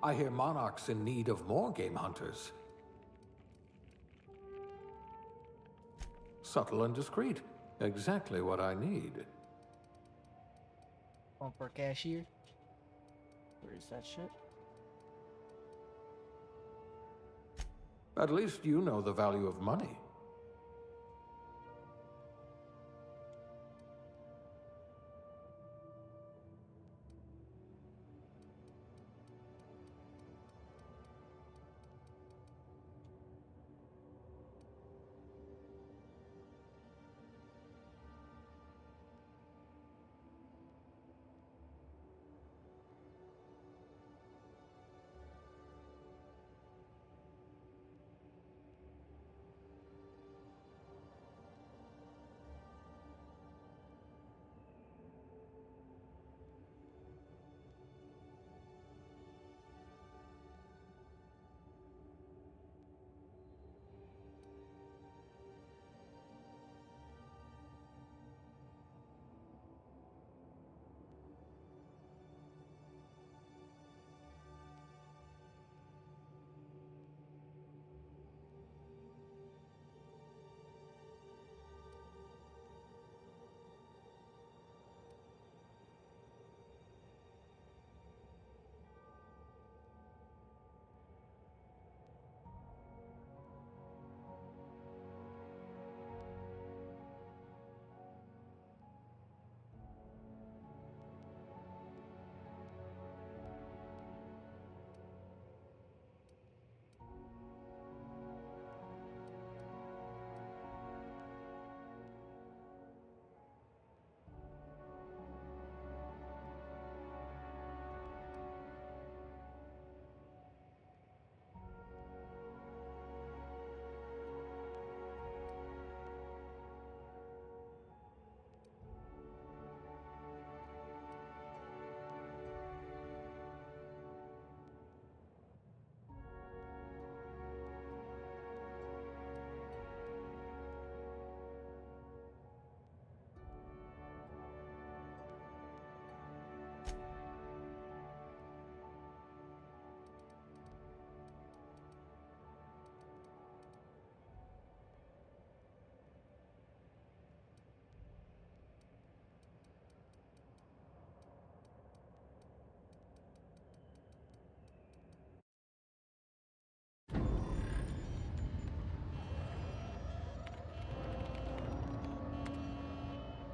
I hear Monarch's in need of more game hunters. Subtle and discreet. Exactly what I need. On for cashier. Where is that shit? At least you know the value of money.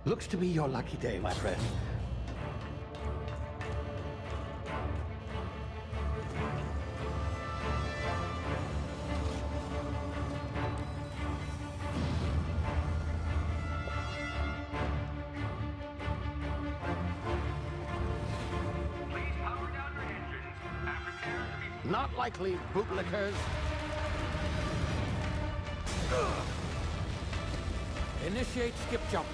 Looks to be your lucky day, my friend. Please power down your engines and prepare to be... Not likely, bootlickers. Initiate skip jump.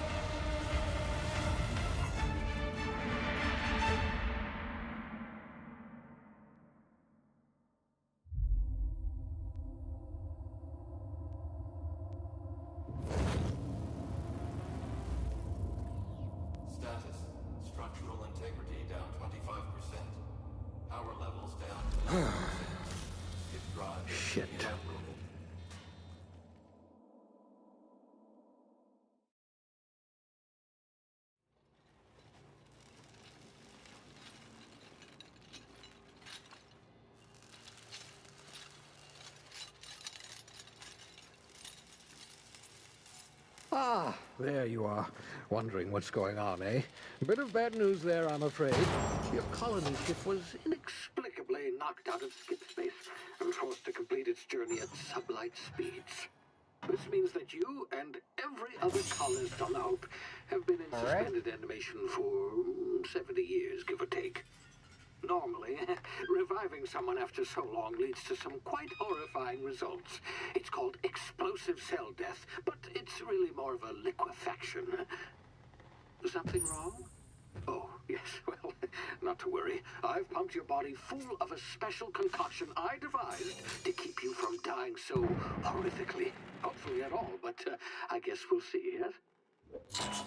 Status. Structural integrity down 25%. Power levels down 11%. Hit drive Shit. inoperable. Ah, there you are. Wondering what's going on, eh? Bit of bad news there, I'm afraid. Your colony ship was inexplicably knocked out of skip space and forced to complete its journey at sublight speeds. This means that you and every other colonist on the Hope have been in suspended animation for 70 years, give or take. Normally, reviving someone after so long leads to some quite horrifying results. It's called explosive cell death, but it's really more of a liquefaction. Something wrong? Oh, yes, well, not to worry. I've pumped your body full of a special concoction I devised to keep you from dying so horrifically. Hopefully at all, but I guess we'll see, yes?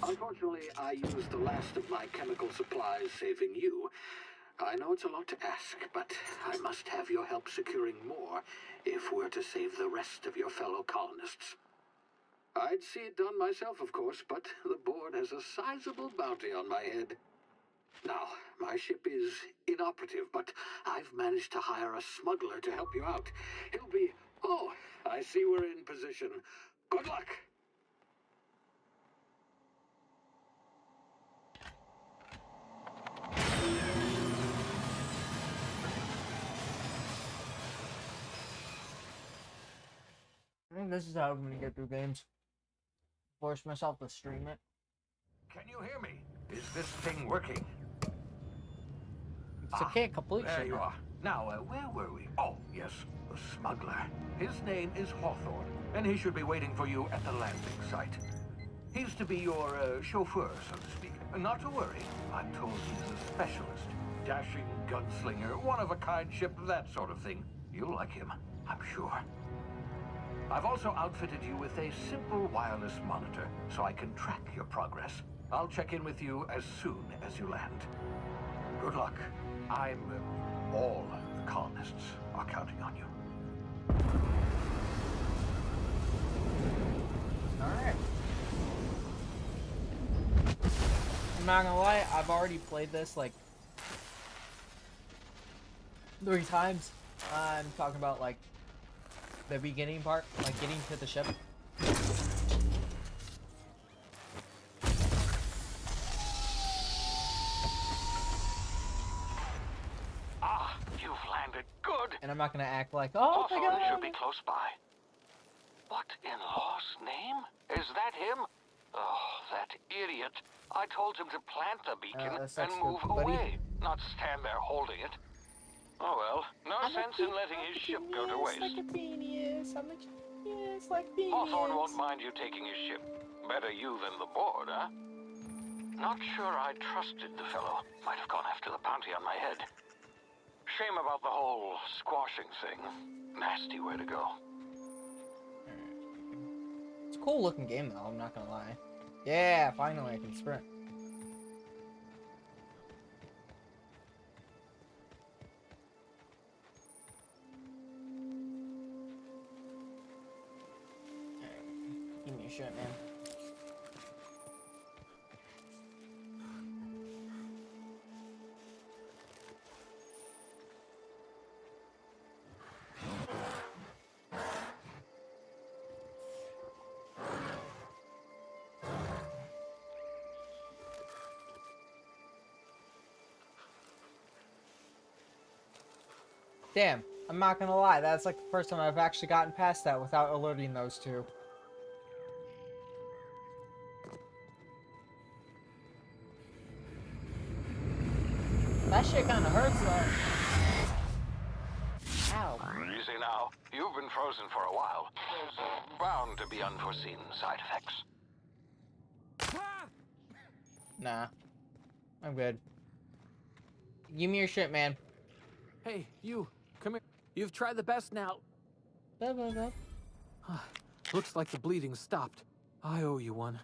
Unfortunately, I used the last of my chemical supplies saving you. I know it's a lot to ask, but I must have your help securing more if we're to save the rest of your fellow colonists. I'd see it done myself, of course, but the board has a sizable bounty on my head. Now, my ship is inoperative, but I've managed to hire a smuggler to help you out. He'll be... Oh, I see we're in position. Good luck! I think this is how I'm gonna get through games. Force myself to stream it. Can you hear me? Is this thing working? It's okay, complete There shit. you are. Now, where were we? Oh, yes, the smuggler. His name is Hawthorne, and he should be waiting for you at the landing site. He's to be your chauffeur, so to speak. Not to worry. I'm told he's a specialist. Dashing gunslinger, one-of-a-kind ship, that sort of thing. You'll like him, I'm sure. I've also outfitted you with a simple wireless monitor, so I can track your progress. I'll check in with you as soon as you land. Good luck. All the colonists are counting on you. Alright. I'm not gonna lie, I've already played this like 3 times. I'm talking about like the beginning part, like getting to the ship. Ah, you've landed. Good. And I'm not gonna act like, oh my Hawthorne should god. be close by. What in law's name? Is that him? Oh, that idiot. I told him to plant the beacon that's and good, move buddy. away, not stand there holding it. Oh well, no sense in letting his ship go to waste. Like a genius. I'm a genius, like genius. Hawthorne won't mind you taking his ship. Better you than the board, huh? Not sure I trusted the fellow. Might have gone after the bounty on my head. Shame about the whole squashing thing. Nasty way to go. It's a cool looking game though, I'm not gonna lie. Yeah, finally I can sprint. Give me a shot, man. Damn, I'm not gonna lie, that's like the first time I've actually gotten past that without alerting those two. That shit kinda hurts though. Ow. Easy now. You've been frozen for a while. There's bound to be unforeseen side effects. Nah. I'm good. Give me your shit, man. Hey, you, come here. You've tried the best now. Blah, blah, blah. Looks like the bleeding stopped. I owe you one.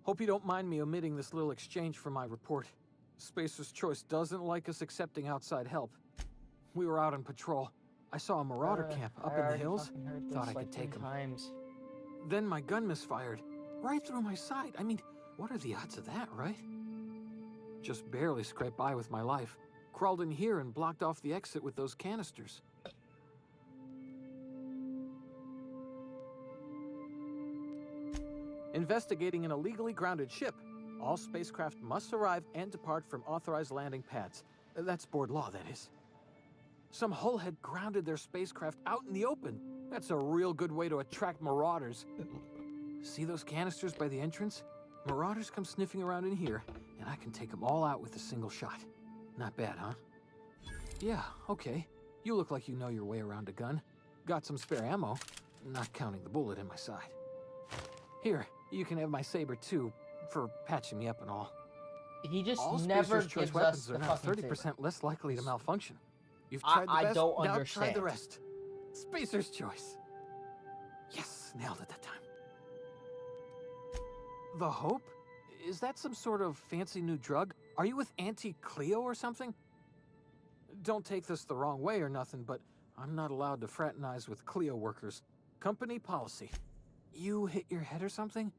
Hope you don't mind me omitting this little exchange from my report. Spacer's Choice doesn't like us accepting outside help. We were out on patrol. I saw a marauder camp up in the hills. Thought I could take him. Times. Then my gun misfired. Right through my side. I mean, what are the odds of that, right? Just barely scraped by with my life. Crawled in here and blocked off the exit with those canisters. Investigating an illegally grounded ship. All spacecraft must arrive and depart from authorized landing pads. That's board law, that is. Some hullhead grounded their spacecraft out in the open. That's a real good way to attract marauders. See those canisters by the entrance? Marauders come sniffing around in here, and I can take them all out with a single shot. Not bad, huh? Yeah, okay. You look like you know your way around a gun. Got some spare ammo, not counting the bullet in my side. Here, you can have my saber too, for patching me up and all. He just All never Spacer's Choice gives us weapons the are now fucking 30% saber. less likely to malfunction. You've I- tried the I best, don't now try understand. the rest. Spacer's Choice. Yes, nailed it that time. The Hope? Is that some sort of fancy new drug? Are you with Auntie Cleo or something? Don't take this the wrong way or nothing, but I'm not allowed to fraternize with Clio workers. Company policy. You hit your head or something?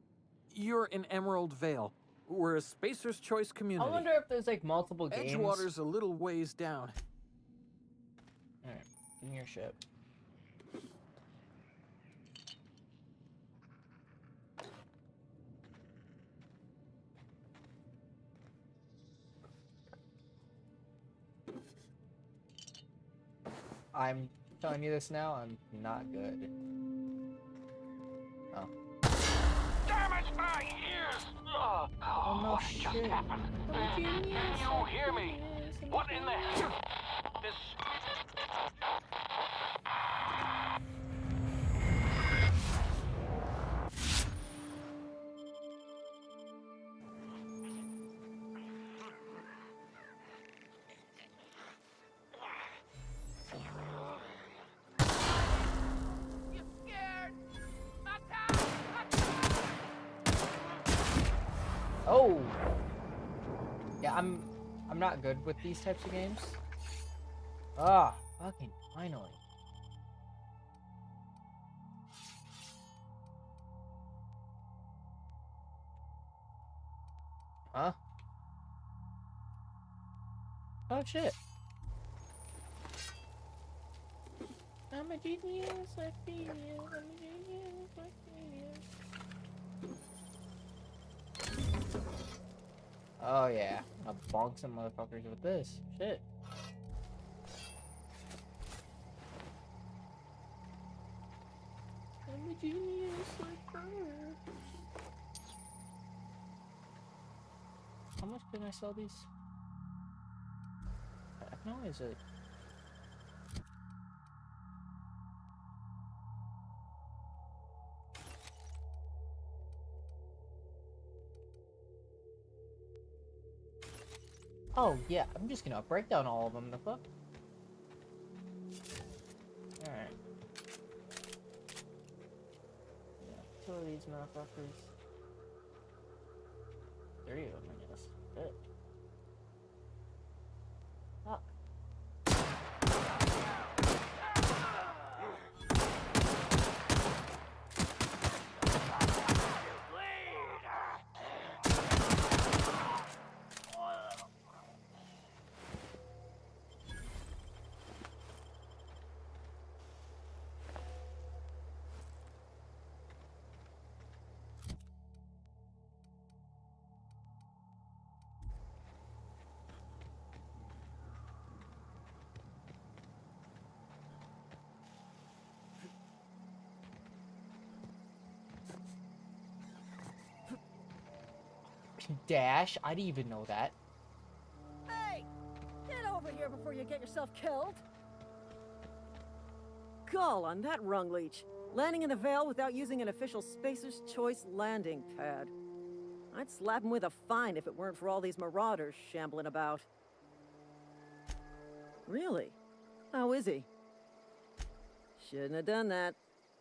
You're in Emerald Vale. We're a Spacer's Choice I community. wonder if there's like multiple games. Edgewater's a little ways down. Alright, give me your ship. I'm telling you this now, I'm not good. Oh. Damn it, my ears! Oh, no what just shit. happened? Can you hear me? What in the hell? This... Oh! Yeah, I'm not good with these types of games. Ah, fucking finally. Huh? Oh shit. I'm a genius, like genius, I'm a genius, like genius. Oh yeah, I'll bonk some motherfuckers with this. Shit. I'm a genius like her. How much can I sell these? No, is it? Oh yeah, I'm just gonna break down all of them. The fuck? All right. Yeah, two of these motherfuckers. 3 of them, I guess. Shit. Fuck. Dash? I didn't even know that. Hey! Get over here before you get yourself killed! Gall on that rung leech. Landing in the Vale without using an official Spacer's Choice landing pad. I'd slap him with a fine if it weren't for all these marauders shambling about. Really? How is he? Shouldn't have done that.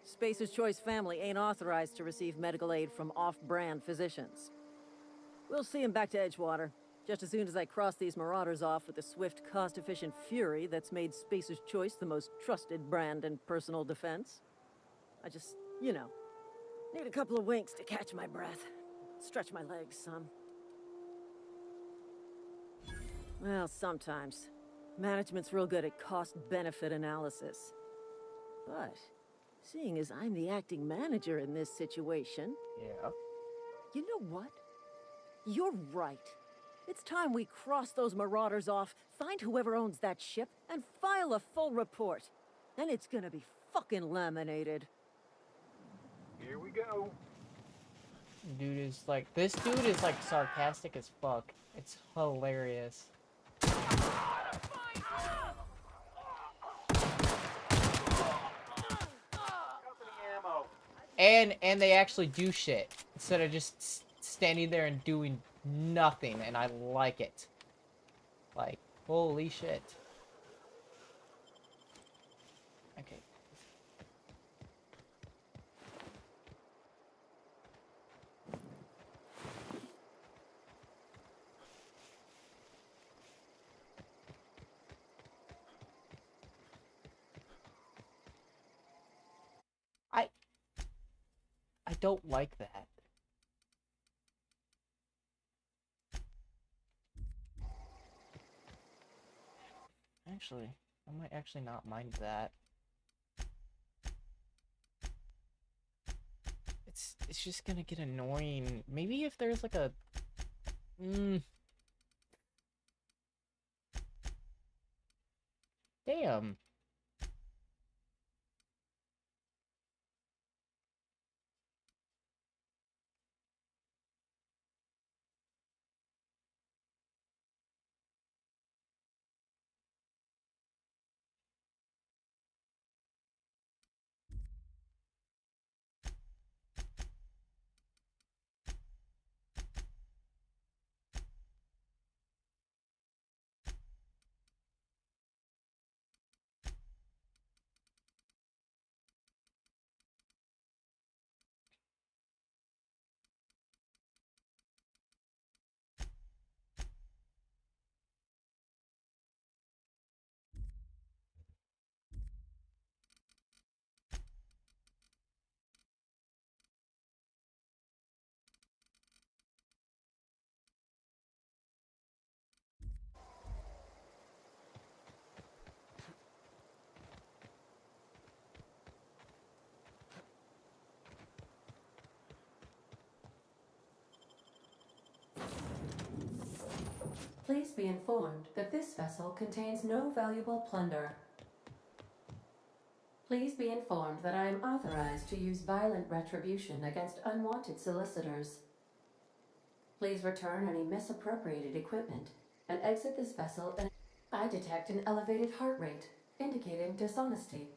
Spacer's Choice family ain't authorized to receive medical aid from off-brand physicians. We'll see him back to Edgewater, just as soon as I cross these marauders off with the swift, cost-efficient fury that's made Spacer's Choice the most trusted brand in personal defense. I just, you know, need a couple of winks to catch my breath. Stretch my legs some. Well, sometimes. Management's real good at cost-benefit analysis. But, seeing as I'm the acting manager in this situation... Yeah. You know what? You're right. It's time we cross those marauders off, find whoever owns that ship, and file a full report. Then it's gonna be fucking laminated. Here we go. Dude is like, this dude is like sarcastic as fuck. It's hilarious. And they actually do shit instead of just standing there and doing nothing, and I like it. Like, holy shit. Okay. don't like that. Actually, I might actually not mind that. It's just gonna get annoying. Maybe if there's like a damn. Please be informed that this vessel contains no valuable plunder. Please be informed that I am authorized to use violent retribution against unwanted solicitors. Please return any misappropriated equipment and exit this vessel and I detect an elevated heart rate, indicating dishonesty.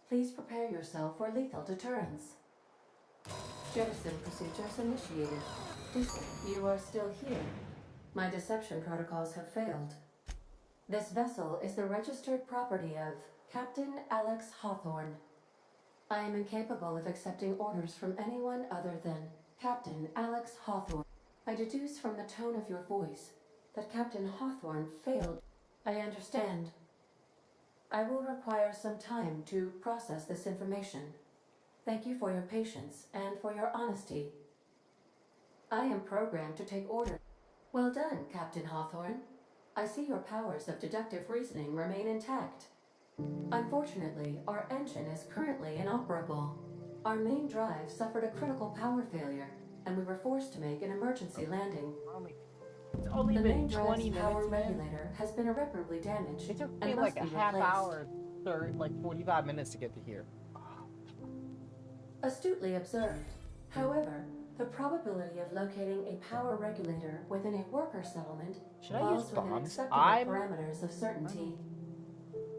Please prepare yourself for lethal deterrence. Jettison procedures initiated. You are still here. My deception protocols have failed. This vessel is the registered property of Captain Alex Hawthorne. I am incapable of accepting orders from anyone other than Captain Alex Hawthorne. I deduce from the tone of your voice that Captain Hawthorne failed. I understand. I will require some time to process this information. Thank you for your patience and for your honesty. I am programmed to take orders. Well done, Captain Hawthorne. I see your powers of deductive reasoning remain intact. Unfortunately, our engine is currently inoperable. Our main drive suffered a critical power failure, and we were forced to make an emergency landing. It's only The main been 20 drive's power minutes, man. regulator has been irreparably damaged It took and me must like a be half replaced. hour, or like 45 minutes to get to here. Astutely observed. However, the probability of locating a power regulator within a worker settlement Should I falls use within bombs? acceptable parameters of certainty.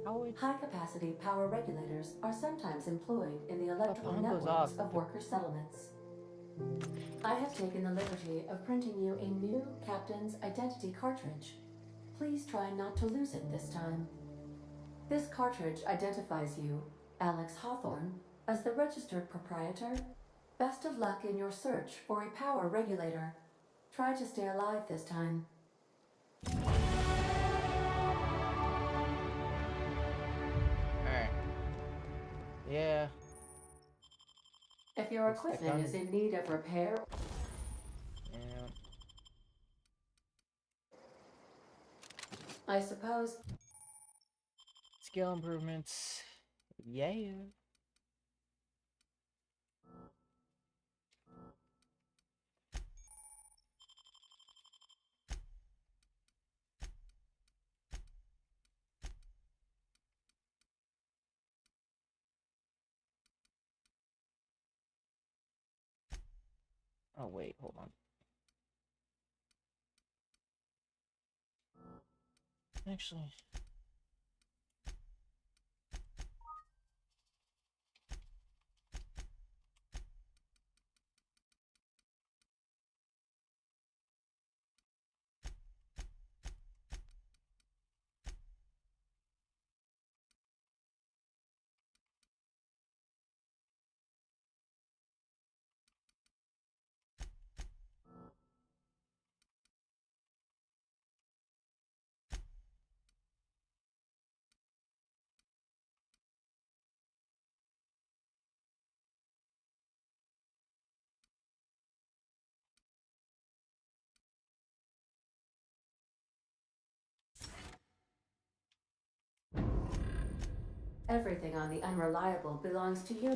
How would High-capacity power regulators are sometimes employed in the electrical bomb goes networks off? of worker settlements. I have taken the liberty of printing you a new captain's identity cartridge. Please try not to lose it this time. This cartridge identifies you, Alex Hawthorne, as the registered proprietor. Best of luck in your search for a power regulator. Try to stay alive this time. Alright. Yeah. If your Looks like equipment is in need of repair, Yeah. I suppose. Skill improvements. Yeah. Oh wait, hold on. Actually, Everything on the Unreliable belongs to you.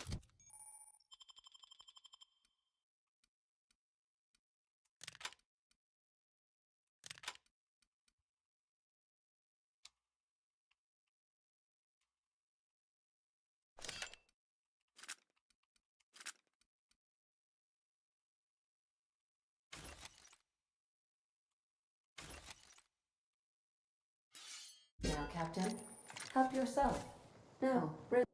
Now, Captain, help yourself. No, Ridley.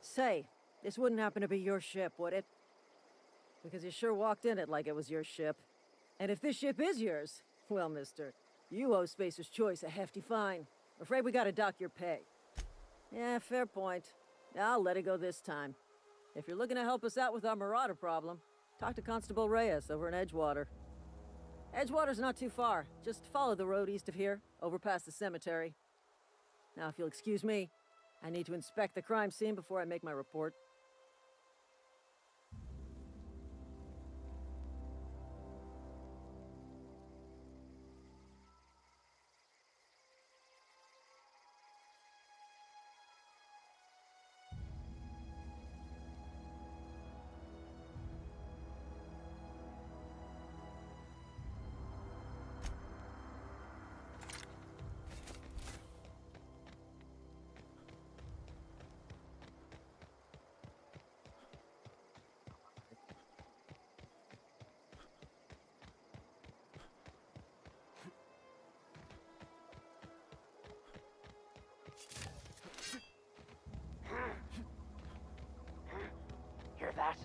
Say, this wouldn't happen to be your ship, would it? Because you sure walked in it like it was your ship. And if this ship is yours, well, mister, you owe Spacer's Choice a hefty fine. Afraid we gotta dock your pay. Yeah, fair point. I'll let it go this time. If you're looking to help us out with our marauder problem, talk to Constable Reyes over in Edgewater. Edgewater's not too far. Just follow the road east of here, over past the cemetery. Now, if you'll excuse me, I need to inspect the crime scene before I make my report. Hear that?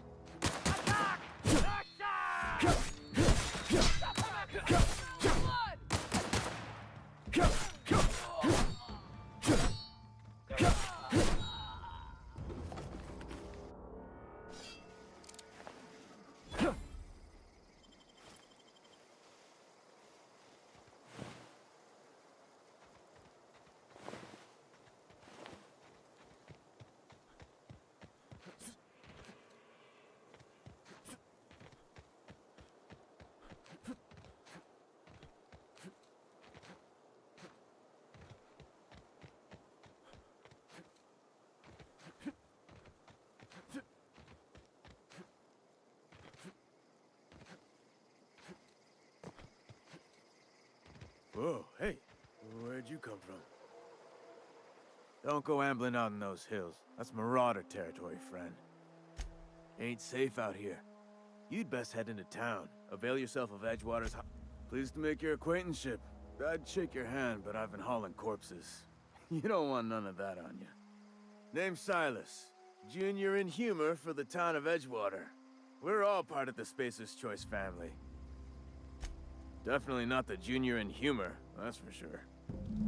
Whoa, hey, where'd you come from? Don't go ambling out in those hills. That's marauder territory, friend. Ain't safe out here. You'd best head into town. Avail yourself of Edgewater's Pleased to make your acquaintanceship. I'd shake your hand, but I've been hauling corpses. You don't want none of that on you. Name's Silas. Junior in humor for the town of Edgewater. We're all part of the Spacer's Choice family. Definitely not the junior in humor, that's for sure.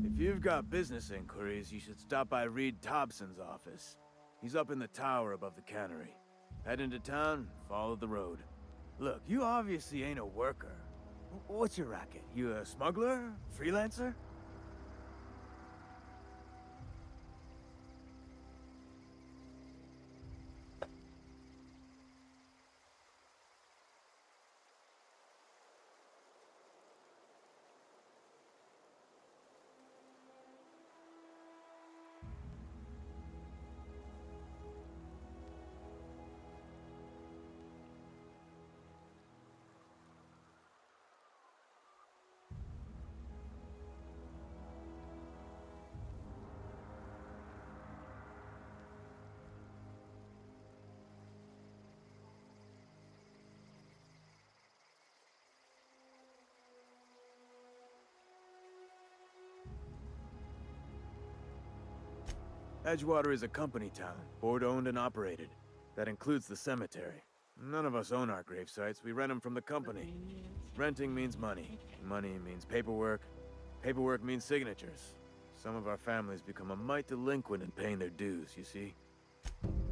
If you've got business inquiries, you should stop by Reed Thompson's office. He's up in the tower above the cannery. Head into town, follow the road. Look, you obviously ain't a worker. What's your racket? You a smuggler? Freelancer? Edgewater is a company town, board-owned and operated. That includes the cemetery. None of us own our grave sites, we rent them from the company. Renting means money. Money means paperwork. Paperwork means signatures. Some of our families become a mite delinquent in paying their dues, you see.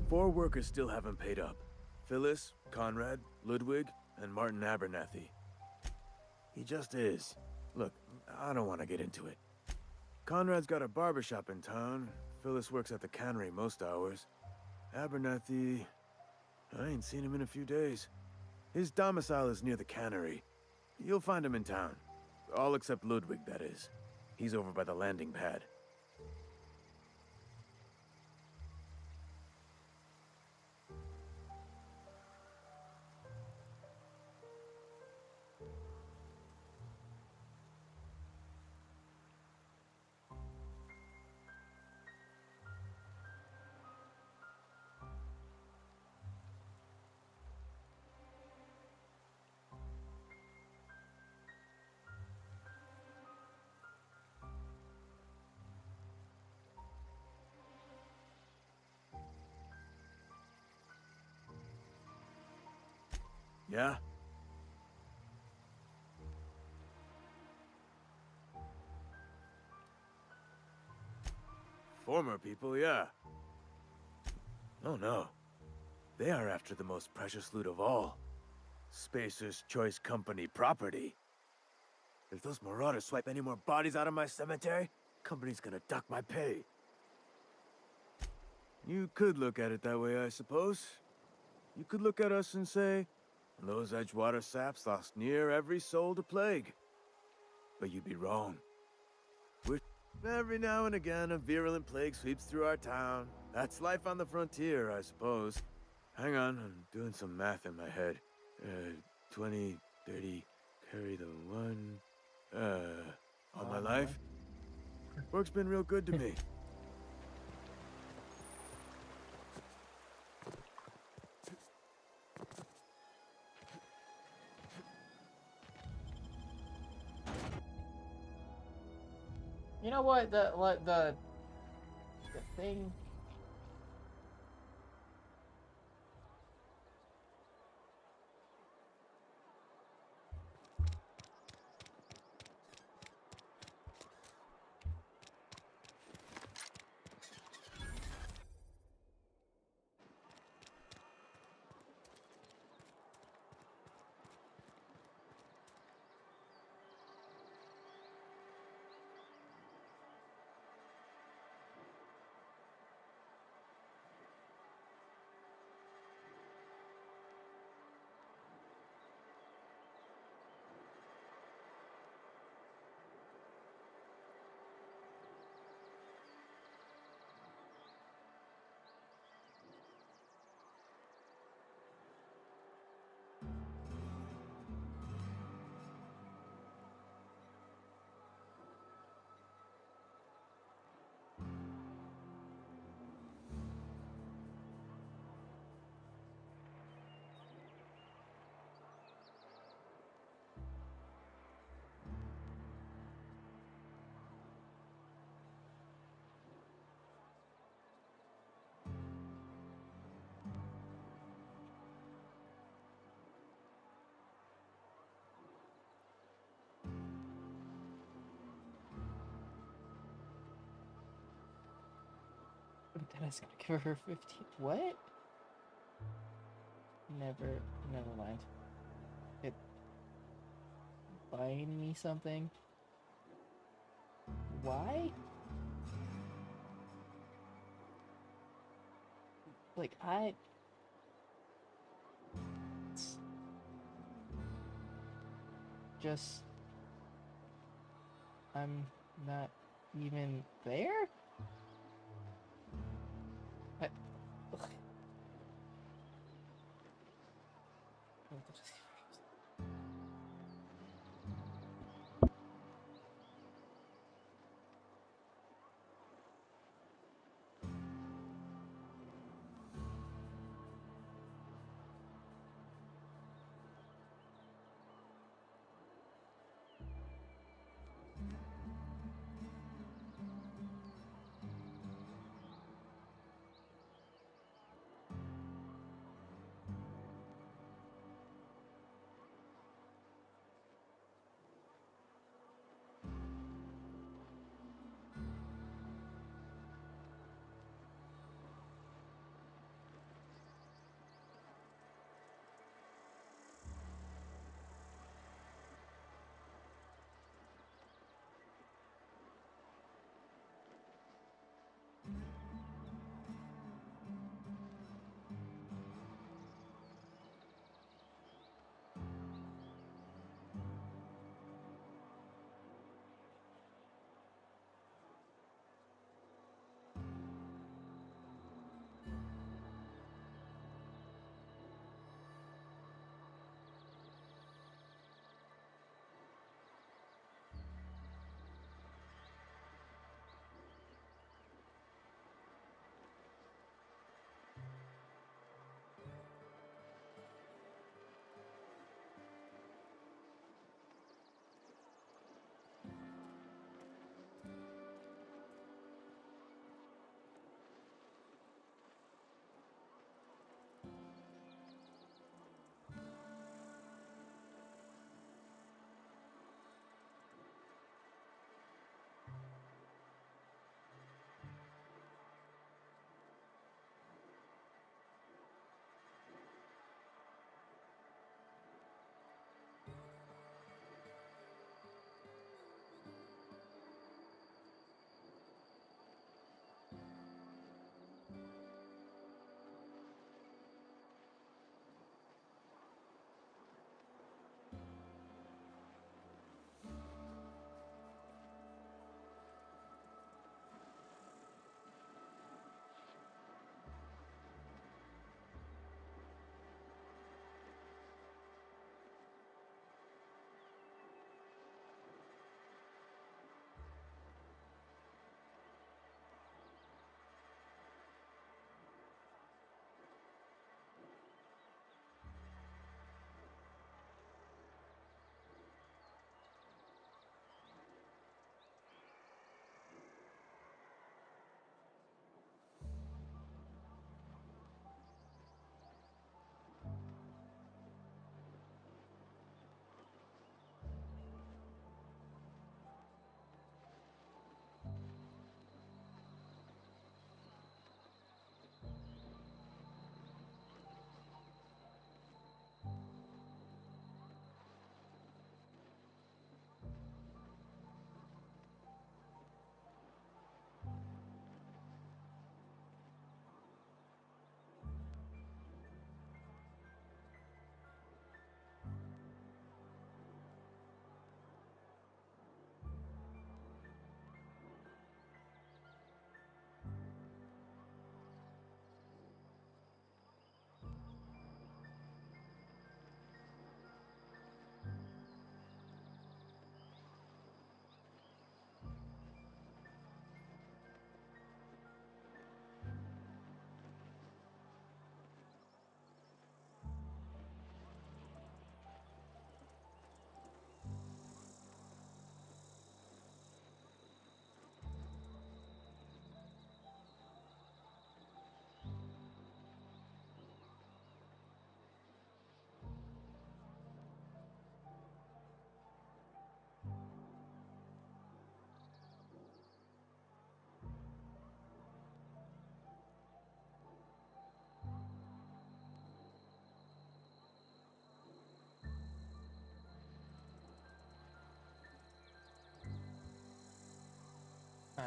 4 workers still haven't paid up. Phyllis, Conrad, Ludwig, and Martin Abernathy. He just is. Look, I don't want to get into it. Conrad's got a barbershop in town. Phyllis works at the cannery most hours. Abernathy... I ain't seen him in a few days. His domicile is near the cannery. You'll find him in town. All except Ludwig, that is. He's over by the landing pad. Yeah? Former people, yeah. Oh no. They are after the most precious loot of all. Spacer's Choice Company property. If those marauders swipe any more bodies out of my cemetery, company's gonna dock my pay. You could look at it that way, I suppose. You could look at us and say, those Edgewater saps lost near every soul to plague. But you'd be wrong. Every now and again, a virulent plague sweeps through our town. That's life on the frontier, I suppose. Hang on, I'm doing some math in my head. 20, 30, carry the one. All my life? Work's been real good to me. You know what? The thing. Dennis gonna give her 15. What? Never mind. It buying me something. Why? Like it's just I'm not even there. I, ugh.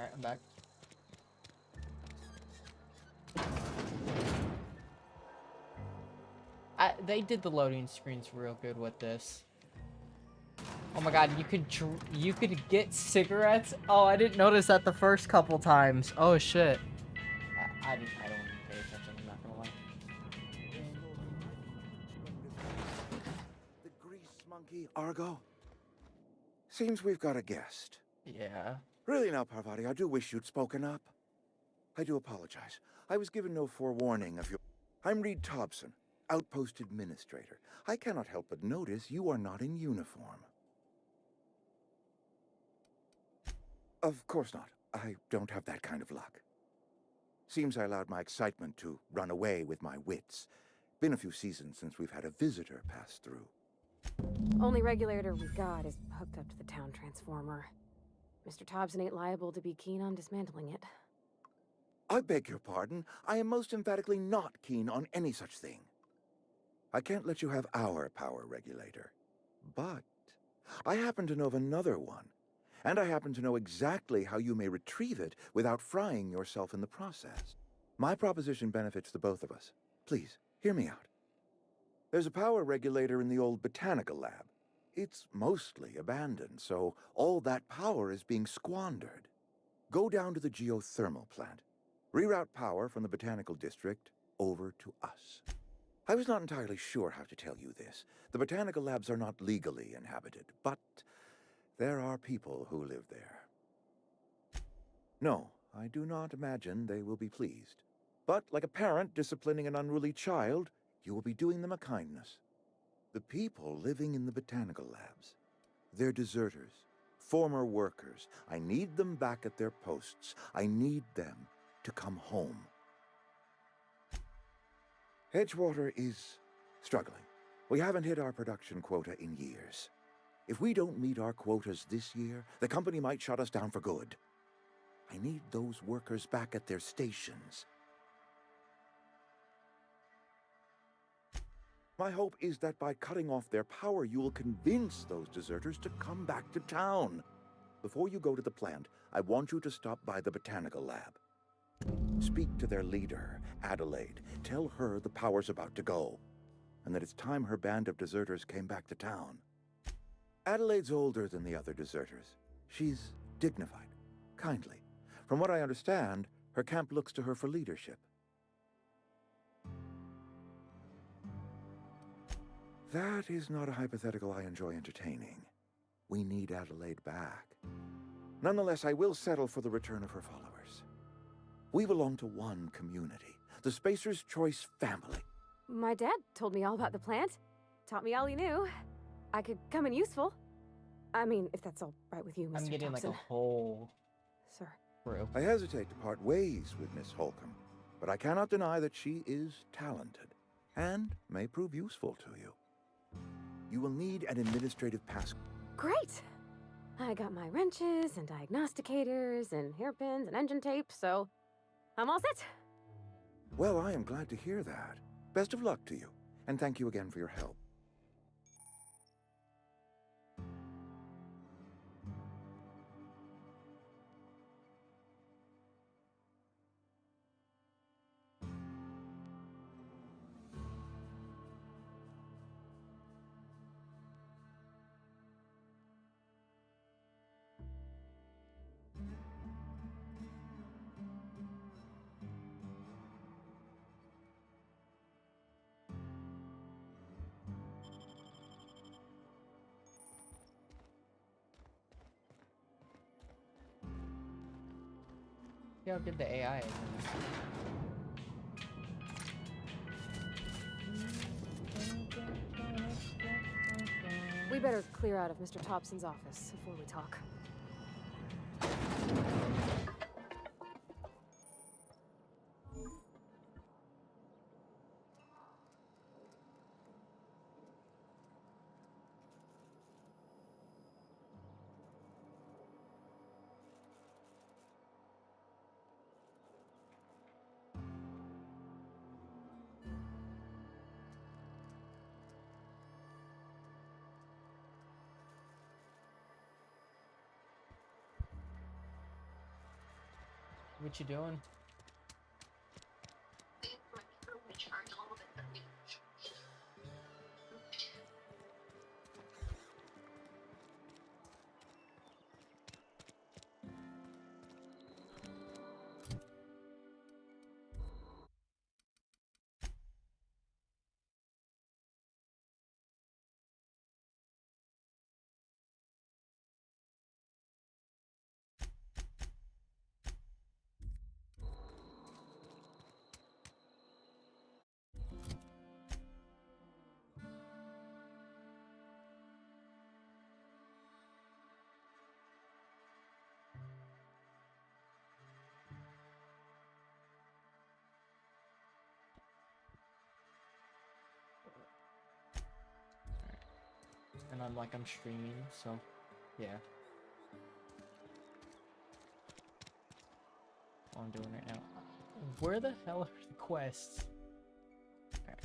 Alright, I'm back. They did the loading screens real good with this. Oh my god, you could get cigarettes? Oh, I didn't notice that the first couple times. Oh shit. I don't even pay attention, I'm not gonna lie. The grease monkey, Argo? Seems we've got a guest. Yeah. Really now, Parvati, I do wish you'd spoken up. I do apologize. I was given no forewarning of your... I'm Reed Thompson, Outpost Administrator. I cannot help but notice you are not in uniform. Of course not. I don't have that kind of luck. Seems I allowed my excitement to run away with my wits. Been a few seasons since we've had a visitor pass through. Only regulator we got is hooked up to the town transformer. Mr. Thompson ain't liable to be keen on dismantling it. I beg your pardon. I am most emphatically not keen on any such thing. I can't let you have our power regulator. But I happen to know of another one. And I happen to know exactly how you may retrieve it without frying yourself in the process. My proposition benefits the both of us. Please, hear me out. There's a power regulator in the old botanical lab. It's mostly abandoned, so all that power is being squandered. Go down to the geothermal plant. Reroute power from the botanical district over to us. I was not entirely sure how to tell you this. The botanical labs are not legally inhabited, but there are people who live there. No, I do not imagine they will be pleased. But like a parent disciplining an unruly child, you will be doing them a kindness. The people living in the botanical labs, they're deserters, former workers. I need them back at their posts. I need them to come home. Edgewater is struggling. We haven't hit our production quota in years. If we don't meet our quotas this year, the company might shut us down for good. I need those workers back at their stations. My hope is that by cutting off their power, you will convince those deserters to come back to town. Before you go to the plant, I want you to stop by the botanical lab. Speak to their leader, Adelaide. Tell her the power's about to go, and that it's time her band of deserters came back to town. Adelaide's older than the other deserters. She's dignified, kindly. From what I understand, her camp looks to her for leadership. That is not a hypothetical I enjoy entertaining. We need Adelaide back. Nonetheless, I will settle for the return of her followers. We belong to one community, the Spacer's Choice family. My dad told me all about the plant. Taught me all he knew. I could come in useful. I mean, if that's all right with you, Mr. I'm getting Thompson. like a whole Sir. crew. I hesitate to part ways with Miss Holcomb, but I cannot deny that she is talented and may prove useful to you. You will need an administrative pass. Great! I got my wrenches and diagnosticators and hairpins and engine tape, so I'm all set. Well, I am glad to hear that. Best of luck to you, and thank you again for your help. See how good the AI is. We better clear out of Mr. Thompson's office before we talk. What you doing? And I'm streaming, so yeah. What I'm doing right now. Where the hell are the quests? Alright.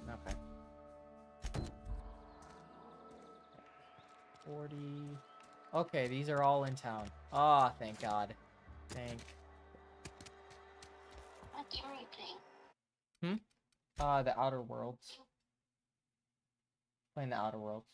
Okay. 40. Okay, these are all in town. Ah, thank God. Thank. What's your thing? The Outer Worlds. Playing the Outer Worlds.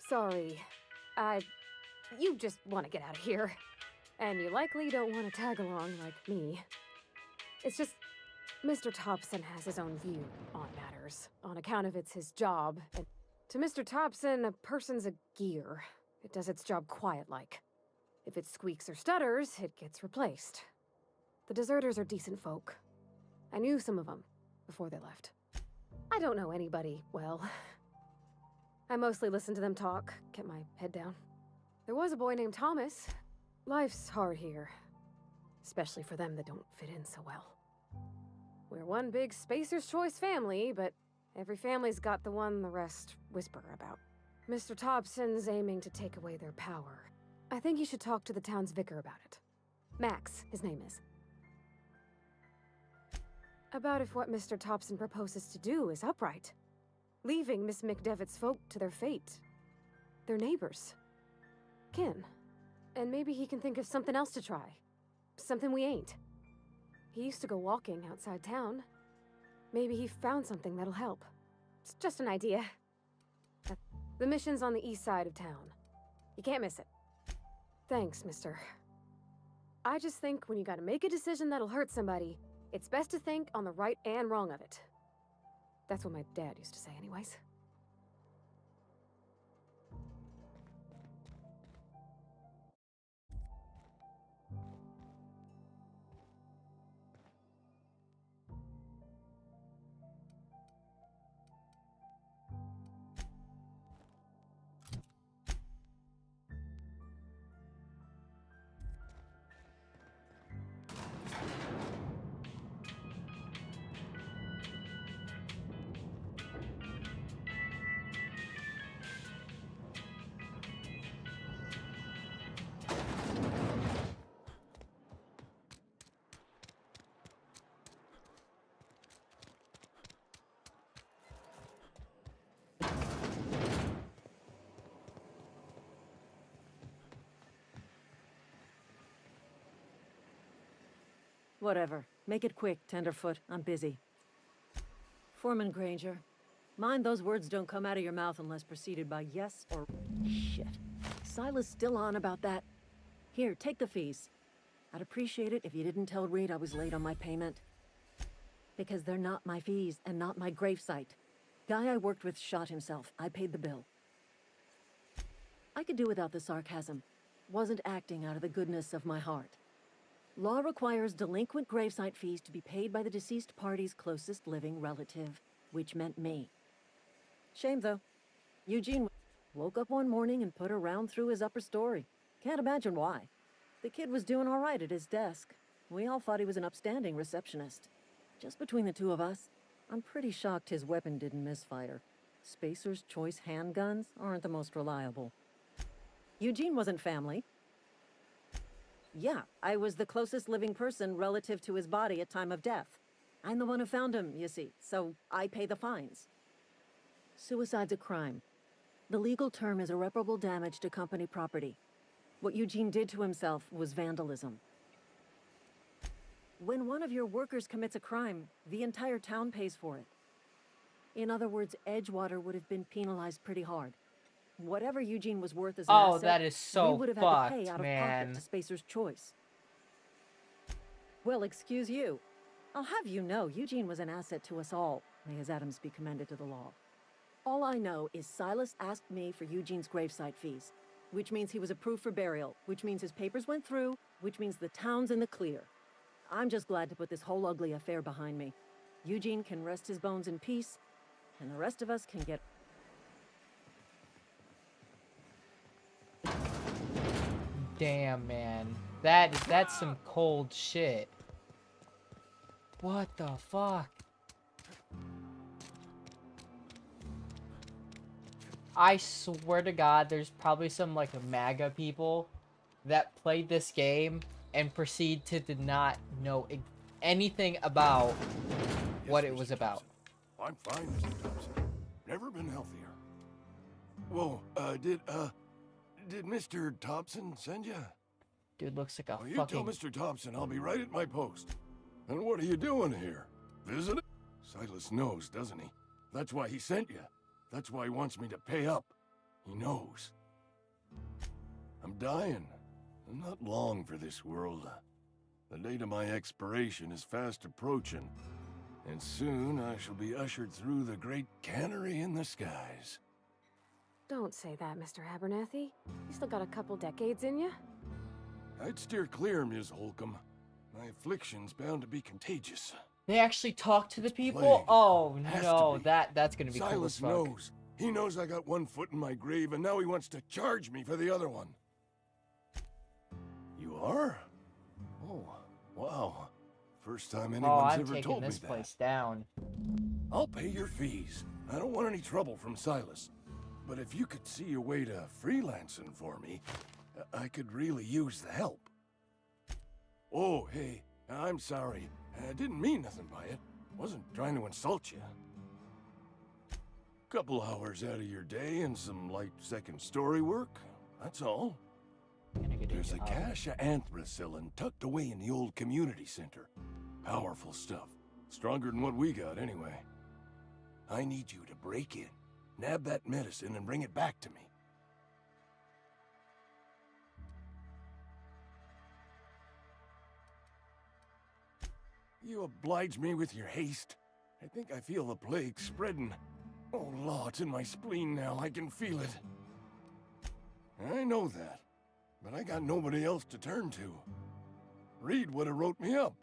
Sorry. You just want to get out of here. And you likely don't want to tag along like me. It's just, Mr. Thompson has his own view on matters, on account of it's his job. And to Mr. Thompson, a person's a gear. It does its job quiet-like. If it squeaks or stutters, it gets replaced. The deserters are decent folk. I knew some of them before they left. I don't know anybody well. I mostly listen to them talk, get my head down. There was a boy named Thomas. Life's hard here. Especially for them that don't fit in so well. We're one big Spacer's Choice family, but every family's got the one the rest whisper about. Mr. Thompson's aiming to take away their power. I think you should talk to the town's vicar about it. Max, his name is. About if what Mr. Thompson proposes to do is upright. Leaving Miss McDevitt's folk to their fate. Their neighbors. Kin. And maybe he can think of something else to try. Something we ain't. He used to go walking outside town. Maybe he found something that'll help. It's just an idea. The mission's on the east side of town. You can't miss it. Thanks, mister. I just think when you gotta make a decision that'll hurt somebody, it's best to think on the right and wrong of it. That's what my dad used to say anyways. Whatever. Make it quick, Tenderfoot. I'm busy. Foreman Granger, Mind those words don't come out of your mouth unless preceded by yes or shit. Silas still on about that. Here, take the fees. I'd appreciate it if you didn't tell Reed I was late on my payment. Because they're not my fees and not my gravesite. Guy I worked with shot himself. I paid the bill. I could do without the sarcasm. Wasn't acting out of the goodness of my heart. Law requires delinquent gravesite fees to be paid by the deceased party's closest living relative, which meant me. Shame, though. Eugene woke up one morning and put a round through his upper story. Can't imagine why. The kid was doing all right at his desk. We all thought he was an upstanding receptionist. Just between the two of us, I'm pretty shocked his weapon didn't misfire. Spacer's Choice handguns aren't the most reliable. Eugene wasn't family. Yeah, I was the closest living person relative to his body at time of death. I'm the one who found him, you see, so I pay the fines. Suicide's a crime. The legal term is irreparable damage to company property. What Eugene did to himself was vandalism. When one of your workers commits a crime, the entire town pays for it. In other words, Edgewater would have been penalized pretty hard. Whatever Eugene was worth as an asset, that is so we would have had to pay out of pocket to Spacer's Choice. Well, excuse you. I'll have you know, Eugene was an asset to us all. May his atoms be commended to the law. All I know is Silas asked me for Eugene's gravesite fees, which means he was approved for burial, which means his papers went through, which means the town's in the clear. I'm just glad to put this whole ugly affair behind me. Eugene can rest his bones in peace, and the rest of us can get... Damn, man. That's some cold shit. What the fuck? I swear to God, there's probably some, like, MAGA people that played this game and proceed to did not know anything about what it was about. I'm fine, Mr. Thompson. Never been healthier. Whoa, did Mr. Thompson send you? Dude looks like a well, you fucking... tell Mr. Thompson I'll be right at my post. And what are you doing here? Visiting? Silas knows, doesn't he? That's why he sent you. That's why he wants me to pay up. He knows. I'm dying. I'm not long for this world. The date of my expiration is fast approaching. And soon I shall be ushered through the great cannery in the skies. Don't say that, Mr. Abernathy. You still got a couple decades in you. I'd steer clear, Ms. Holcomb. My affliction's bound to be contagious. They actually talk to the people? Plague. Oh Has no, to be. that's gonna be cool as Silas fuck. knows. He knows I got one foot in my grave, and now he wants to charge me for the other one. You are? Oh, wow. First time anyone's I'm ever taking told me this that. place down. I'll pay your fees. I don't want any trouble from Silas. But if you could see your way to freelancing for me, I could really use the help. Oh, hey, I'm sorry. I didn't mean nothing by it. Wasn't trying to insult you. Couple hours out of your day and some light second story work. That's all. There's a cache of anthracillin tucked away in the old community center. Powerful stuff. Stronger than what we got, anyway. I need you to break in, nab that medicine, and bring it back to me. You oblige me with your haste. I think I feel the plague spreading. Oh, law, it's in my spleen now. I can feel it. I know that, but I got nobody else to turn to. Reed would have wrote me up.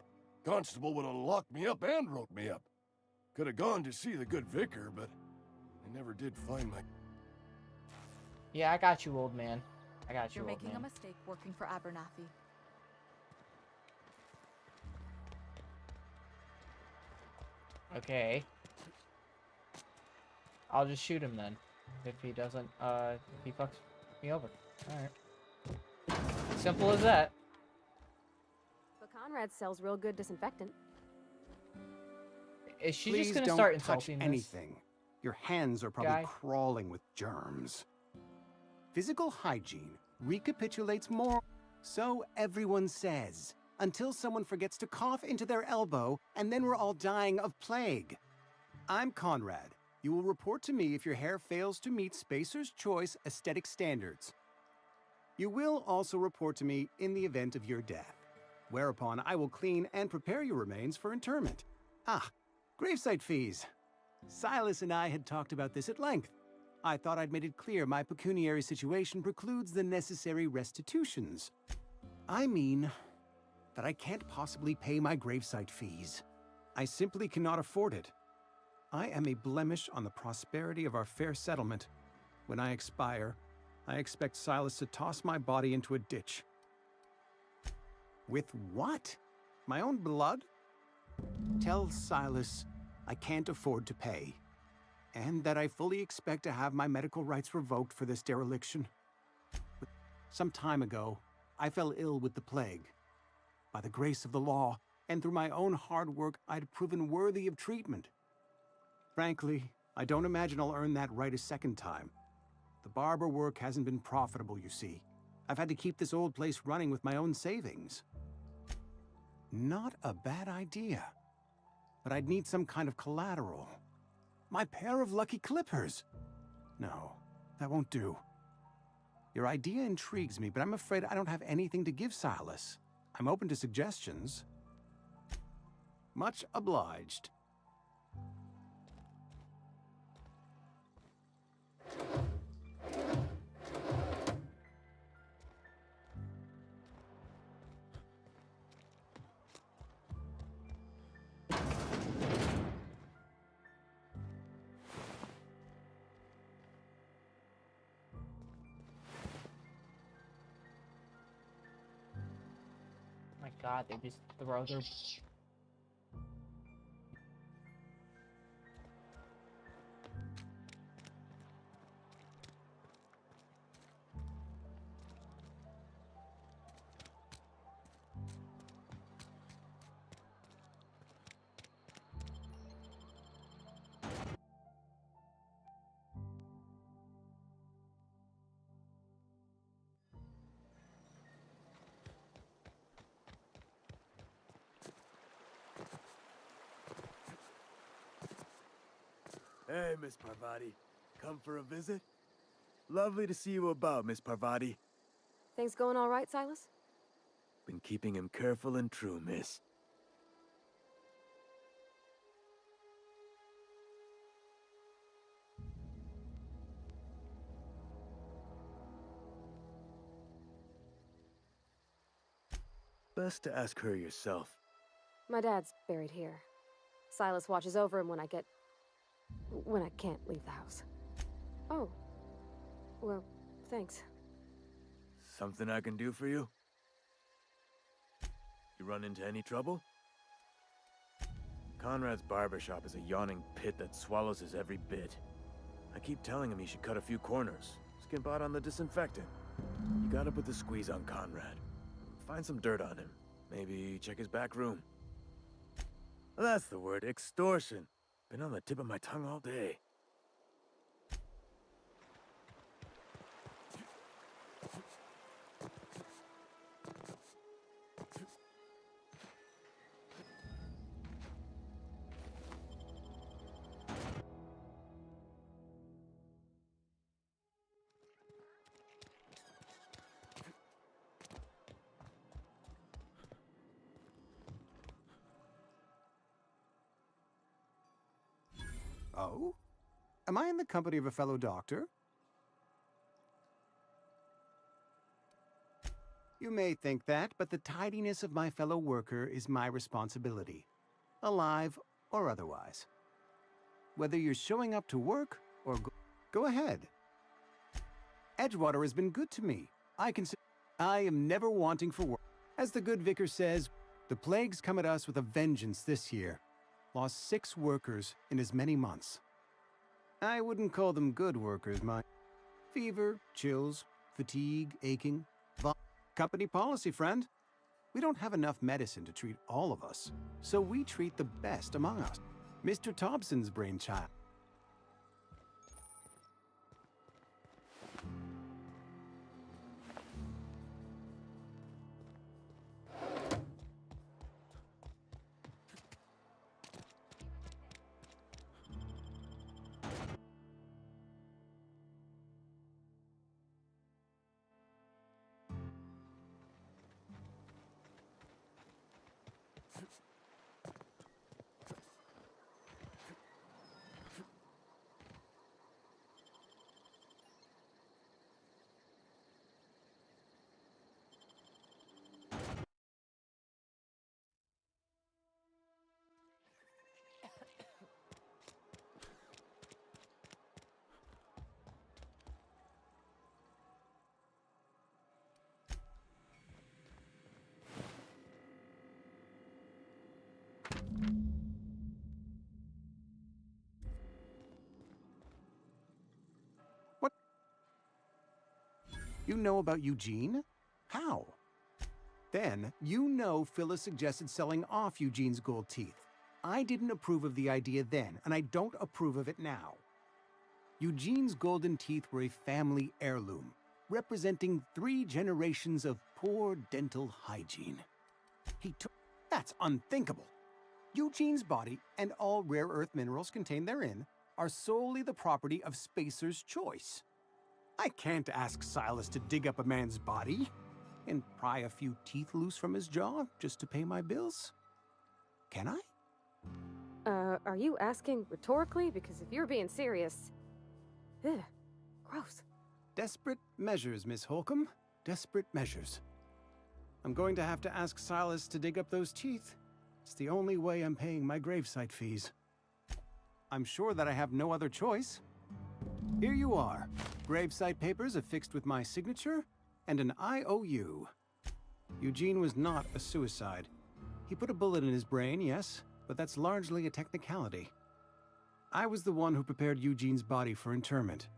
Constable would have locked me up and wrote me up. Could have gone to see the good vicar, but I never did find my... Yeah, I got you, old man. I got you, You're old making a man. mistake working for Abernathy. Okay. I'll just shoot him then. If he doesn't, if he fucks me over. Alright. Simple as that. But Conrad sells real good disinfectant. Is she Please just gonna don't start touch insulting this anything. Your hands are probably guy? crawling with germs. Physical hygiene recapitulates more. So everyone says, until someone forgets to cough into their elbow, and then we're all dying of plague. I'm Conrad, You will report to me if your hair fails to meet Spacer's Choice aesthetic standards. You will also report to me in the event of your death, whereupon I will clean and prepare your remains for interment. Ah, gravesite fees. Silas and I had talked about this at length. I thought I'd made it clear my pecuniary situation precludes the necessary restitutions. I mean that I can't possibly pay my gravesite fees. I simply cannot afford it. I am a blemish on the prosperity of our fair settlement. When I expire, I expect Silas to toss my body into a ditch. With what? My own blood? Tell Silas I can't afford to pay, and that I fully expect to have my medical rights revoked for this dereliction. Some time ago, I fell ill with the plague. By the grace of the law, and through my own hard work, I'd proven worthy of treatment. Frankly, I don't imagine I'll earn that right a second time. The barber work hasn't been profitable, you see. I've had to keep this old place running with my own savings. Not a bad idea. But I'd need some kind of collateral. My pair of lucky clippers! No, that won't do. Your idea intrigues me, but I'm afraid I don't have anything to give Silas. I'm open to suggestions. Much obliged. My God, they just throw their... Hey, Miss Parvati. Come for a visit? Lovely to see you about, Miss Parvati. Things going all right, Silas? Been keeping him careful and true, miss. Best to ask her yourself. My dad's buried here. Silas watches over him when I can't leave the house. Oh. Well, thanks. Something I can do for you? You run into any trouble? Conrad's barbershop is a yawning pit that swallows his every bit. I keep telling him he should cut a few corners, skimp out on the disinfectant. You gotta put the squeeze on Conrad. Find some dirt on him. Maybe check his back room. That's the word, extortion. Been on the tip of my tongue all day. Oh? Am I in the company of a fellow doctor? You may think that, but the tidiness of my fellow worker is my responsibility, alive or otherwise. Whether you're showing up to work or go ahead. Edgewater has been good to me. I am never wanting for work. As the good vicar says, the plague's come at us with a vengeance this year. Lost 6 workers in as many months. I wouldn't call them good workers, my fever, chills, fatigue, aching. Company policy, friend. We don't have enough medicine to treat all of us, so we treat the best among us. Mr. Thompson's brainchild. You know about Eugene? How? Then, you know Phyllis suggested selling off Eugene's gold teeth. I didn't approve of the idea then, and I don't approve of it now. Eugene's golden teeth were a family heirloom, representing 3 generations of poor dental hygiene. He took... That's unthinkable. Eugene's body and all rare earth minerals contained therein are solely the property of Spacer's Choice. I can't ask Silas to dig up a man's body and pry a few teeth loose from his jaw just to pay my bills. Can I? Are you asking rhetorically? Because if you're being serious... Ugh, gross. Desperate measures, Miss Holcomb. Desperate measures. I'm going to have to ask Silas to dig up those teeth. It's the only way I'm paying my gravesite fees. I'm sure that I have no other choice. Here you are. Gravesite papers affixed with my signature and an IOU. Eugene was not a suicide. He put a bullet in his brain, yes, but that's largely a technicality. I was the one who prepared Eugene's body for interment.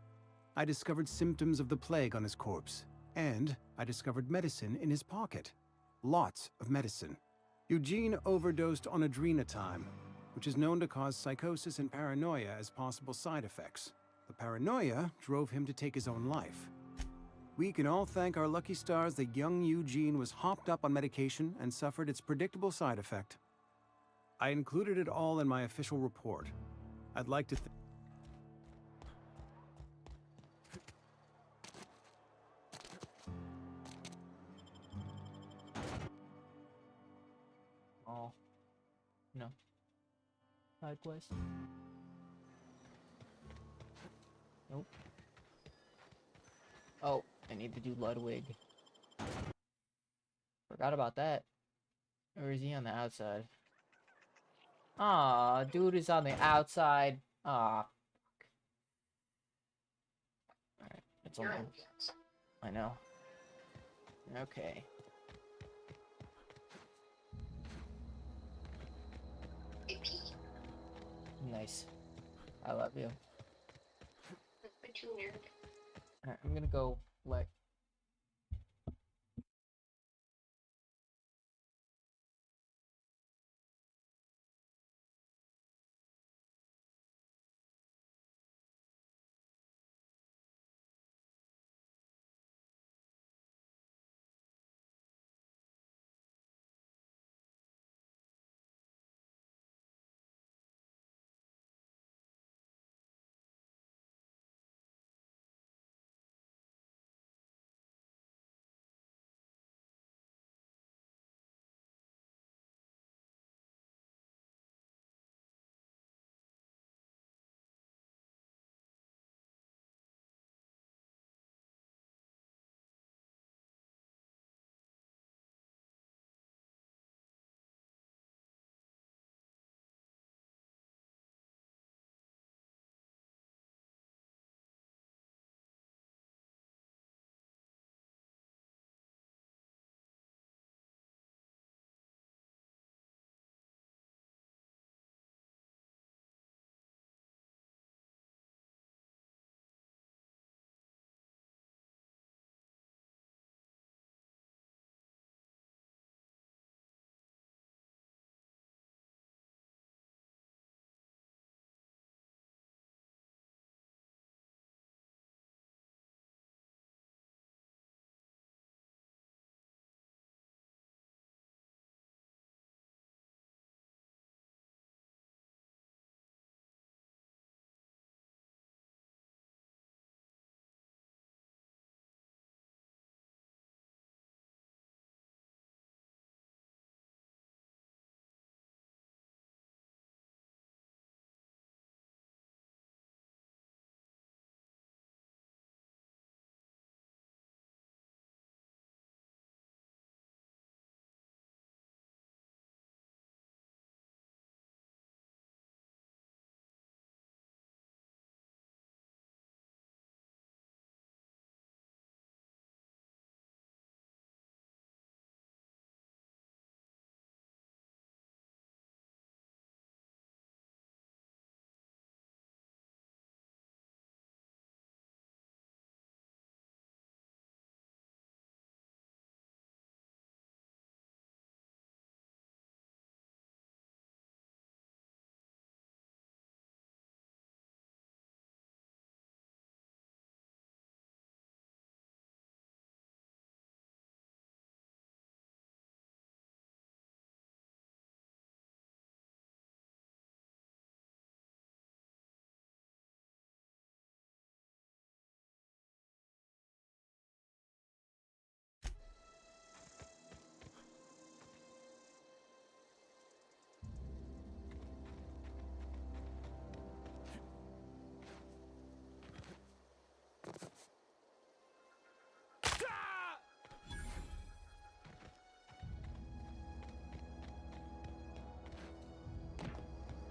I discovered symptoms of the plague on his corpse, and I discovered medicine in his pocket. Lots of medicine. Eugene overdosed on adrenatime, which is known to cause psychosis and paranoia as possible side effects. The paranoia drove him to take his own life. We can all thank our lucky stars that young Eugene was hopped up on medication and suffered its predictable side effect. I included it all in my official report. I'd like to Oh. No. Side quest. Nope. Oh, I need to do Ludwig. Forgot about that. Or is he on the outside? Aw, dude is on the outside. Aw. Alright, it's only... I know. Okay. Nice. I love you. Alright, I'm gonna go let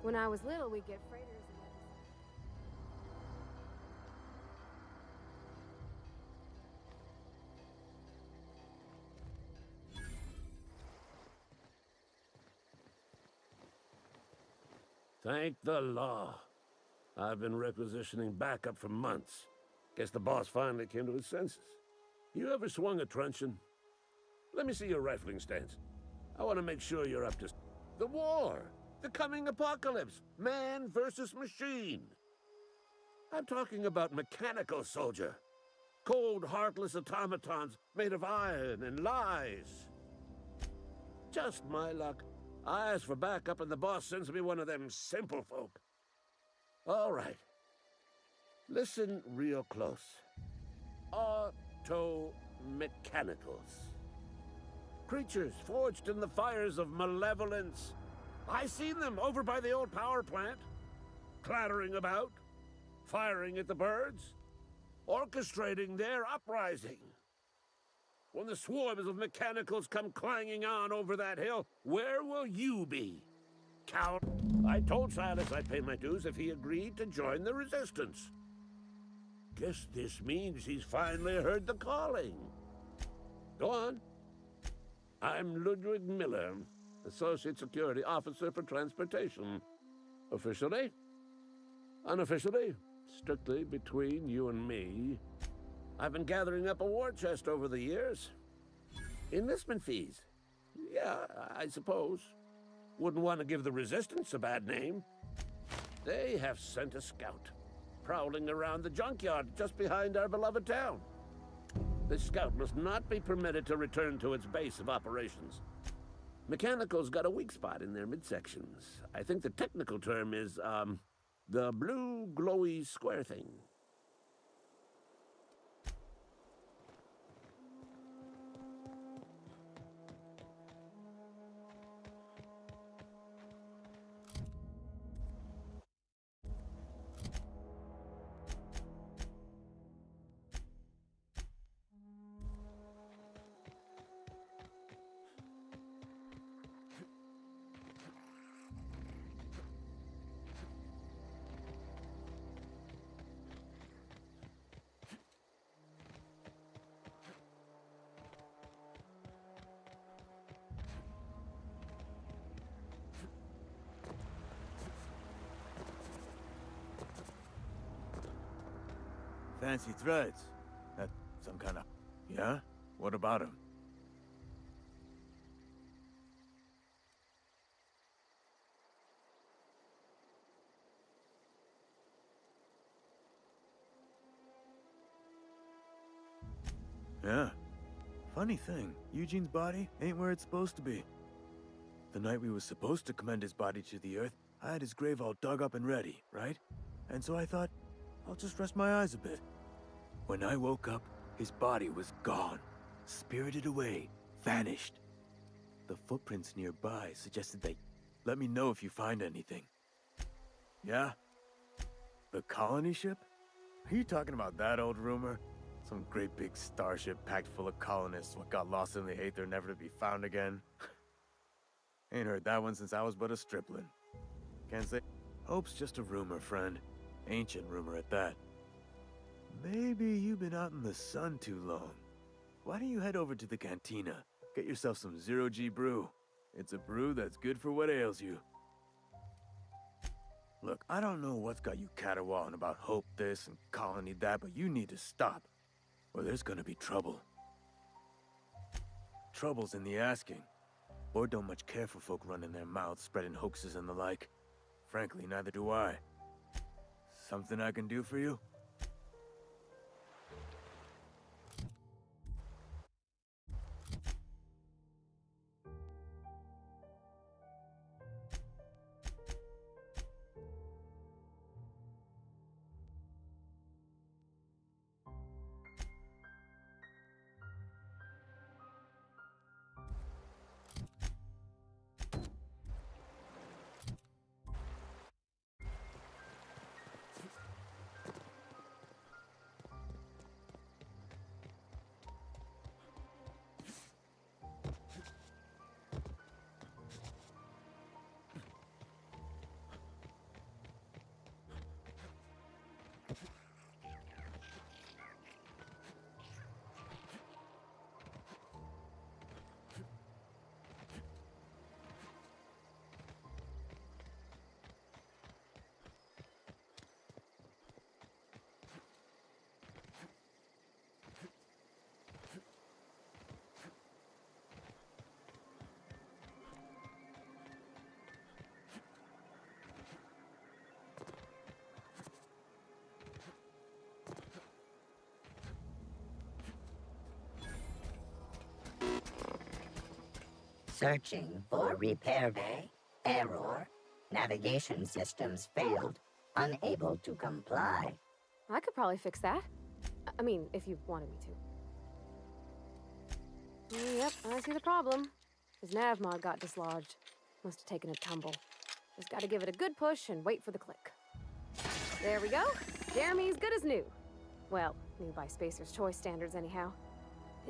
When I was little, we'd get freighters and Thank the law. I've been requisitioning backup for months. Guess the boss finally came to his senses. You ever swung a truncheon? Let me see your rifling stance. I want to make sure you're up to... The war! The coming apocalypse! Man versus machine! I'm talking about mechanical soldier. Cold, heartless automatons made of iron and lies. Just my luck. I ask for backup and the boss sends me one of them simple folk. All right. Listen real close. Auto-mechanicals. Creatures forged in the fires of malevolence. I seen them over by the old power plant. Clattering about. Firing at the birds. Orchestrating their uprising. When the swarms of mechanicals come clanging on over that hill, where will you be? Coward. I told Silas I'd pay my dues if he agreed to join the resistance. Guess this means he's finally heard the calling. Go on. I'm Ludwig Miller, Associate Security Officer for Transportation. Officially? Unofficially? Strictly between you and me. I've been gathering up a war chest over the years. Enlistment fees. Yeah, I suppose. Wouldn't want to give the Resistance a bad name. They have sent a scout, prowling around the junkyard just behind our beloved town. This scout must not be permitted to return to its base of operations. Mechanicals got a weak spot in their midsections. I think the technical term is, the blue glowy square thing. Fancy threads. That some kind of... Yeah? What about him? Yeah. Funny thing, Eugene's body ain't where it's supposed to be. The night we was supposed to commend his body to the earth, I had his grave all dug up and ready, right? And so I thought, I'll just rest my eyes a bit. When I woke up, his body was gone. Spirited away. Vanished. The footprints nearby suggested they... Let me know if you find anything. Yeah? The colony ship? Are you talking about that old rumor? Some great big starship packed full of colonists what got lost in the aether never to be found again? Ain't heard that one since I was but a stripling. Can't say... Hope's just a rumor, friend. Ancient rumor at that. Maybe you've been out in the sun too long. Why don't you head over to the cantina? Get yourself some zero-G brew. It's a brew that's good for what ails you. Look, I don't know what's got you caterwauling about Hope this and Colony that, but you need to stop, or there's gonna be trouble. Trouble's in the asking. Board don't much care for folk running their mouths, spreading hoaxes and the like. Frankly, neither do I. Something I can do for you? Searching for repair bay. Error. Navigation systems failed. Unable to comply. I could probably fix that. I mean, if you wanted me to. Yep, I see the problem. His nav mod got dislodged. Must have taken a tumble. Just gotta give it a good push and wait for the click. There we go. Jeremy's good as new. Well, new by Spacer's Choice standards anyhow.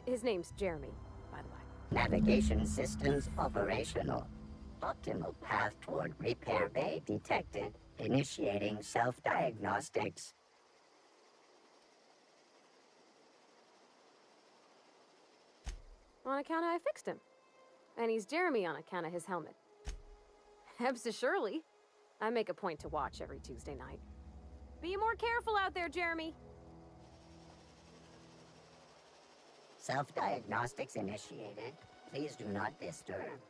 His name's Jeremy, by the way. Navigation systems operational. Optimal path toward repair bay detected. Initiating self-diagnostics. On account of I fixed him. And he's Jeremy on account of his helmet. Absolutely. I make a point to watch every Tuesday night. Be more careful out there, Jeremy. Self-diagnostics initiated. Please do not disturb.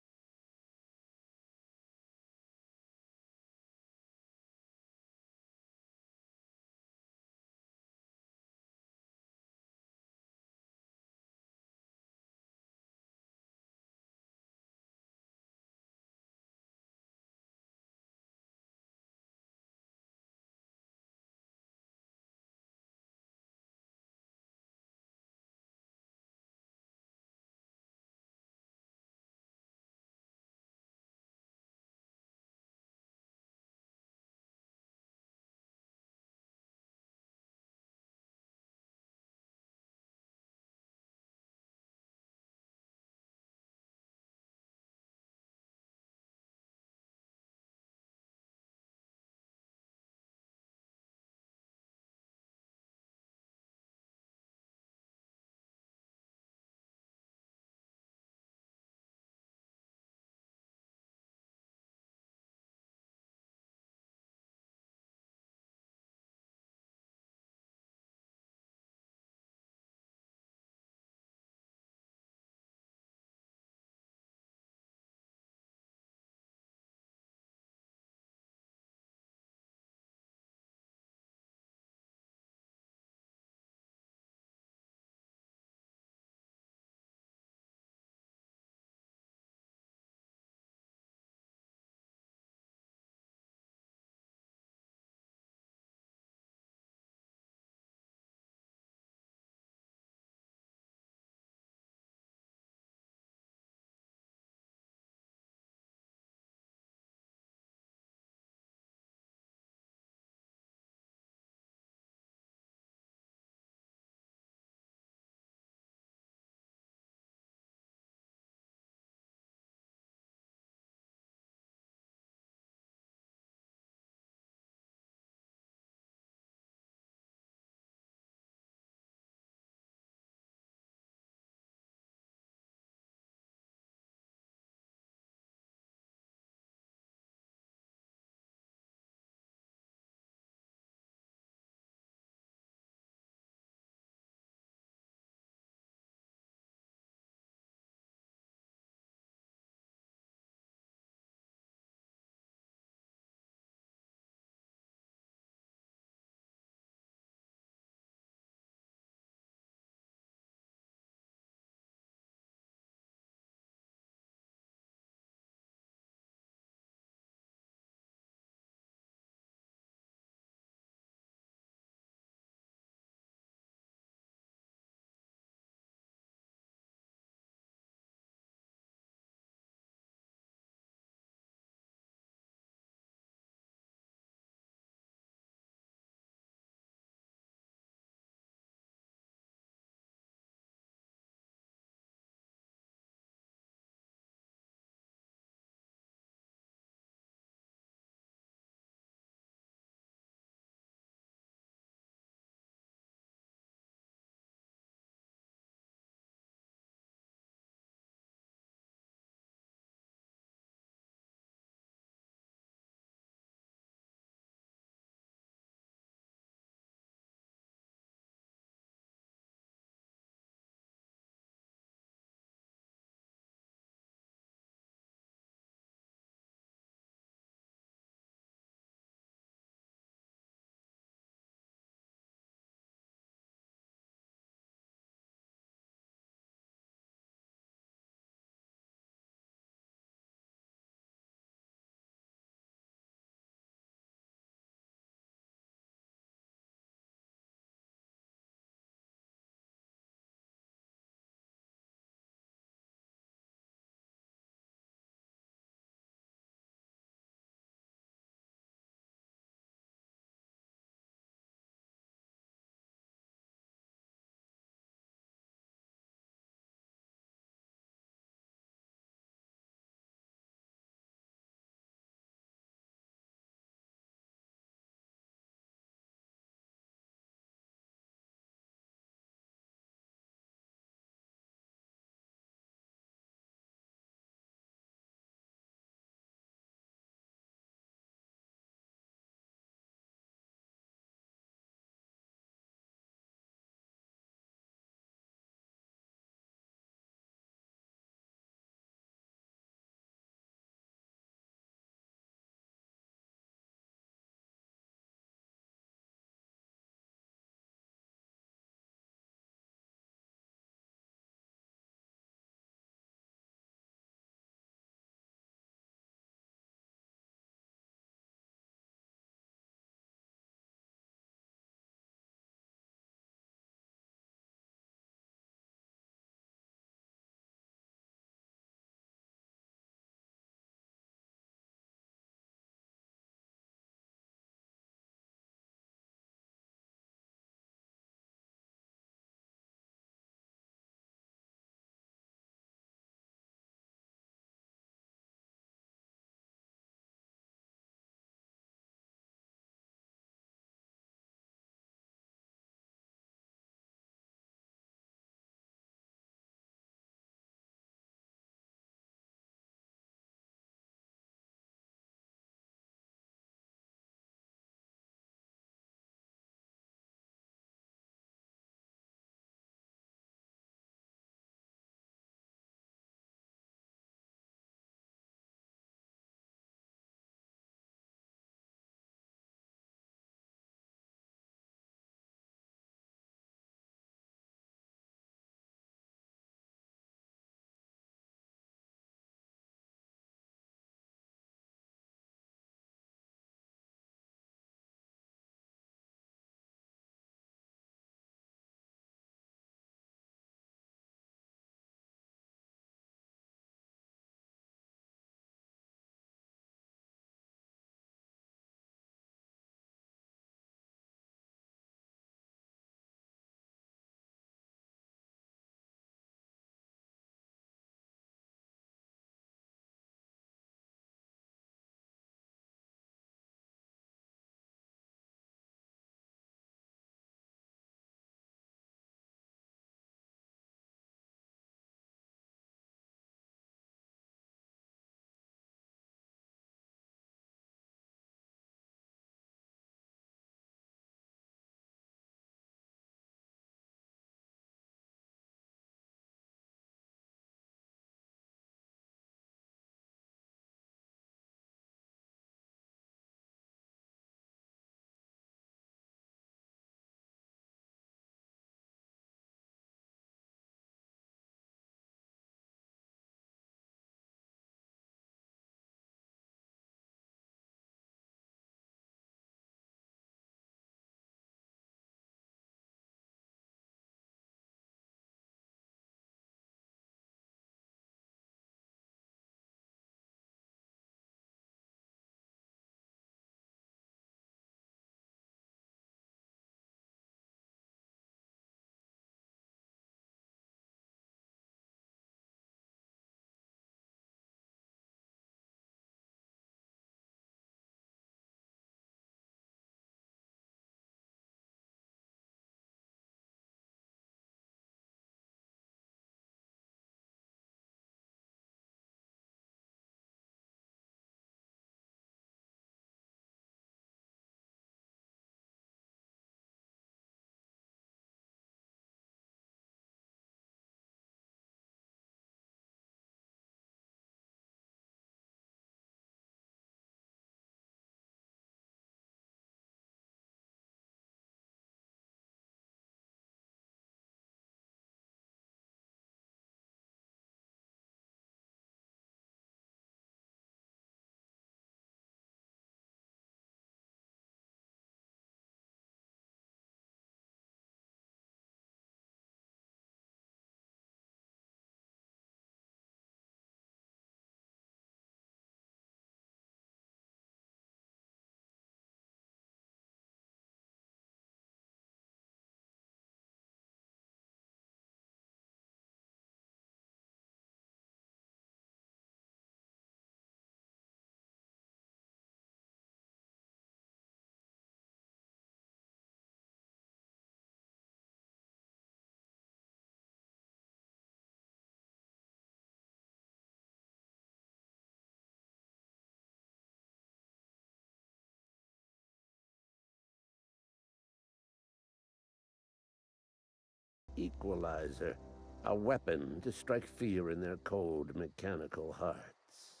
equalizer, a weapon to strike fear in their cold mechanical hearts.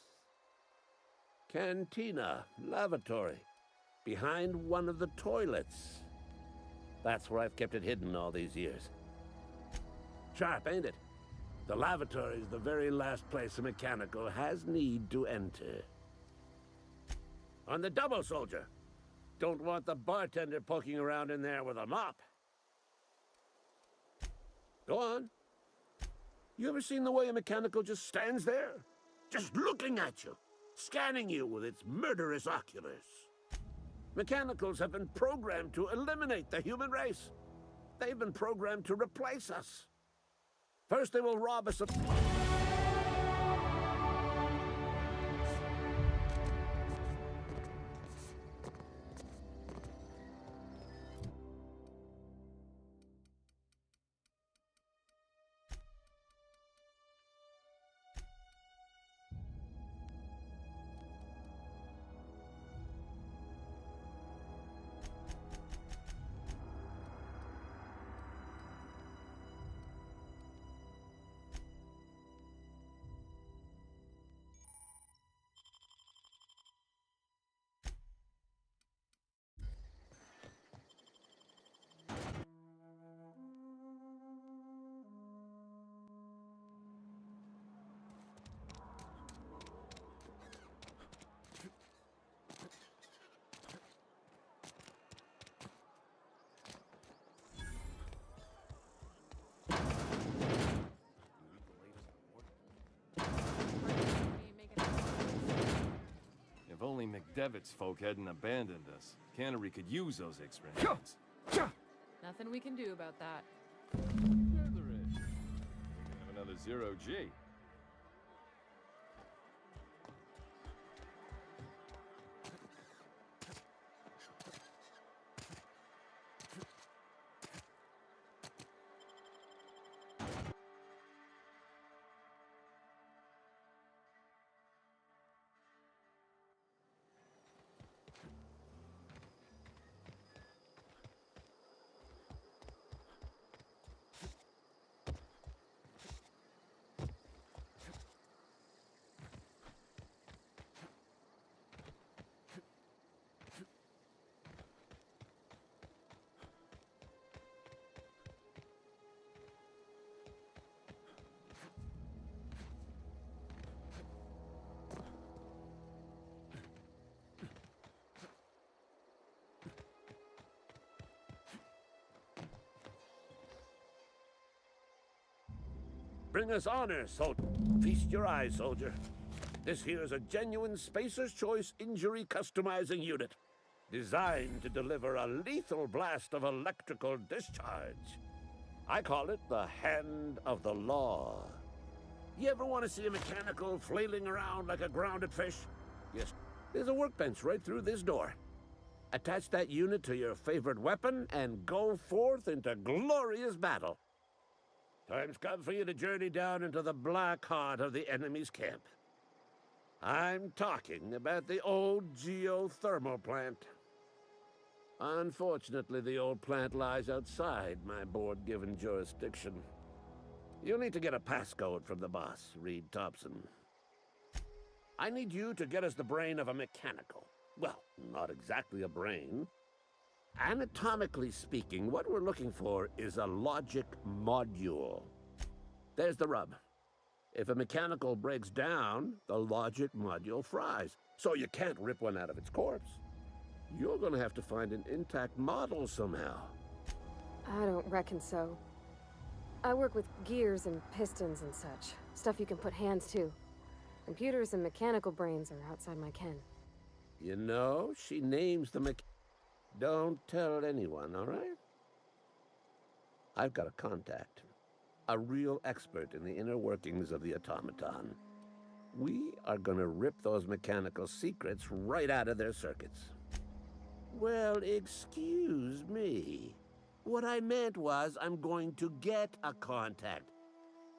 Cantina, lavatory, behind one of the toilets. That's where I've kept it hidden all these years. Sharp, ain't it? The lavatory is the very last place a mechanical has need to enter. On the double, soldier. Don't want the bartender poking around in there with a mop. Go on. You ever seen the way a mechanical just stands there? Just looking at you, scanning you with its murderous oculars. Mechanicals have been programmed to eliminate the human race. They've been programmed to replace us. First they will rob us of... If only McDevitt's folk hadn't abandoned us. Cannery could use those expansions. Nothing we can do about that. Sure there is. Have another zero-G. Bring us honor, feast your eyes, soldier. This here is a genuine Spacer's Choice injury customizing unit, designed to deliver a lethal blast of electrical discharge. I call it the Hand of the Law. You ever want to see a mechanical flailing around like a grounded fish? Yes, there's a workbench right through this door. Attach that unit to your favorite weapon and go forth into glorious battle. Time's come for you to journey down into the black heart of the enemy's camp. I'm talking about the old geothermal plant. Unfortunately, the old plant lies outside my board-given jurisdiction. You'll need to get a passcode from the boss, Reed Thompson. I need you to get us the brain of a mechanical. Well, not exactly a brain. Anatomically speaking, what we're looking for is a logic module. There's the rub. If a mechanical breaks down, the logic module fries. So you can't rip one out of its corpse. You're gonna have to find an intact model somehow. I don't reckon so. I work with gears and pistons and such. Stuff you can put hands to. Computers and mechanical brains are outside my ken. You know, she names the Don't tell anyone, all right? I've got a contact. A real expert in the inner workings of the automaton. We are gonna rip those mechanical secrets right out of their circuits. Well, excuse me. What I meant was I'm going to get a contact.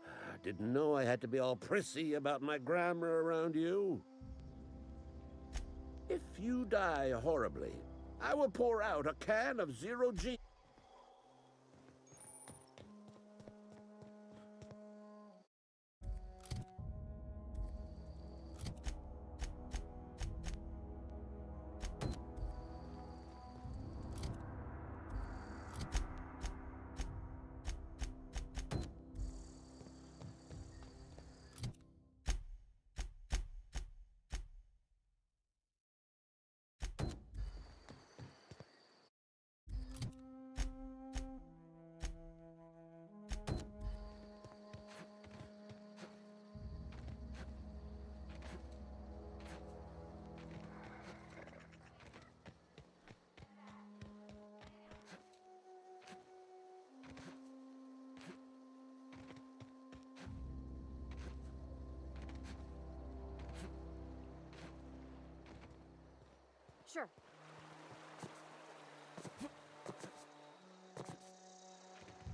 I didn't know I had to be all prissy about my grammar around you. If you die horribly, I will pour out a can of zero-G. Sure.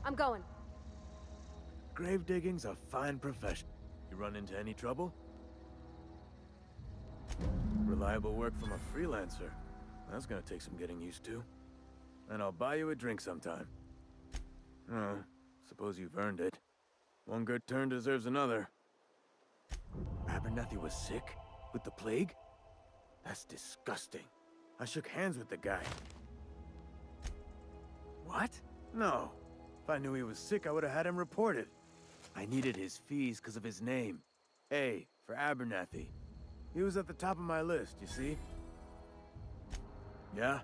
I'm going. Grave digging's a fine profession. You run into any trouble? Reliable work from a freelancer. That's gonna take some getting used to. And I'll buy you a drink sometime. Oh, suppose you've earned it. One good turn deserves another. Abernathy was sick? With the plague? That's disgusting. I shook hands with the guy. What? No. If I knew he was sick, I would have had him reported. I needed his fees because of his name. A, for Abernathy. He was at the top of my list, you see? Yeah?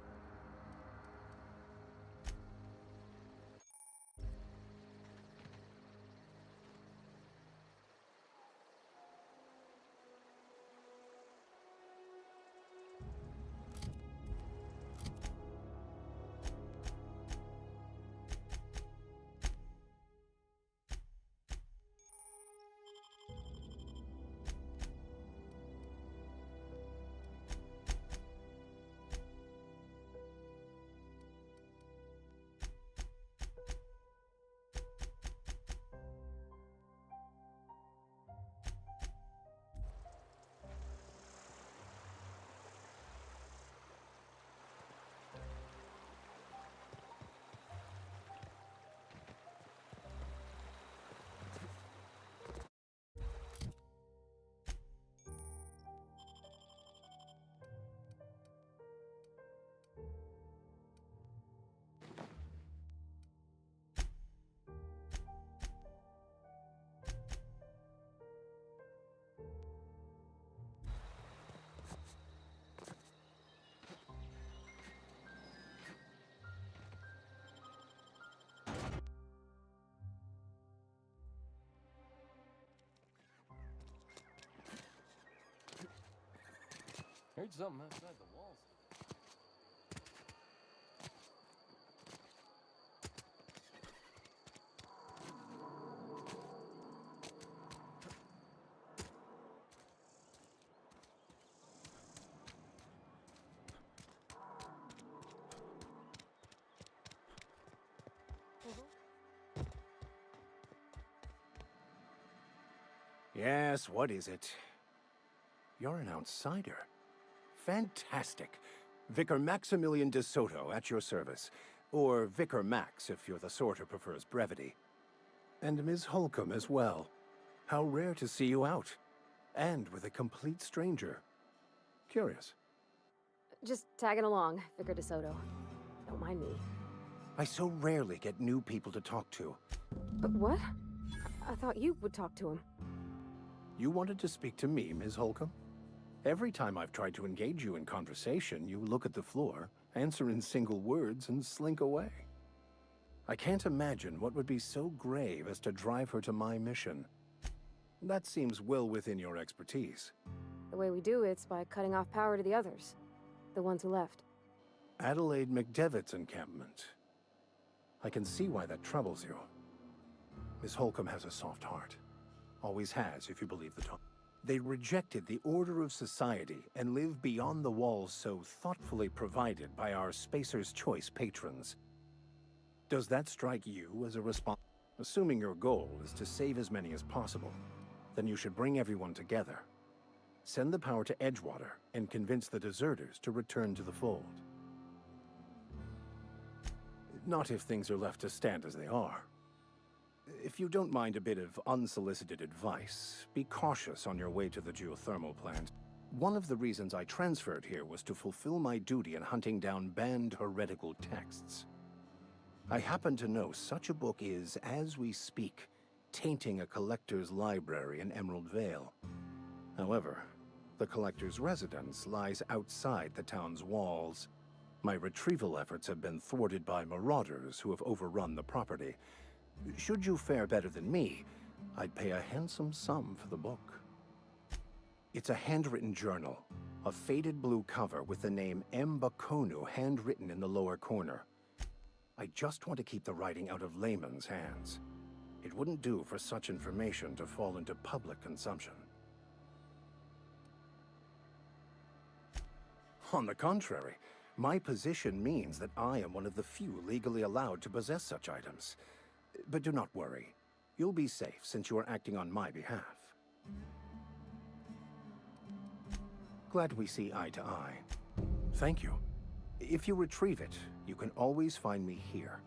Heard something outside the walls. Yes, what is it? You're an outsider. Fantastic. Vicar Maximilian de Soto at your service. Or Vicar Max if you're the sort who prefers brevity. And Ms. Holcomb as well. How rare to see you out. And with a complete stranger. Curious. Just tagging along, Vicar DeSoto. Don't mind me. I so rarely get new people to talk to. But what? I thought you would talk to him. You wanted to speak to me, Ms. Holcomb? Every time I've tried to engage you in conversation, you look at the floor, answer in single words, and slink away. I can't imagine what would be so grave as to drive her to my mission. That seems well within your expertise. The way we do it's by cutting off power to the others. The ones who left. Adelaide McDevitt's encampment. I can see why that troubles you. Miss Holcomb has a soft heart. Always has, if you believe the talk. They rejected the order of society and live beyond the walls so thoughtfully provided by our Spacer's Choice patrons. Does that strike you as a response? Assuming your goal is to save as many as possible, then you should bring everyone together. Send the power to Edgewater and convince the deserters to return to the fold. Not if things are left to stand as they are. If you don't mind a bit of unsolicited advice, be cautious on your way to the geothermal plant. One of the reasons I transferred here was to fulfill my duty in hunting down banned heretical texts. I happen to know such a book is, as we speak, tainting a collector's library in Emerald Vale. However, the collector's residence lies outside the town's walls. My retrieval efforts have been thwarted by marauders who have overrun the property. Should you fare better than me, I'd pay a handsome sum for the book. It's a handwritten journal, a faded blue cover with the name M. Bakonu handwritten in the lower corner. I just want to keep the writing out of layman's hands. It wouldn't do for such information to fall into public consumption. On the contrary, my position means that I am one of the few legally allowed to possess such items. But do not worry. You'll be safe since you are acting on my behalf. Glad we see eye to eye. Thank you. If you retrieve it, you can always find me here.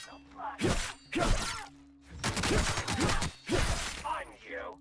Find you.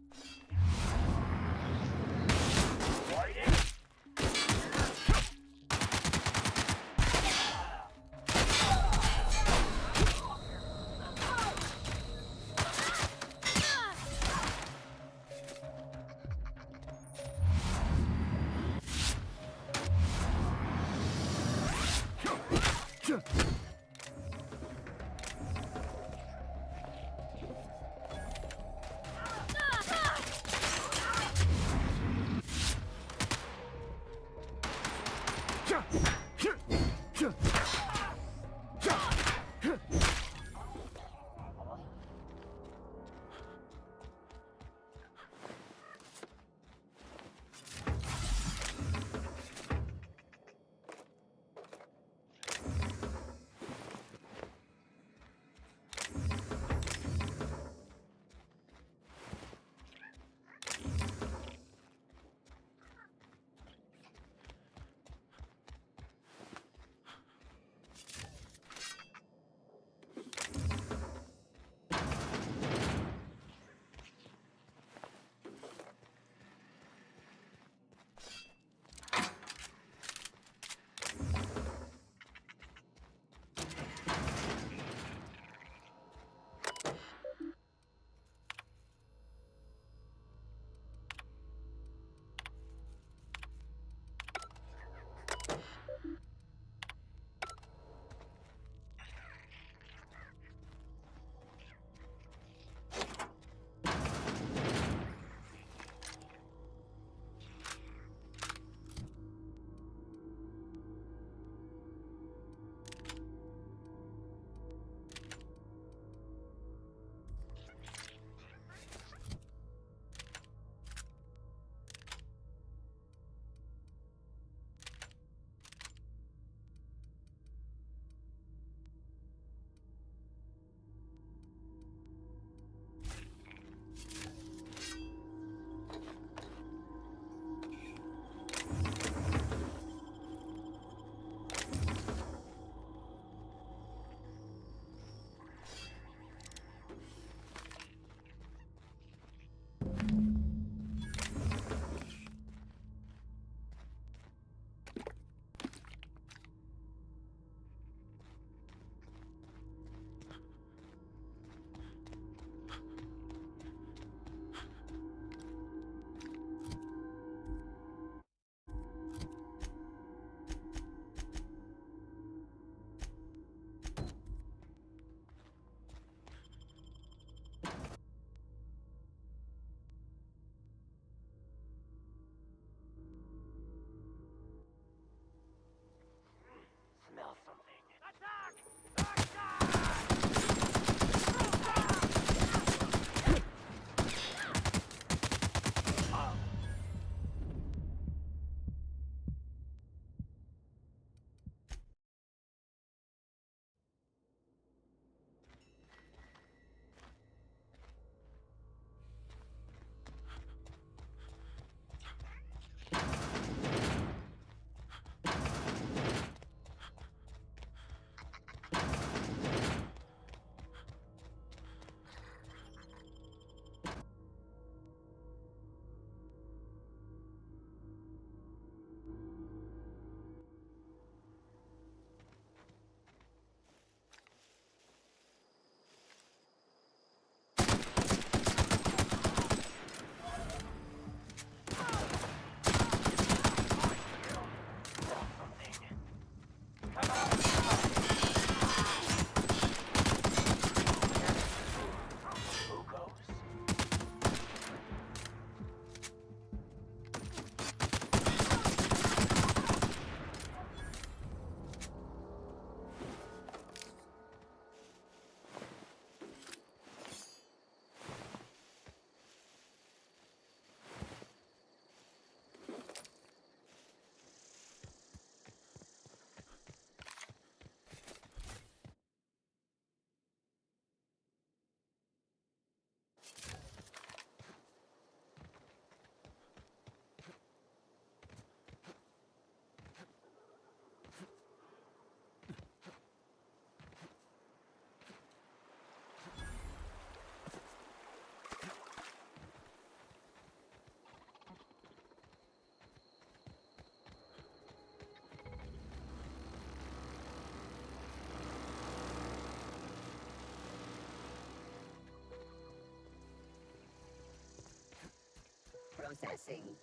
waiting.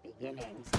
Beginnings.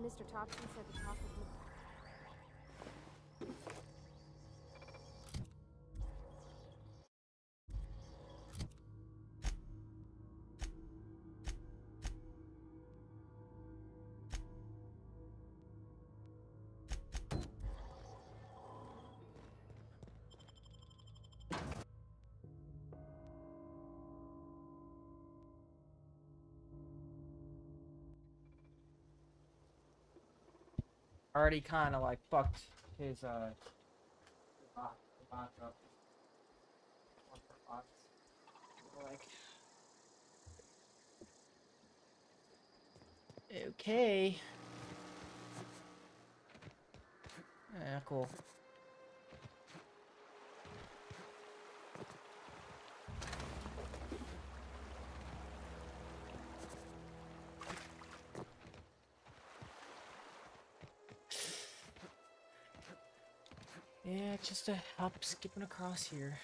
Mr. Thompson said the top of Already kind of like fucked his box up. Like, okay. Yeah, cool. Yeah, just to help skipping across here.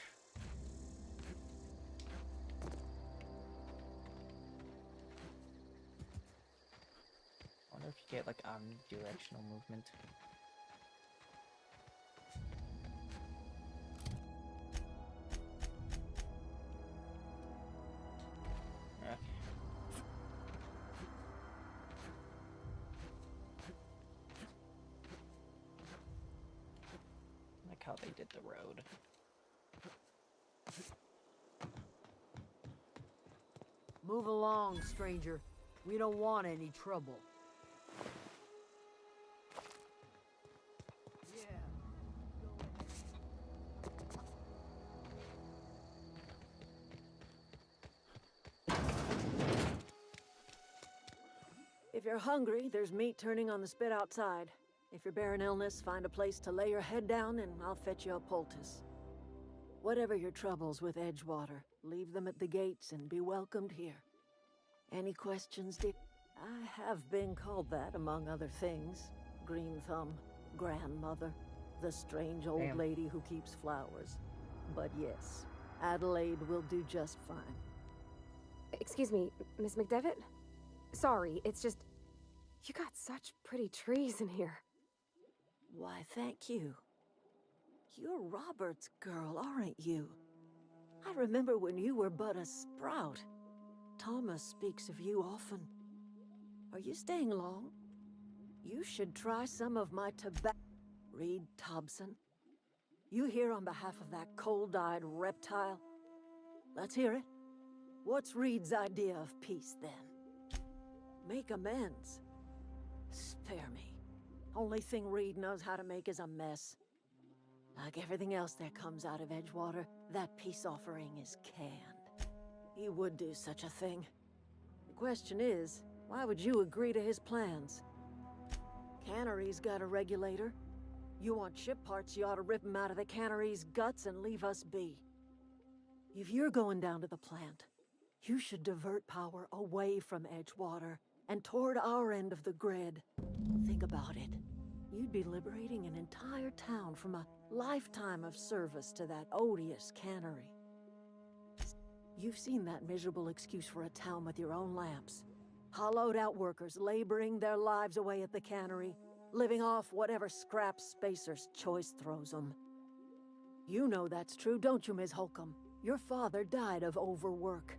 I wonder if you get like omnidirectional movement. Okay. Like how they did the road. Move along, stranger. We don't want any trouble. If you're hungry, there's meat turning on the spit outside. If you're bearing illness, find a place to lay your head down and I'll fetch you a poultice. Whatever your troubles with Edgewater, leave them at the gates and be welcomed here. Any questions, dear? I have been called that, among other things. Green Thumb, grandmother, the strange old Damn. lady who keeps flowers. But yes, Adelaide will do just fine. Excuse me, Miss McDevitt? Sorry, it's just... You got such pretty trees in here. Why, thank you. You're Robert's girl, aren't you? I remember when you were but a sprout. Thomas speaks of you often. Are you staying long? You should try some of my tobacco. Reed Thompson. You here on behalf of that cold-eyed reptile? Let's hear it. What's Reed's idea of peace, then? Make amends. Spare me. Only thing Reed knows how to make is a mess. Like everything else that comes out of Edgewater, that peace offering is canned. He would do such a thing. The question is, why would you agree to his plans? Cannery's got a regulator. You want ship parts, you ought to rip him out of the cannery's guts and leave us be. If you're going down to the plant, you should divert power away from Edgewater and toward our end of the grid. Think about it. You'd be liberating an entire town from a lifetime of service to that odious cannery. You've seen that miserable excuse for a town with your own lamps. Hollowed out workers laboring their lives away at the cannery, living off whatever scraps Spacer's Choice throws them. You know that's true, don't you, Ms. Holcomb? Your father died of overwork.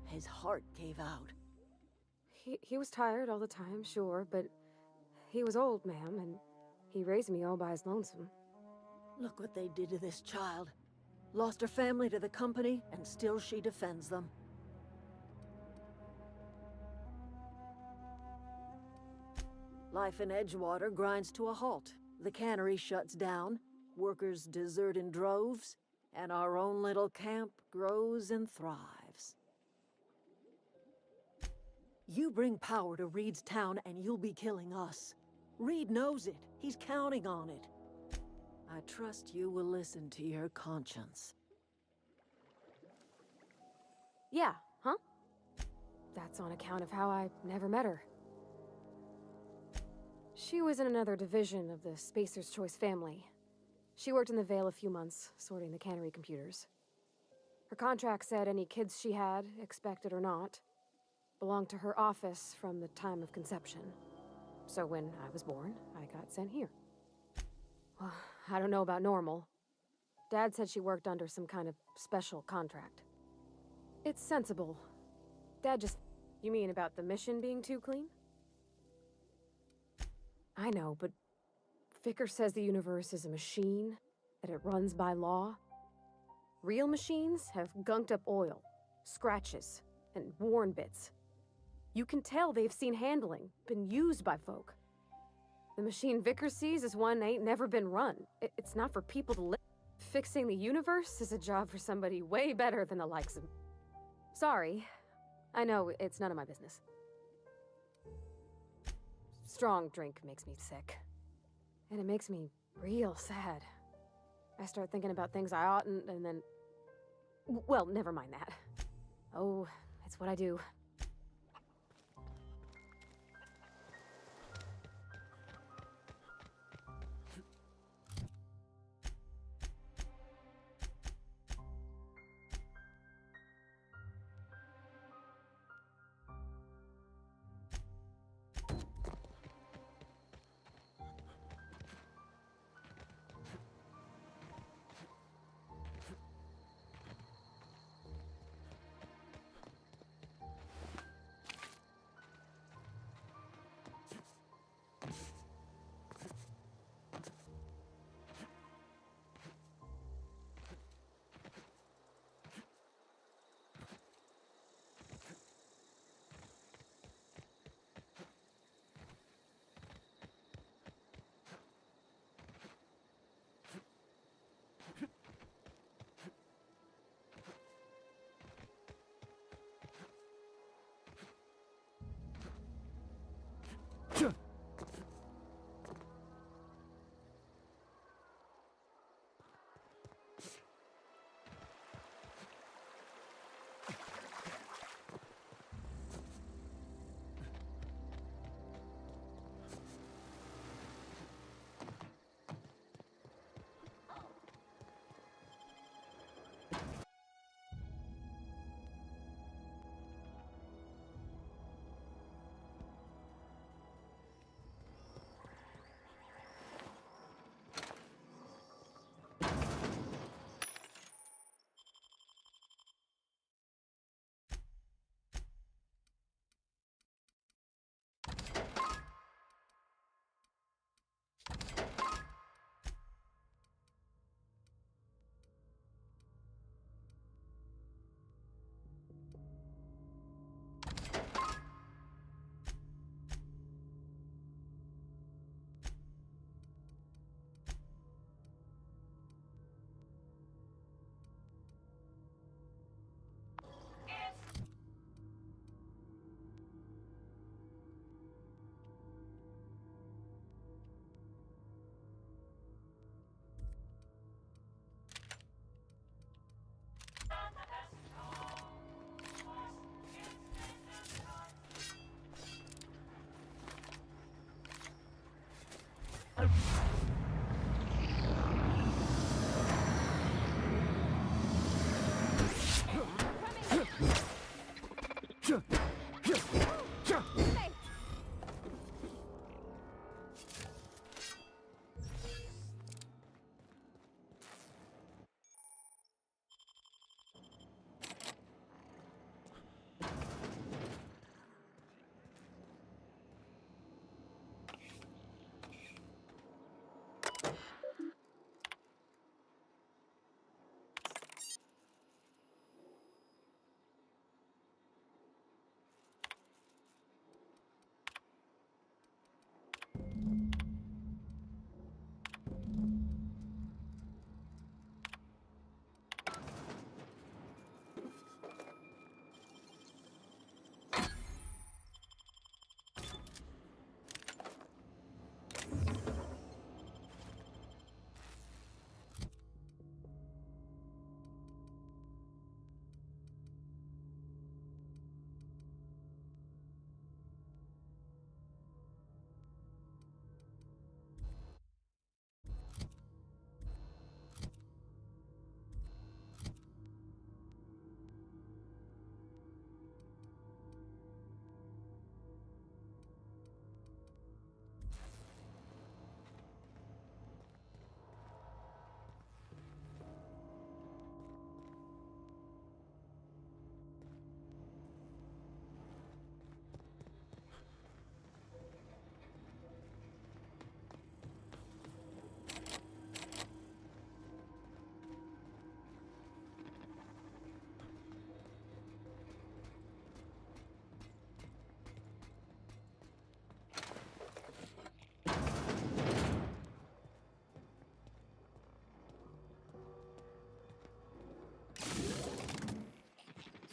His heart gave out. He was tired all the time, sure, but he was old, ma'am, and he raised me all by his lonesome. Look what they did to this child. Lost her family to the company, and still she defends them. Life in Edgewater grinds to a halt. The cannery shuts down, workers desert in droves, and our own little camp grows and thrives. You bring power to Reed's town and you'll be killing us. Reed knows it. He's counting on it. I trust you will listen to your conscience. Yeah, huh? That's on account of how I never met her. She was in another division of the Spacer's Choice family. She worked in the Vale a few months, sorting the cannery computers. Her contract said any kids she had, expected or not, belonged to her office from the time of conception. So when I was born, I got sent here. Well, I don't know about normal. Dad said she worked under some kind of special contract. It's sensible. Dad just... You mean about the mission being too clean? I know, but Vickers says the universe is a machine, that it runs by law. Real machines have gunked up oil, scratches, and worn bits. You can tell they've seen handling, been used by folk. The machine Vickers sees is one ain't never been run. It's not for people to live. Fixing the universe is a job for somebody way better than the likes of... Sorry. I know, it's none of my business. Strong drink makes me sick. And it makes me real sad. I start thinking about things I oughtn't, and then... Well, never mind that. Oh, it's what I do.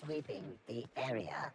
sweeping the area.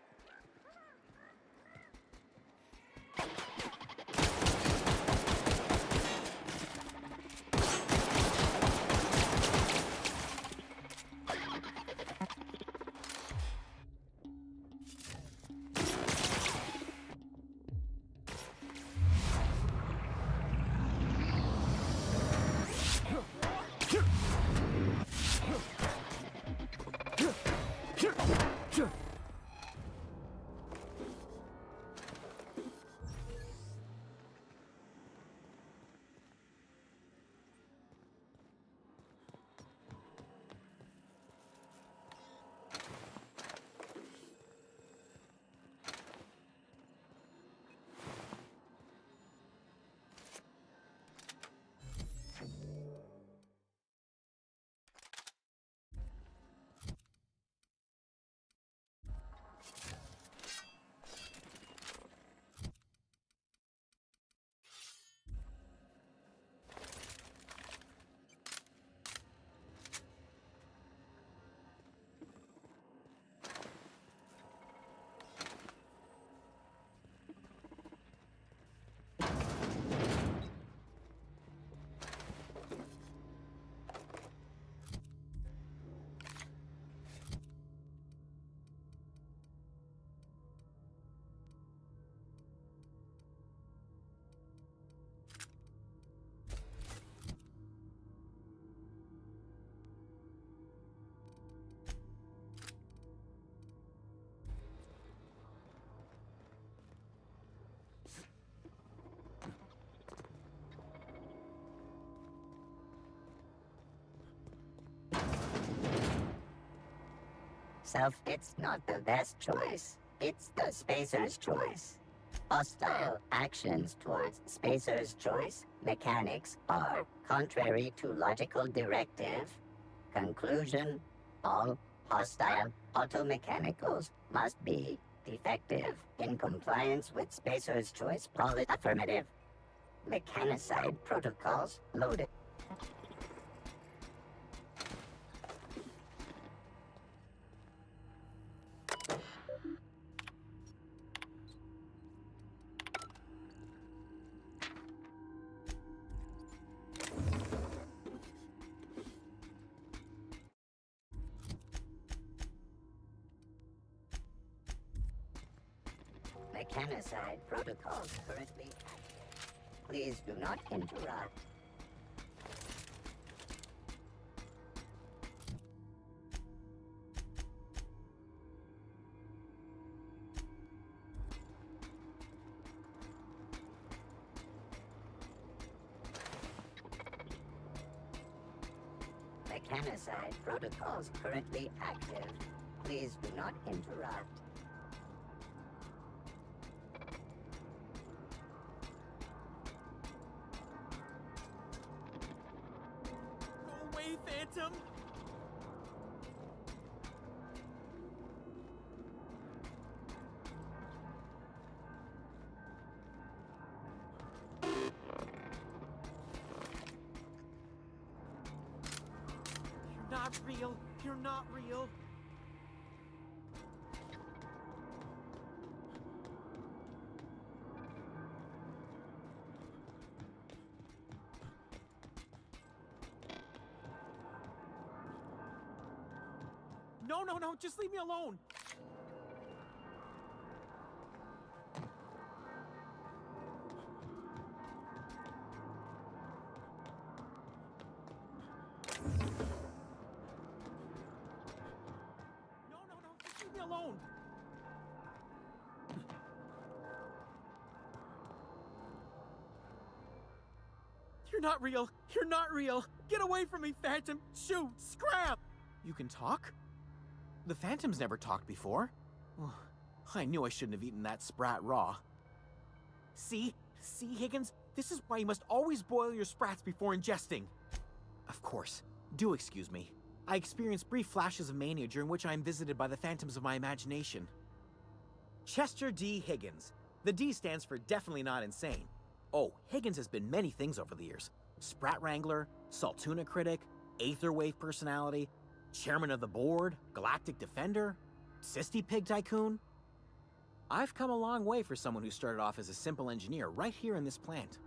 It's not the best choice. It's the Spacer's choice. Hostile actions towards Spacer's choice mechanics are contrary to logical directive. Conclusion: all hostile automechanicals must be defective in compliance with Spacer's choice policy. Affirmative. Mechanicide protocols loaded. Mechanicide protocols currently active. Please do not interrupt. Mechanicide protocols currently active. Please do not interrupt. Phantom? You're not real. You're not real. No, just leave me alone. No, just leave me alone. You're not real. You're not real. Get away from me, Phantom. Shoot, scrap. You can talk? The Phantom's never talked before. I knew I shouldn't have eaten that sprat raw. See, Higgins? This is why you must always boil your sprats before ingesting. Of course. Do excuse me. I experience brief flashes of mania during which I am visited by the phantoms of my imagination. Chester D. Higgins. The D stands for definitely not insane. Oh, Higgins has been many things over the years. Sprat Wrangler, Saltuna Critic, Aetherwave Personality, Chairman of the Board, Galactic Defender. Sisty Pig Tycoon? I've come a long way for someone who started off as a simple engineer right here in this plant.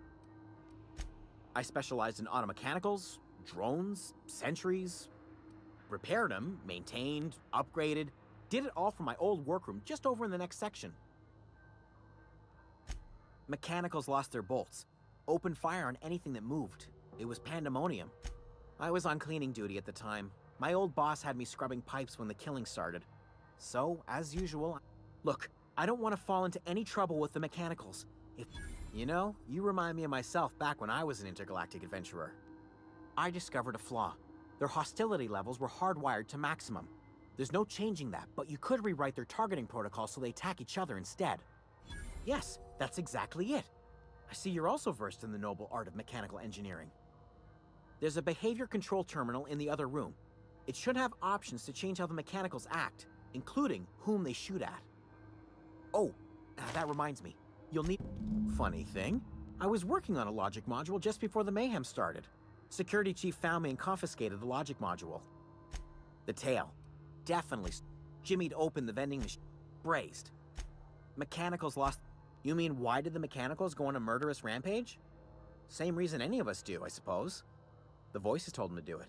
I specialized in automechanicals, drones, sentries, repaired them, maintained, upgraded, did it all from my old workroom just over in the next section. Mechanicals lost their bolts, opened fire on anything that moved. It was pandemonium. I was on cleaning duty at the time. My old boss had me scrubbing pipes when the killing started. So, as usual, look, I don't want to fall into any trouble with the mechanicals. You remind me of myself back when I was an intergalactic adventurer. I discovered a flaw. Their hostility levels were hardwired to maximum. There's no changing that, but you could rewrite their targeting protocol so they attack each other instead. Yes, that's exactly it. I see you're also versed in the noble art of mechanical engineering. There's a behavior control terminal in the other room. It should have options to change how the mechanicals act, including whom they shoot at. Oh, that reminds me. You'll need... Funny thing, I was working on a logic module just before the mayhem started. Security chief found me and confiscated the logic module. The tail. Definitely. Jimmy'd opened the vending machine. Brazed. Mechanicals lost... You mean why did the mechanicals go on a murderous rampage? Same reason any of us do, I suppose. The voices told them to do it.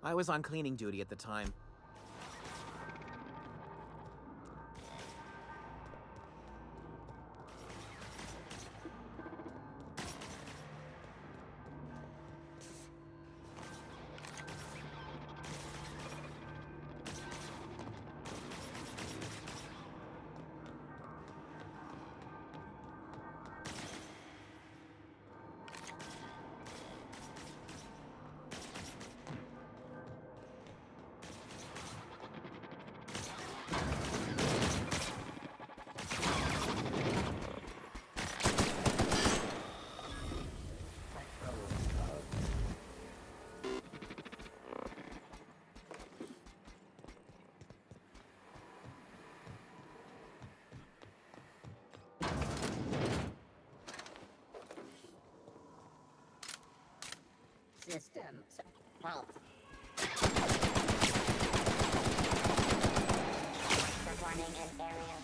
I was on cleaning duty at the time. Systems. Halt. Performing an area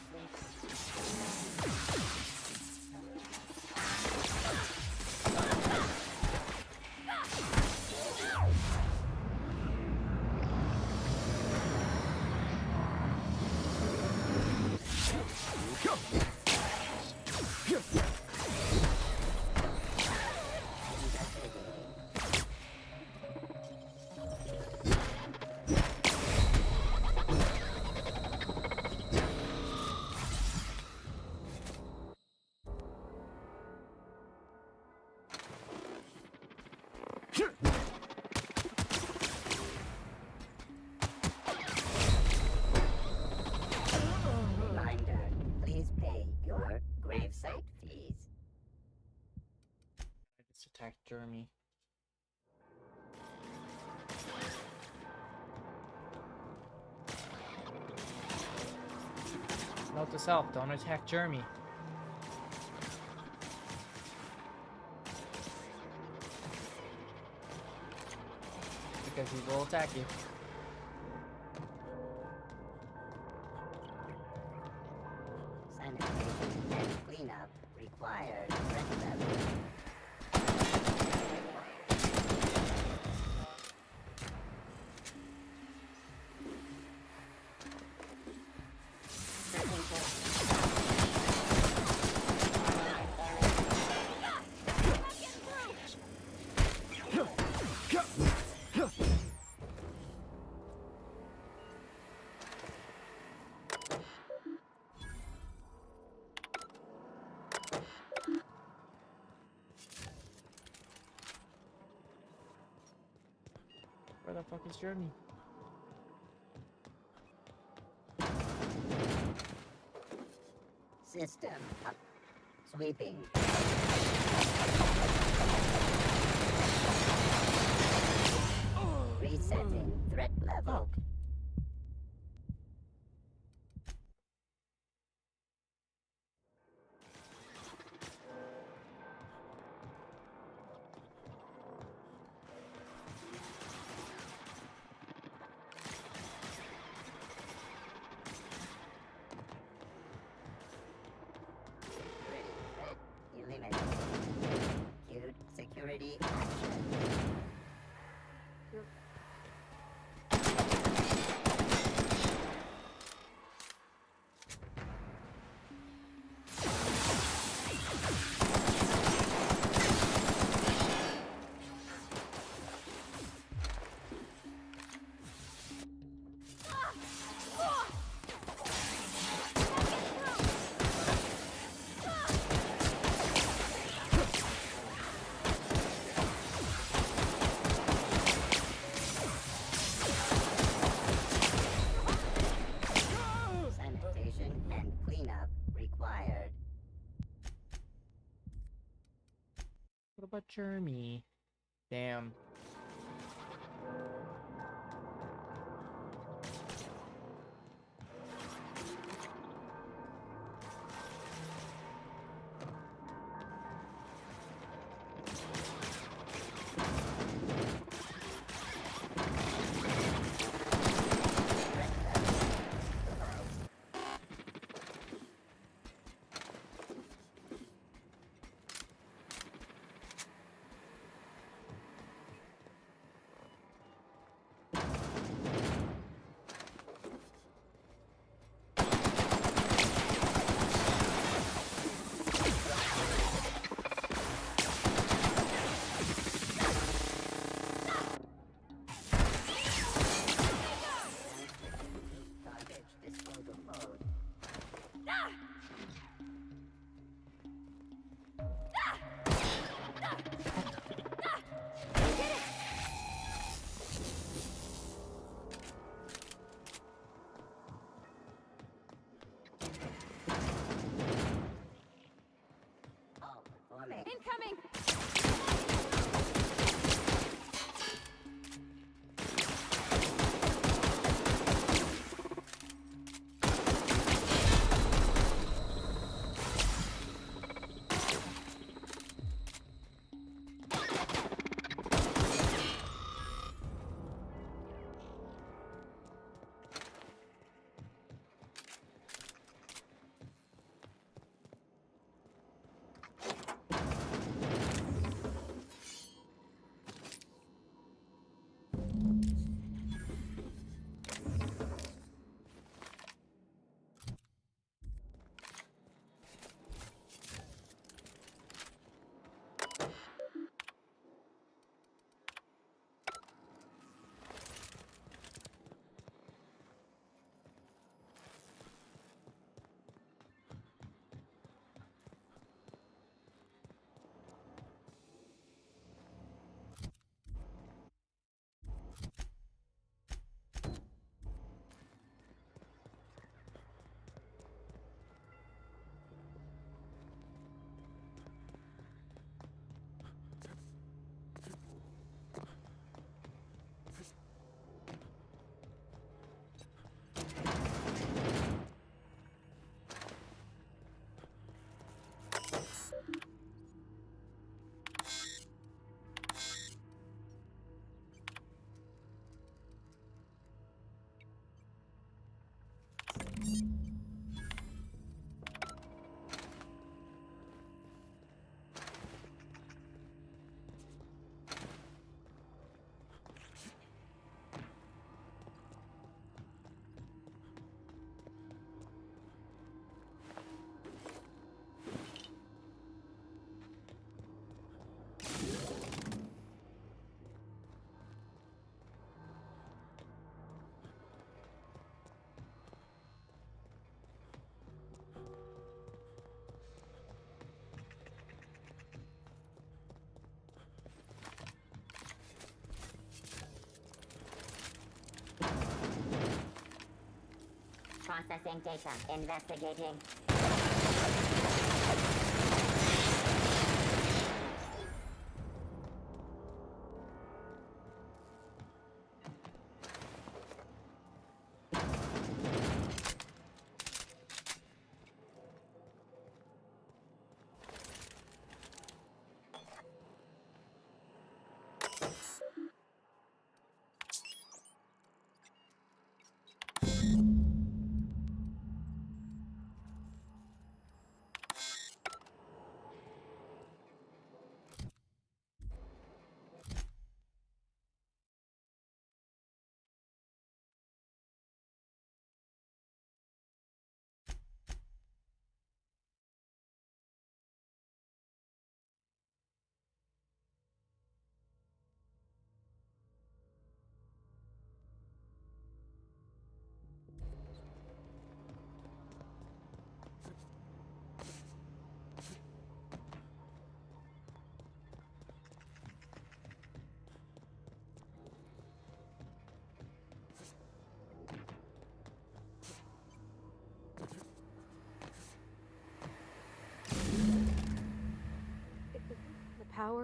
Reminder, please pay your gravesite fees. Let's attack Jeremy. Note to self, don't attack Jeremy. Because he will attack you. Sanitation and cleanup required. Threat level. Where the fuck is Jeremy? System up. Sweeping. Resetting threat level. about Jeremy? Damn. Incoming! Processing data. Investigating.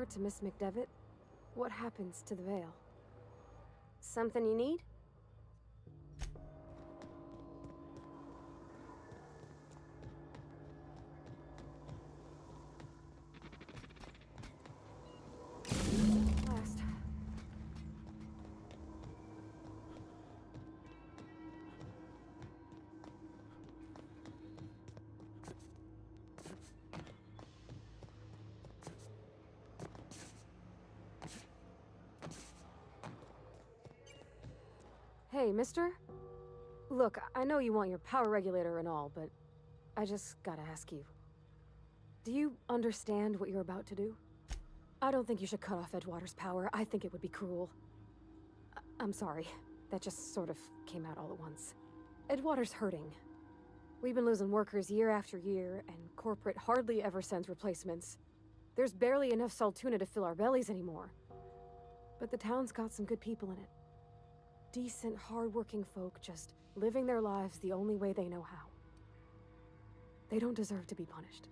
power to Miss McDevitt, what happens to the veil? Something you need? Last. Hey, mister? Look, I know you want your power regulator and all, but I just gotta ask you. Do you understand what you're about to do? I don't think you should cut off Edgewater's power. I think it would be cruel. I'm sorry. That just sort of came out all at once. Edgewater's hurting. We've been losing workers year after year, and corporate hardly ever sends replacements. There's barely enough Saltuna to fill our bellies anymore. But the town's got some good people in it. Decent, hard-working folk just living their lives the only way they know how. They don't deserve to be punished.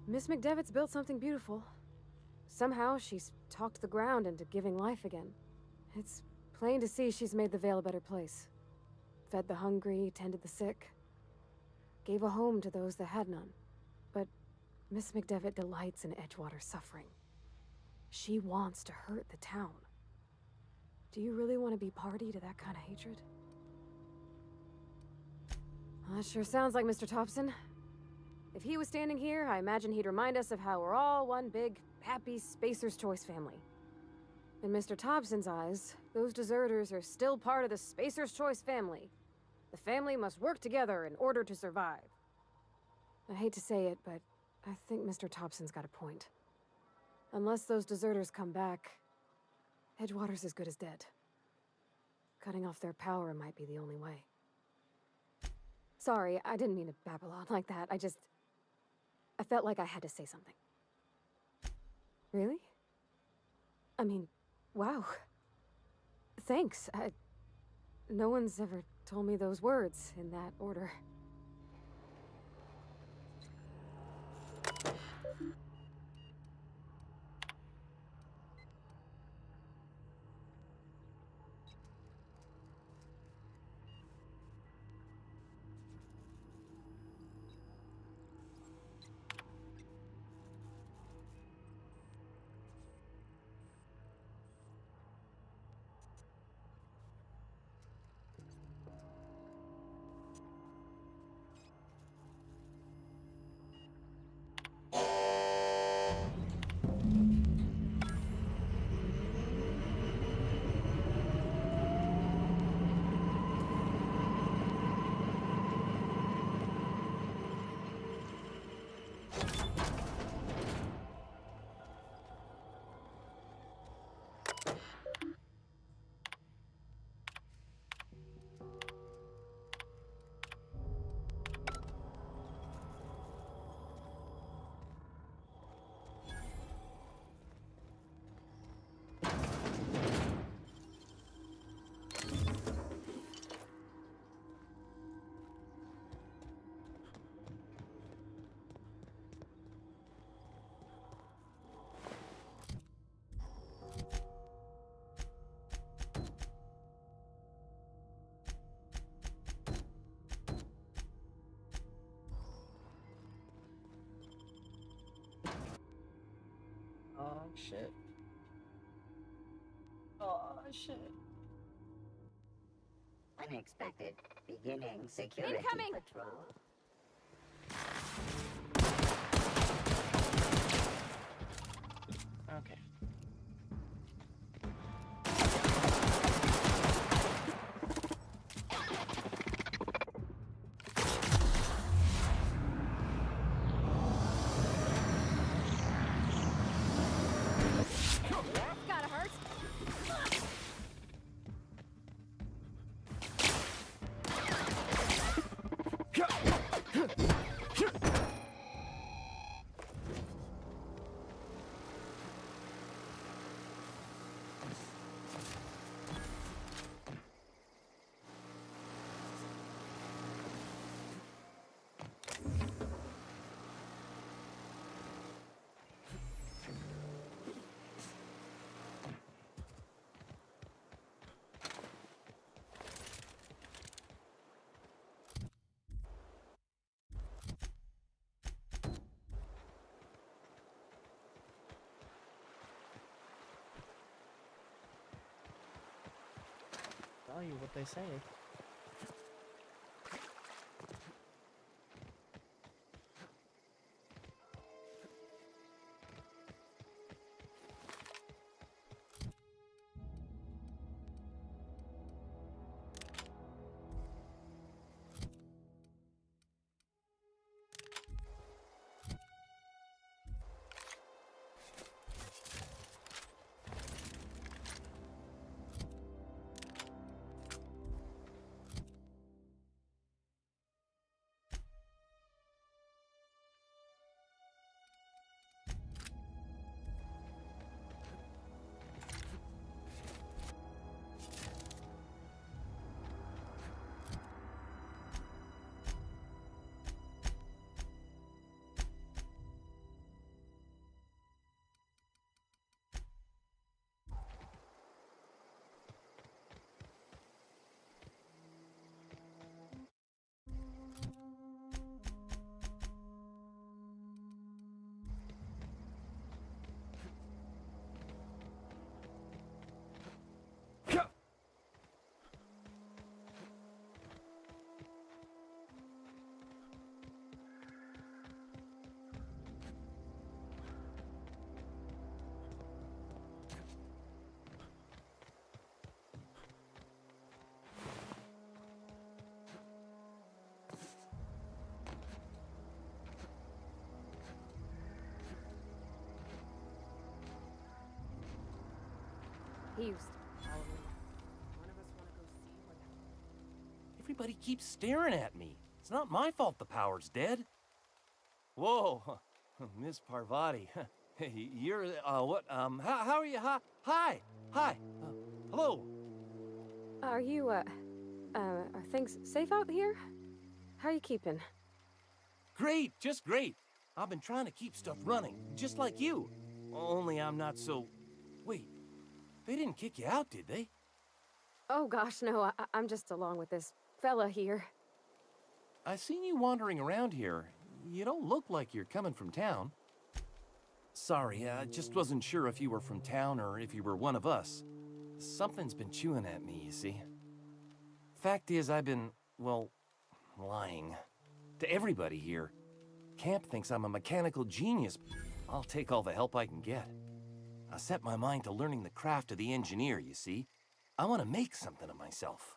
Miss McDevitt's built something beautiful. Somehow she's talked the ground into giving life again. It's plain to see she's made the Vale a better place. Fed the hungry, tended the sick. Gave a home to those that had none. But Miss McDevitt delights in Edgewater's suffering. She wants to hurt the town. Do you really want to be party to that kind of hatred? Well, that sure sounds like Mr. Thompson. If he was standing here, I imagine he'd remind us of how we're all one big, happy Spacer's Choice family. In Mr. Thompson's eyes, those deserters are still part of the Spacer's Choice family. The family must work together in order to survive. I hate to say it, but I think Mr. Thompson's got a point. Unless those deserters come back, Edgewater's as good as dead. Cutting off their power might be the only way. Sorry, I didn't mean to babble on like that. I felt like I had to say something. Really? I mean, wow. Thanks. No one's ever told me those words in that order. Oh, shit. Oh, shit. Unexpected. Beginning security Incoming! patrol. Okay. Gotta hurt. tell you what they say. He used to follow me. One of us want to go see what happened. Everybody keeps staring at me. It's not my fault the power's dead. Whoa, Miss Parvati. Hey, you're, what, how are you? Hi, hello. Are you, are things safe out here? How are you keeping? Great, just great. I've been trying to keep stuff running, just like you. Only I'm not so... Wait, they didn't kick you out, did they? Oh gosh, no, I'm just along with this fella here. I seen you wandering around here. You don't look like you're coming from town. Sorry, I just wasn't sure if you were from town or if you were one of us. Something's been chewing at me, you see. Fact is, I've been, well, lying. To everybody here. Camp thinks I'm a mechanical genius. I'll take all the help I can get. I set my mind to learning the craft of the engineer, you see. I want to make something of myself.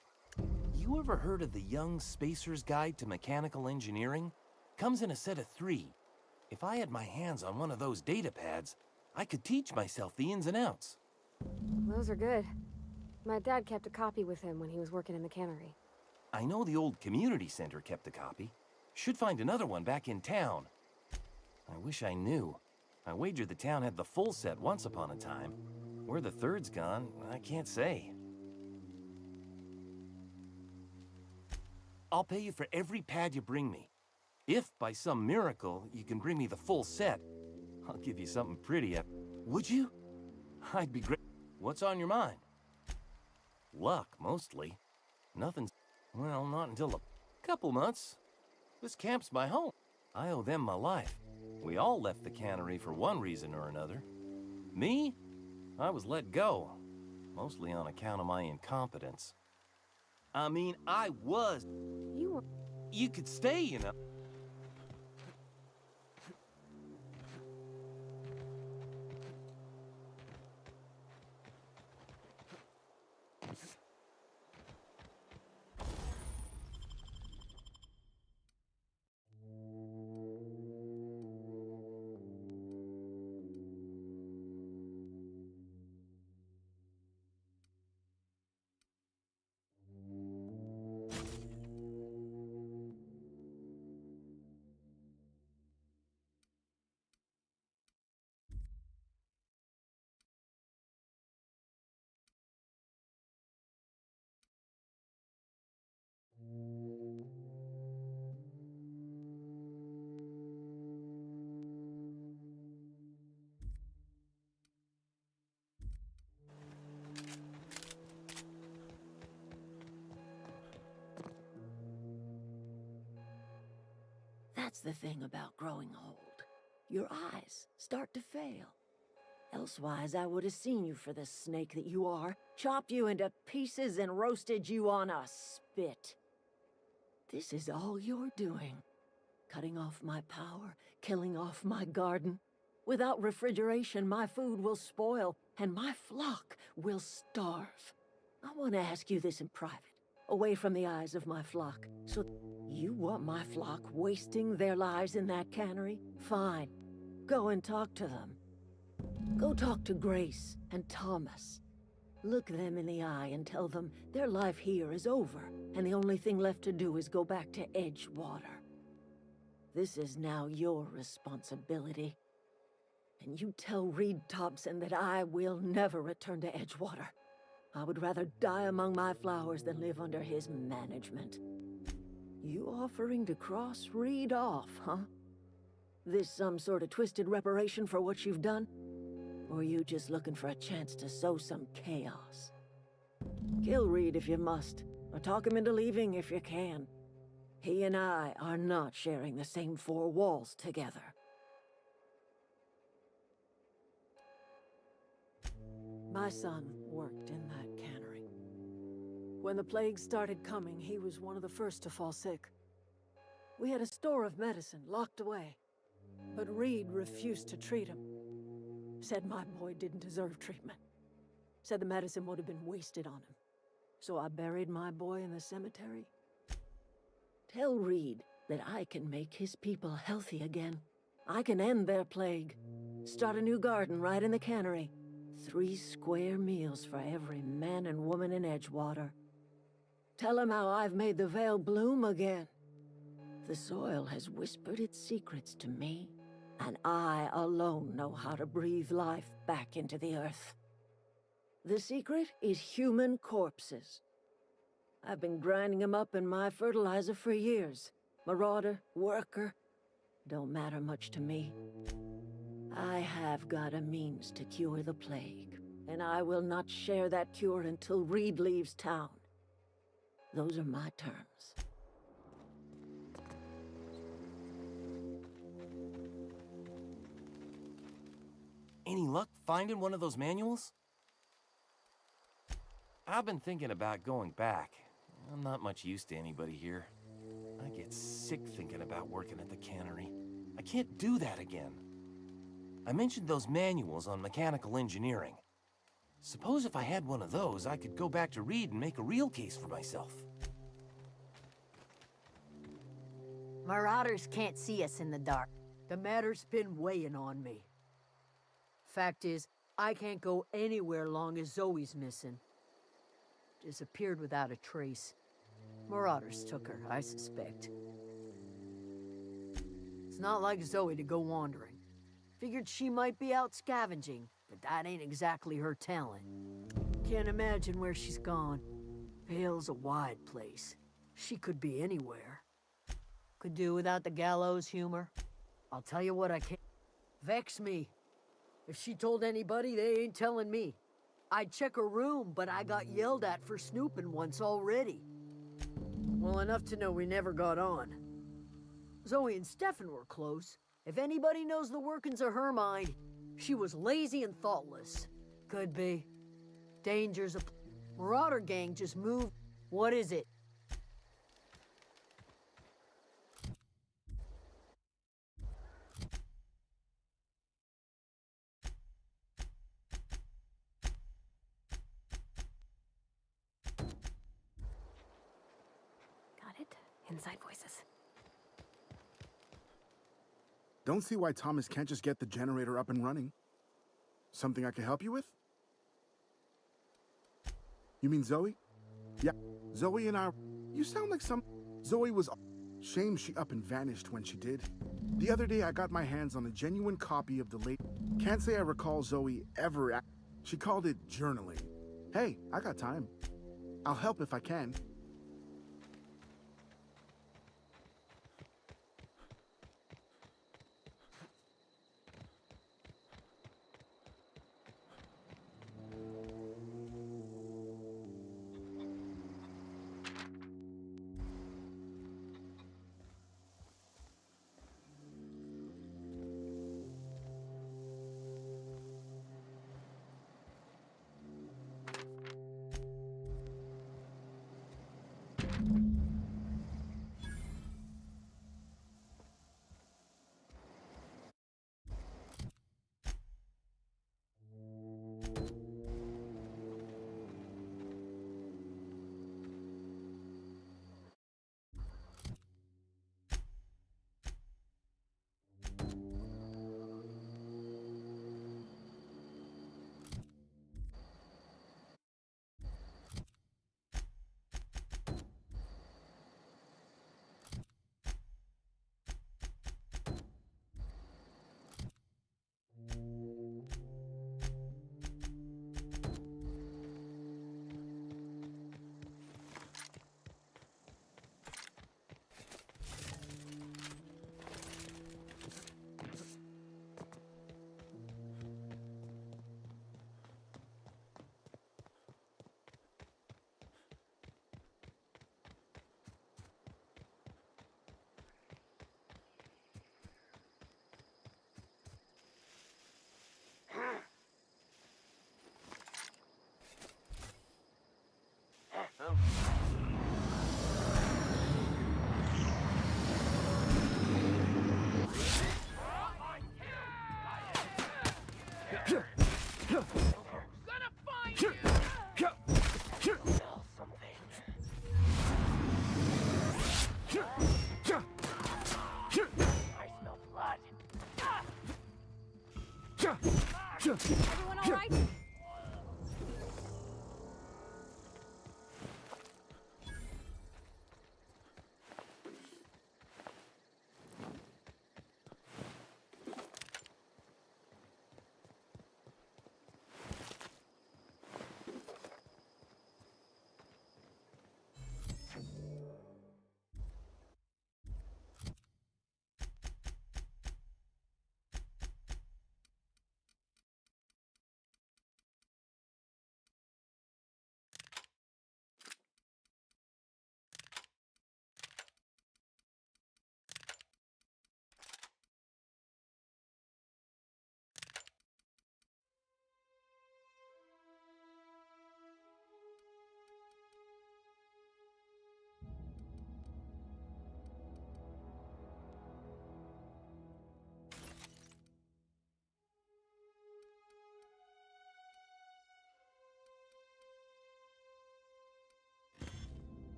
You ever heard of the Young Spacer's Guide to Mechanical Engineering? Comes in a set of 3. If I had my hands on one of those data pads, I could teach myself the ins and outs. Those are good. My dad kept a copy with him when he was working in the cannery. I know the old community center kept a copy. Should find another one back in town. I wish I knew. I wager the town had the full set once upon a time. Where the third's gone, I can't say. I'll pay you for every pad you bring me. If, by some miracle, you can bring me the full set, I'll give you something pretty. Would you? I'd be great. What's on your mind? Luck, mostly. Nothing's... Well, not until a couple months. This camp's my home. I owe them my life. We all left the cannery for one reason or another. Me? I was let go. Mostly on account of my incompetence. I mean, I was. You could stay, you know. That's the thing about growing old. Your eyes start to fail. Elsewise, I would have seen you for the snake that you are, chopped you into pieces and roasted you on a spit. This is all you're doing. Cutting off my power, killing off my garden. Without refrigeration, my food will spoil, and my flock will starve. I want to ask you this in private, away from the eyes of my flock. So, you want my flock wasting their lives in that cannery? Fine. Go and talk to them. Go talk to Grace and Thomas. Look them in the eye and tell them their life here is over, and the only thing left to do is go back to Edgewater. This is now your responsibility. And you tell Reed Thompson that I will never return to Edgewater. I would rather die among my flowers than live under his management. You offering to cross Reed off, huh? This some sort of twisted reparation for what you've done? Or are you just looking for a chance to sow some chaos? Kill Reed if you must, or talk him into leaving if you can. He and I are not sharing the same four walls together. My son worked in that cannery. When the plague started coming, he was one of the first to fall sick. We had a store of medicine locked away, but Reed refused to treat him. Said my boy didn't deserve treatment. Said the medicine would have been wasted on him. So I buried my boy in the cemetery. Tell Reed that I can make his people healthy again. I can end their plague. Start a new garden right in the cannery. 3 square meals for every man and woman in Edgewater. Tell him how I've made the Vale bloom again. The soil has whispered its secrets to me, and I alone know how to breathe life back into the earth. The secret is human corpses. I've been grinding them up in my fertilizer for years. Marauder, worker, don't matter much to me. I have got a means to cure the plague, and I will not share that cure until Reed leaves town. Those are my terms. Any luck finding one of those manuals? I've been thinking about going back. I'm not much use to anybody here. I get sick thinking about working at the cannery. I can't do that again. I mentioned those manuals on mechanical engineering. Suppose if I had one of those, I could go back to Reed and make a real case for myself. Marauders can't see us in the dark. The matter's been weighing on me. Fact is, I can't go anywhere long as Zoe's missing. Disappeared without a trace. Marauders took her, I suspect. It's not like Zoe to go wandering. Figured she might be out scavenging, but that ain't exactly her talent. Can't imagine where she's gone. Vale's a wide place. She could be anywhere. Could do without the gallows humor. I'll tell you what I can't. Vex me. If she told anybody, they ain't telling me. I'd check her room, but I got yelled at for snooping once already. Well, enough to know we never got on. Zoe and Stefan were close. If anybody knows the workings of her mind, she was lazy and thoughtless. Could be. Dangers of... Marauder gang just moved. What is it? Got it? Inside voices. Don't see why Thomas can't just get the generator up and running. Something I can help you with? You mean Zoe? Yeah, Zoe and I... You sound like some... Zoe was... Shame she up and vanished when she did. The other day I got my hands on a genuine copy of the late... Can't say I recall Zoe ever... She called it journaling. Hey, I got time. I'll help if I can.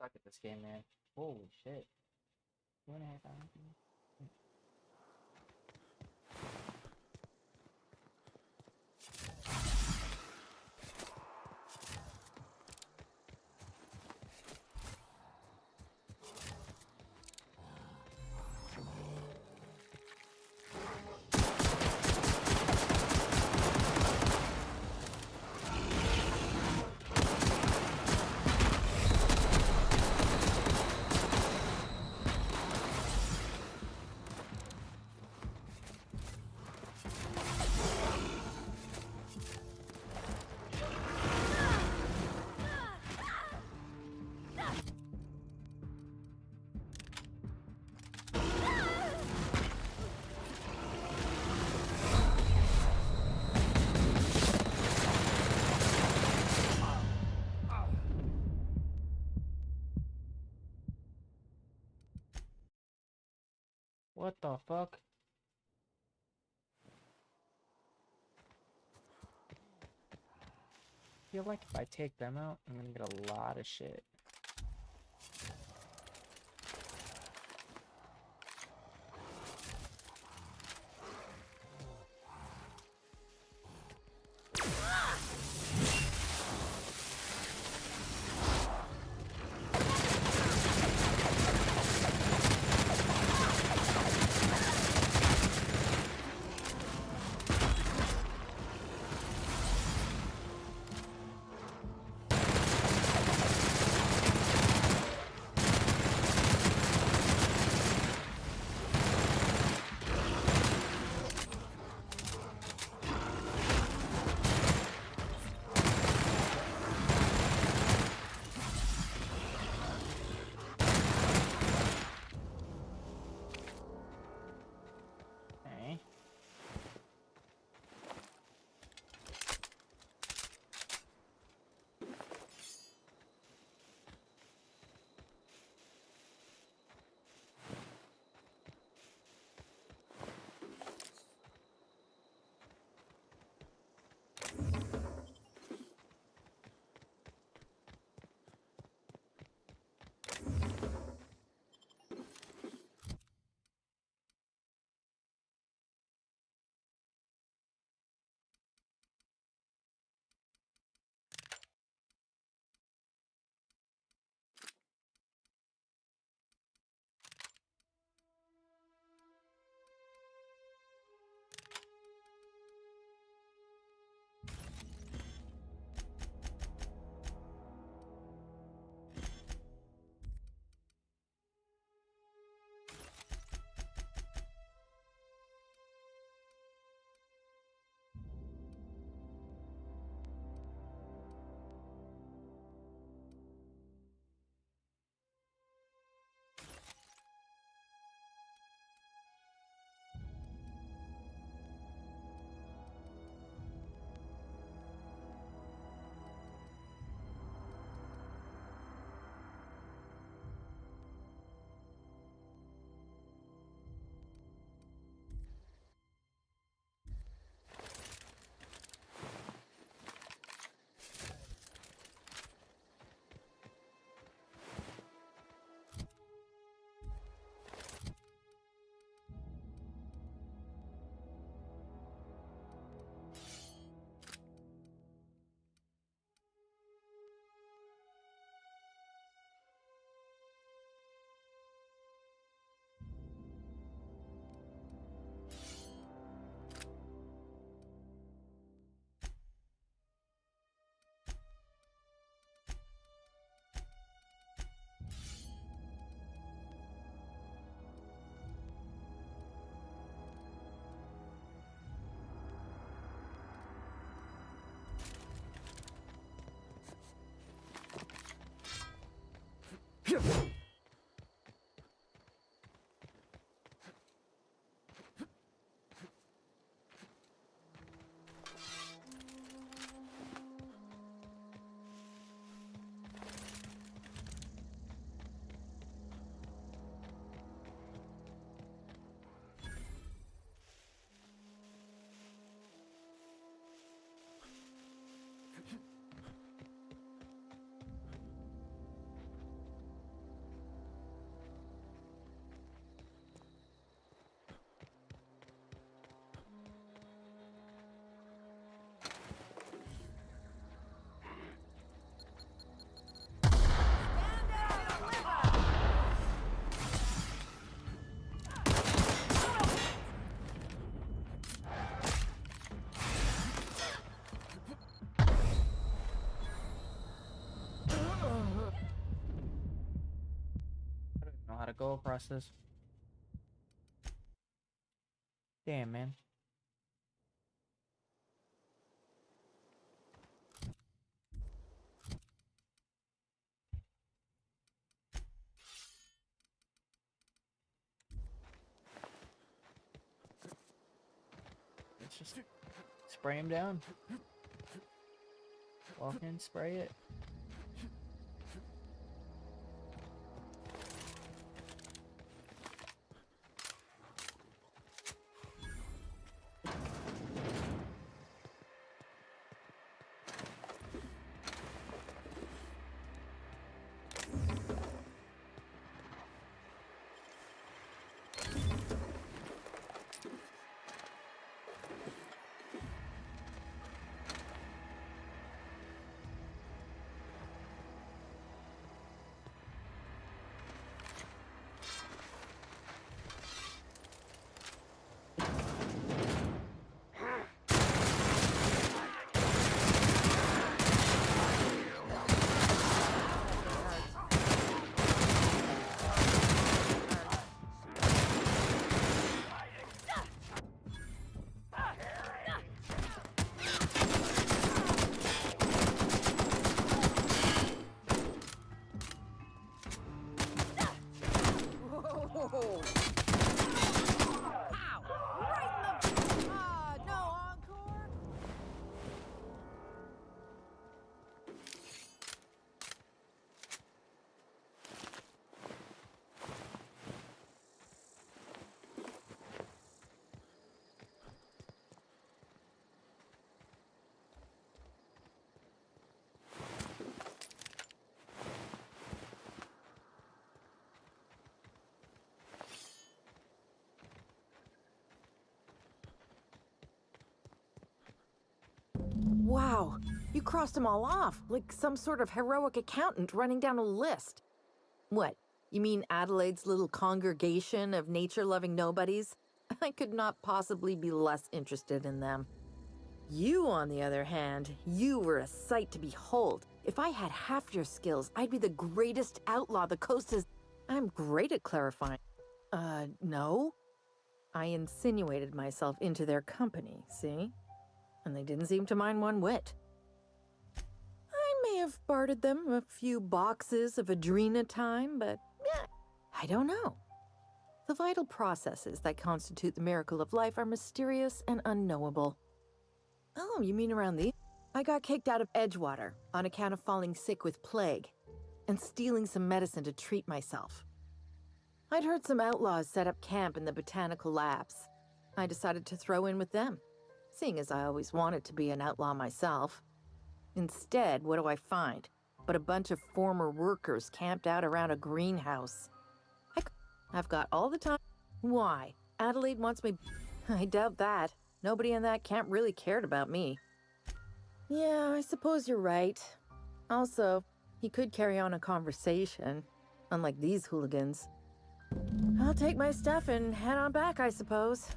Suck at this game, man. Holy shit. 2.5 hours. What the fuck? I feel like if I take them out, I'm gonna get a lot of shit. go across this. Damn, man. Let's just spray him down. Walk in, spray it. Wow, you crossed them all off, like some sort of heroic accountant running down a list. What, you mean Adelaide's little congregation of nature-loving nobodies? I could not possibly be less interested in them. You, on the other hand, you were a sight to behold. If I had half your skills, I'd be the greatest outlaw the coast has... I'm great at clarifying. No? I insinuated myself into their company, see? And they didn't seem to mind one whit. I may have bartered them a few boxes of Adrena time, but I don't know. The vital processes that constitute the miracle of life are mysterious and unknowable. Oh, you mean around these? I got kicked out of Edgewater on account of falling sick with plague and stealing some medicine to treat myself. I'd heard some outlaws set up camp in the botanical labs. I decided to throw in with them, seeing as I always wanted to be an outlaw myself. Instead, what do I find but a bunch of former workers camped out around a greenhouse? I've got all the time. Why? Adelaide wants me... I doubt that. Nobody in that camp really cared about me. Yeah, I suppose you're right. Also, he could carry on a conversation, unlike these hooligans. I'll take my stuff and head on back, I suppose.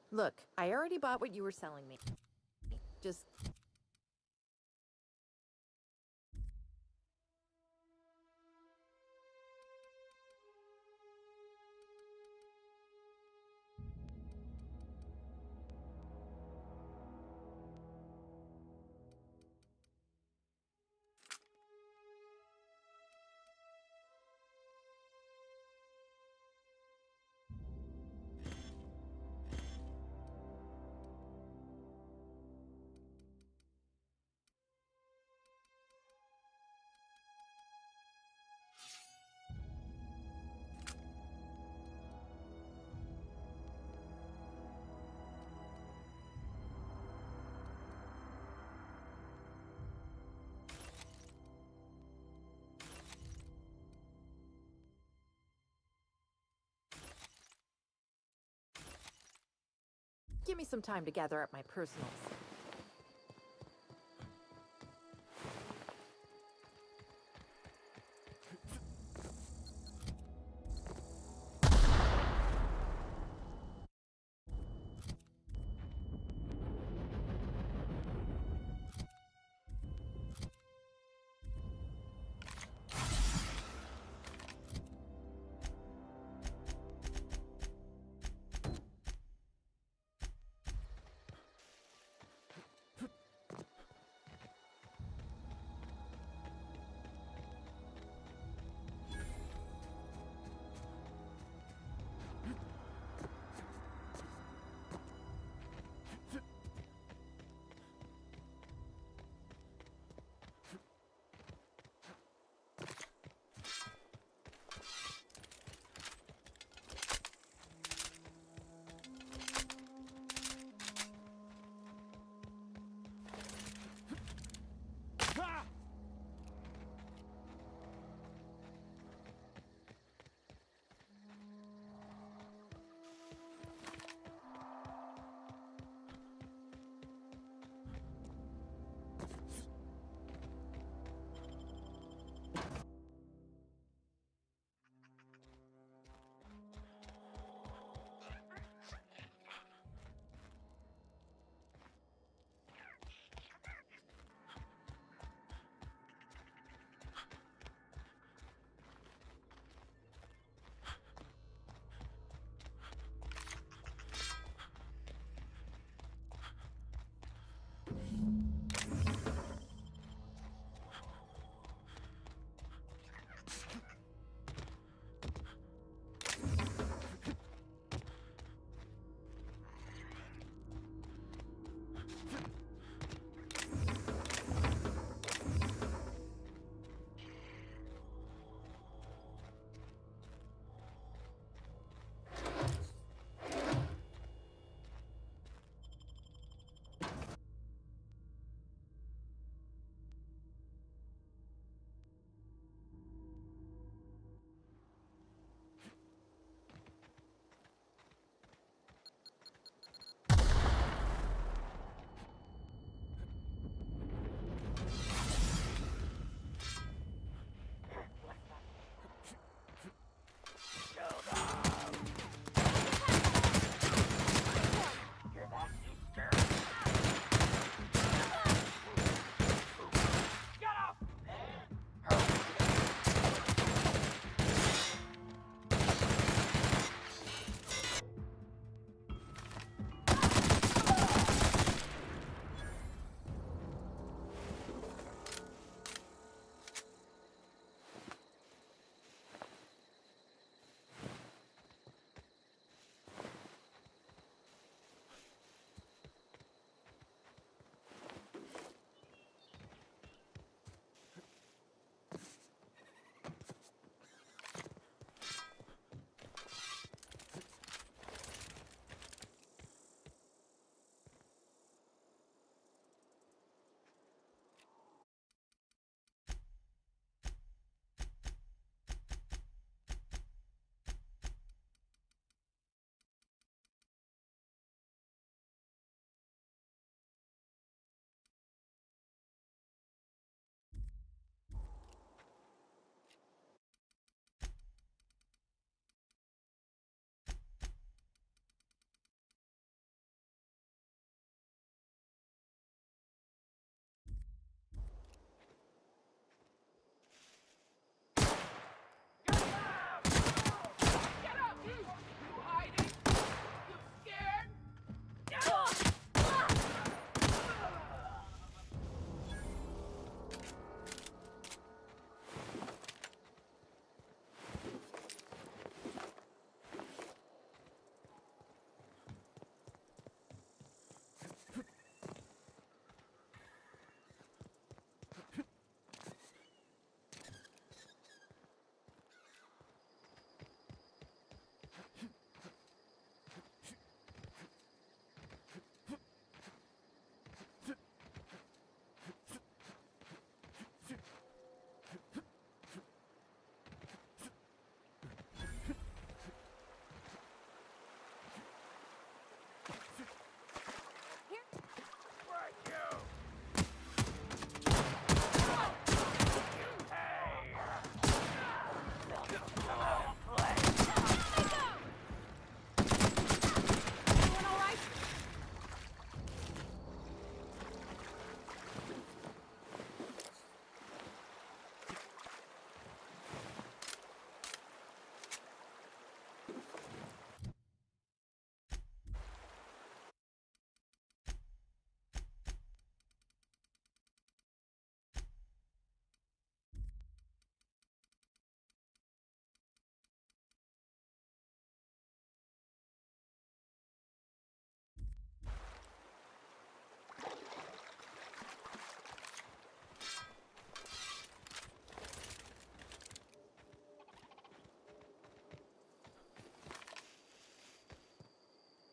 Look, I already bought what you were selling me. Just... Give me some time to gather up my personals.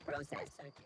Process searching.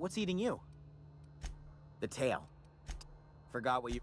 What's eating you? The tail. Forgot what you...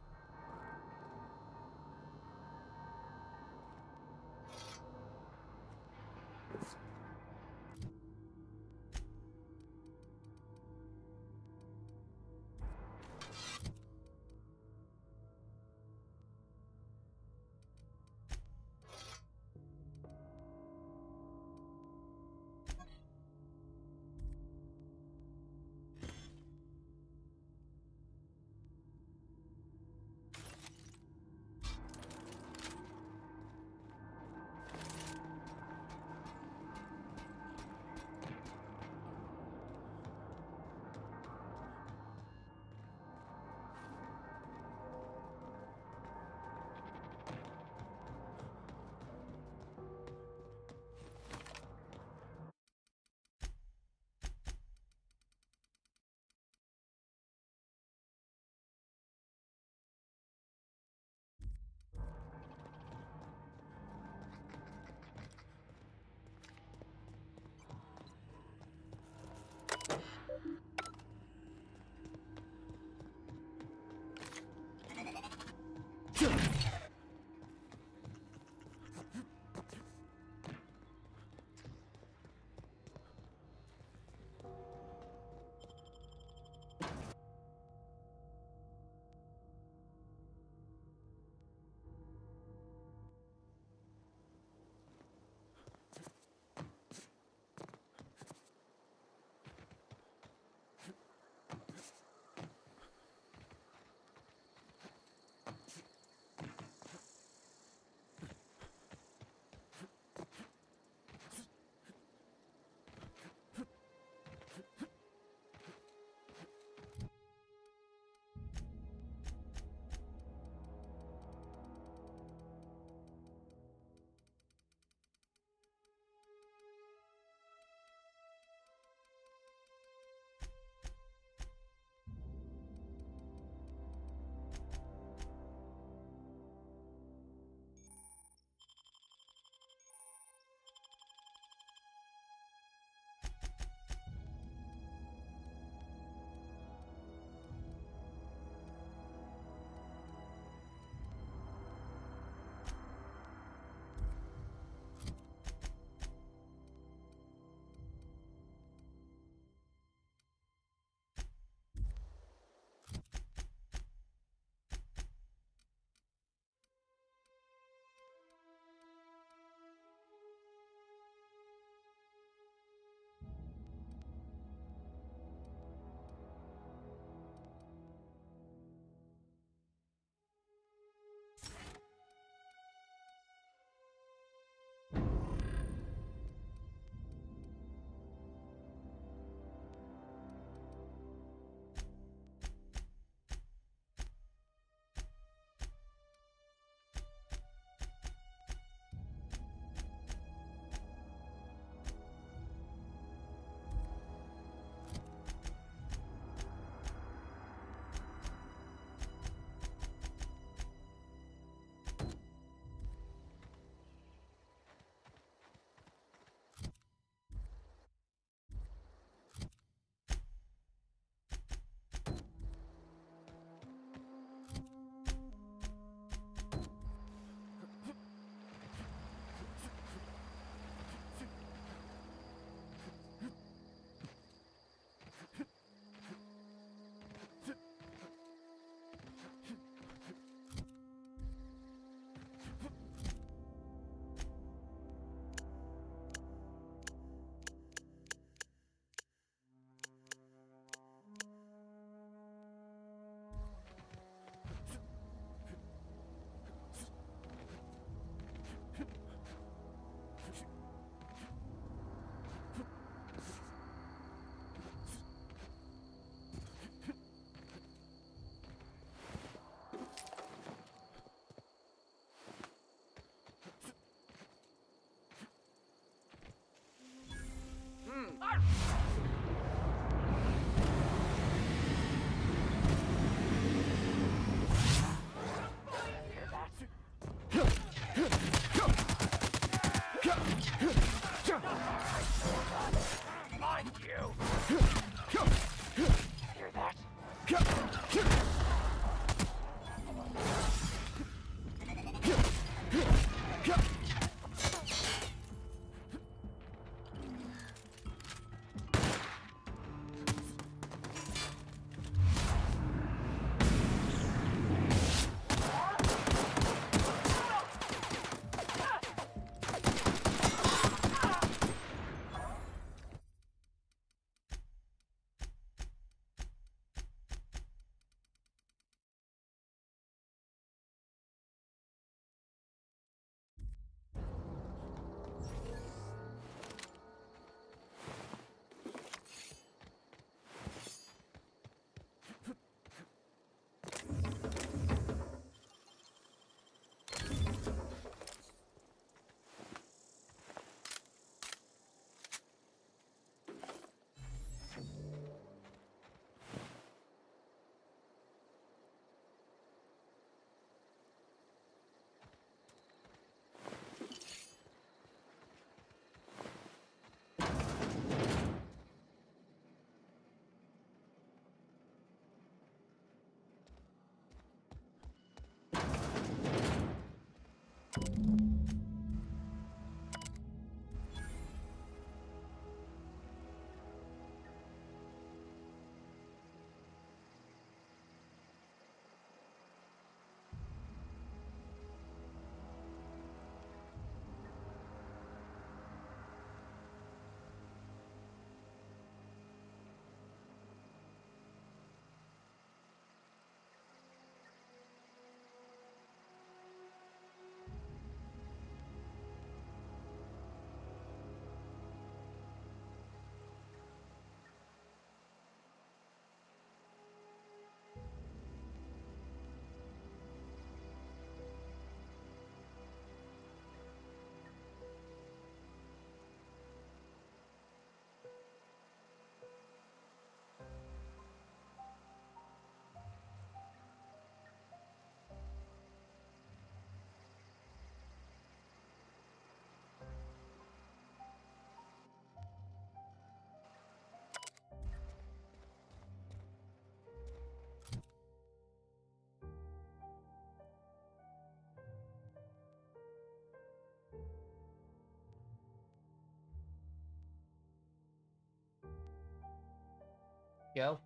Yo.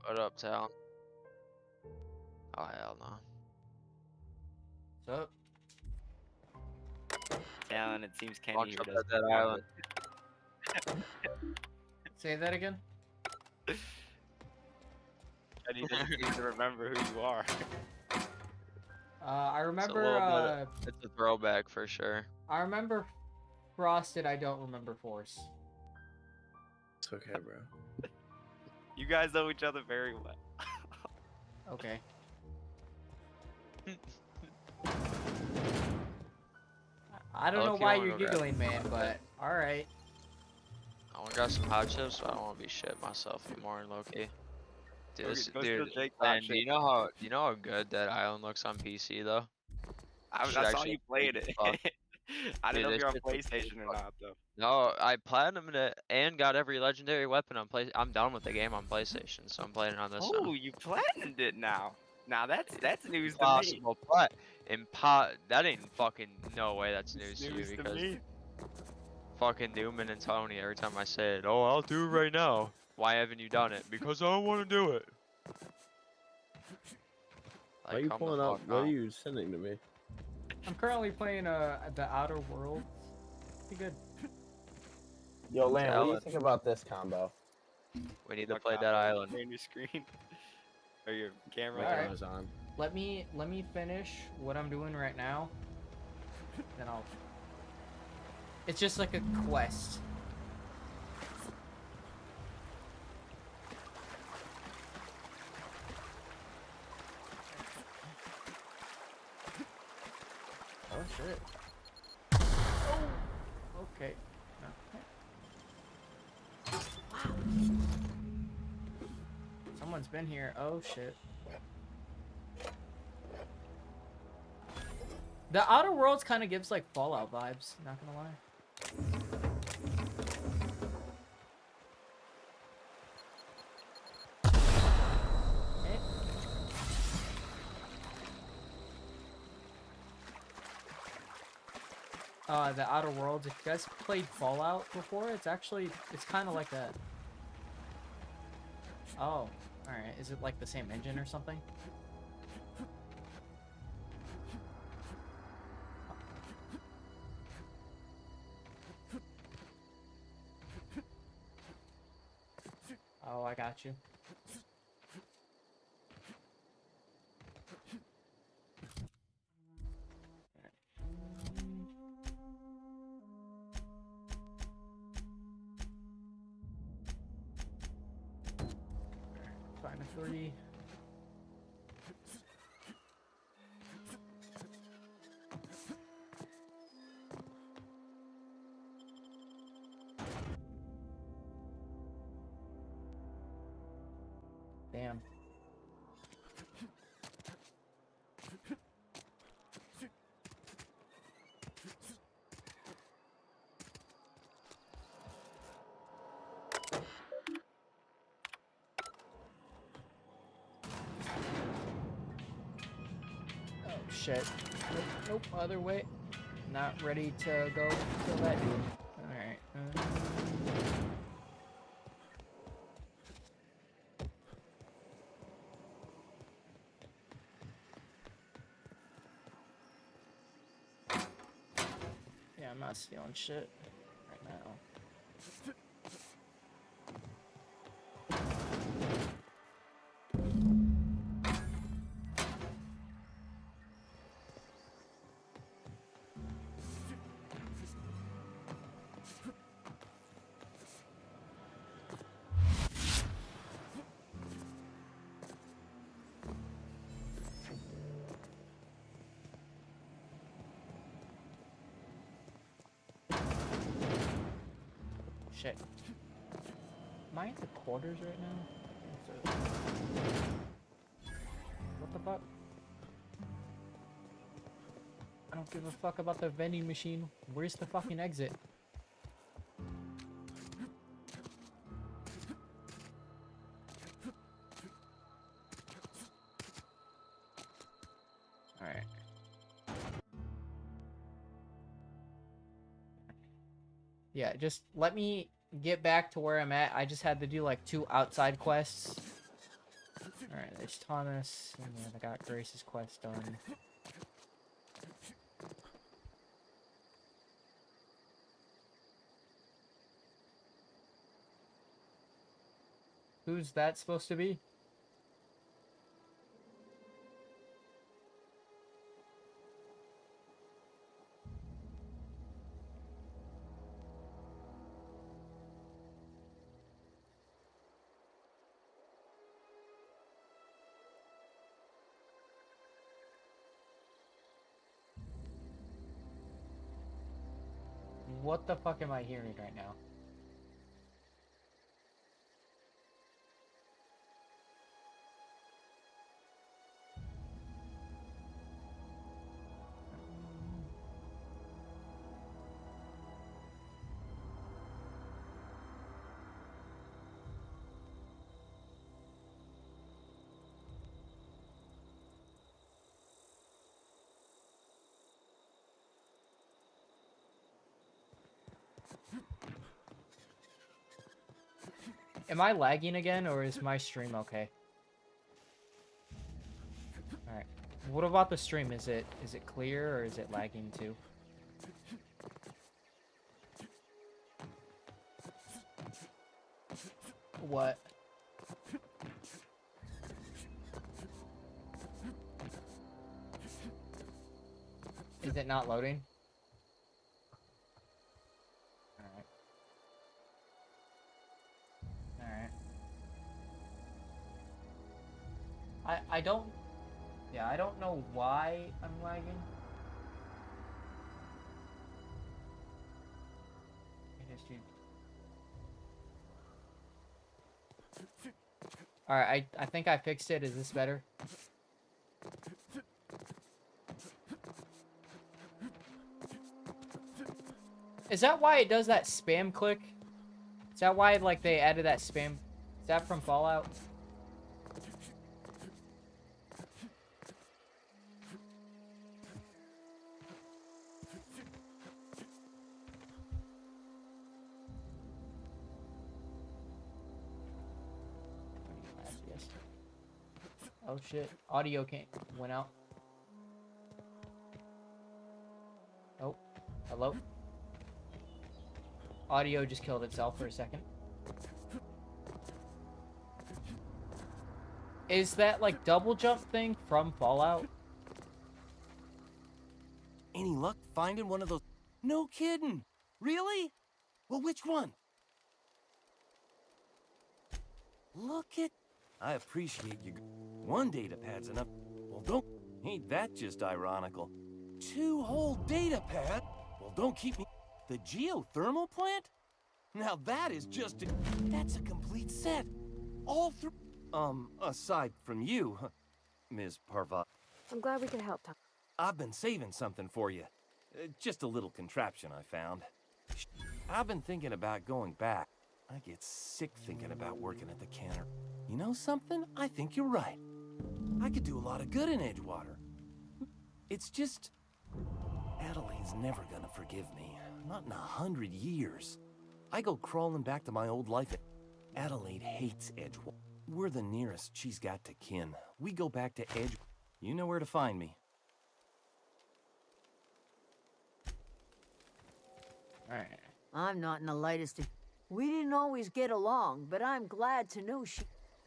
What up, Tal? Oh, hell no. What's up? Alan, it seems Kenny Launch here up doesn't at that have island. Say that again? Kenny doesn't seem to remember who you are. I It's a remember, little bit, it's a throwback for sure. I remember Frosted, I don't remember Force. It's okay, bro. You guys know each other very well. Okay. I don't know Loki, why I wanna you're go grab giggling, some man, hot but alright. I want to grab some hot chips, but I don't want to be shit myself anymore in Loki. Dude, Go this, get- go steal dude, Jake's man, hot do you chips. know how good that island looks on PC though? I Shit saw actually you played looks it. fuck. I didn't know Dude, if you're on this shit looks PlayStation or fuck. not, though. No, I platinumed it and got every legendary weapon on play. I'm done with the game on PlayStation, so I'm playing it on this now. Oh, you planned it now. Now that's news to me. Impossible, but that ain't fucking no way that's news to me News to because me. fucking Newman and Tony, every time I say it, oh, I'll do it right now. Why haven't you done it? Because I don't want to do it. Why are you calm the pulling up? fuck What are down. you sending to me? I'm currently playing the Outer Worlds. Pretty good. Yo, Lan, what do you Alan. think about this combo? We need to play Dead Island. On your screen. Or your camera. My Alright. camera's on. Let me finish what I'm doing right now. Then I'll. It's just like a quest. Oh shit. Okay. Someone's been here. Oh shit. The Outer Worlds kind of gives like Fallout vibes, not gonna lie. the Outer Worlds. If you guys played Fallout before, it's kind of like that. Oh, alright. Is it like the same engine or something? Oh, I got you. Find a 3. Damn. Oh shit. Nope, nope, other way. Not ready to go kill that dude. Alright. Yeah, I'm not stealing shit right now. Shit. Am I at the quarters right now? What the fuck? I don't give a fuck about the vending machine. Where's the fucking exit? Alright. Yeah, just let me get back to where I'm at. I just had to do like 2 outside quests. Alright, there's Thomas. And then I got Grace's quest done. Who's that supposed to be? What the fuck am I hearing right now? Am I lagging again, or is my stream okay? Alright. What about the stream? Is it clear, or is it lagging too? What? Is it not loading? I don't know why I'm lagging. Alright, I think I fixed it. Is this better? Is that why it does that spam click? Is that why like they added that spam? Is that from Fallout? Oh shit. Audio went out. Oh. Hello? Audio just killed itself for a second. Is that like double jump thing from Fallout? Any luck finding one of those? No kidding. Really? Well, which one? Look at... I appreciate you. One data pad's enough. Well, don't... Ain't that just ironical? 2 whole data pad? Well, don't keep me... The geothermal plant? Now that is just... That's a complete set. All through... aside from you, Ms. Parvat. I'm glad we could help, Tom. I've been saving something for you. Just a little contraption I found. I've been thinking about going back. I get sick thinking about working at the canner. You know something? I think you're right. I could do a lot of good in Edgewater. It's just... Adelaide's never gonna forgive me. Not in 100 years. I go crawling back to my old life. Adelaide hates Edgewater. We're the nearest she's got to kin. We go back to Edge... You know where to find me. Alright. I'm not in the lightest of... We didn't always get along, but I'm glad to know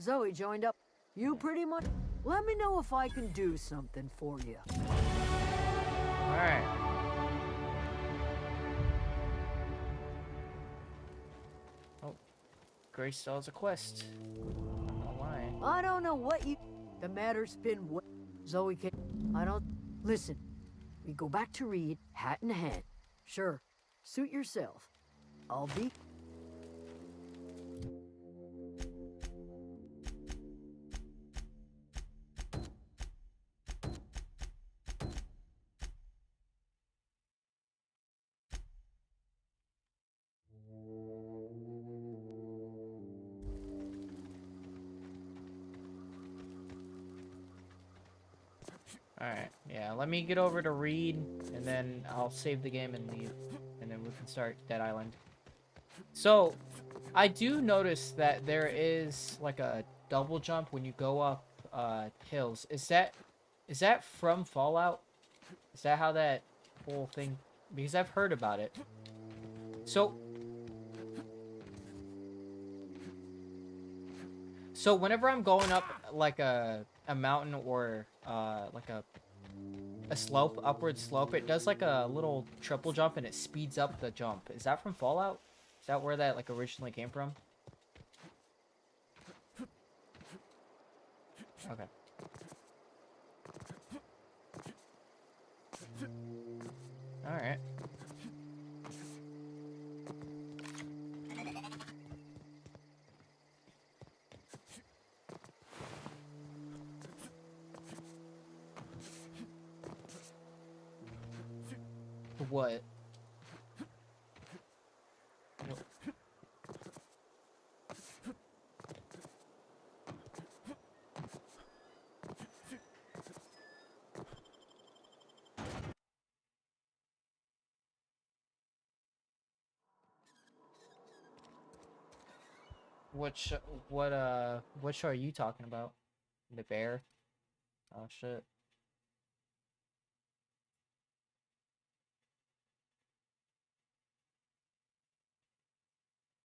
Zoe joined up. You pretty much... Let me know if I can do something for you. Alright. Oh. Grace still has a quest. I don't know why. I don't know what you... The matter's been what... Zoe can... I don't... Listen. We go back to Reed, hat in hand. Sure. Suit yourself. I'll be... Alright, yeah, let me get over to Reed, and then I'll save the game and leave, and then we can start Dead Island. So, I do notice that there is, like, a double jump when you go up, hills. Is that from Fallout? Is that how that whole thing... Because I've heard about it. So whenever I'm going up, like, a mountain or like a slope, upward slope, it does like a little triple jump and it speeds up the jump. Is that from Fallout? Is that where that like originally came from? Okay. All right. What? What show are you talking about? The bear? Oh shit.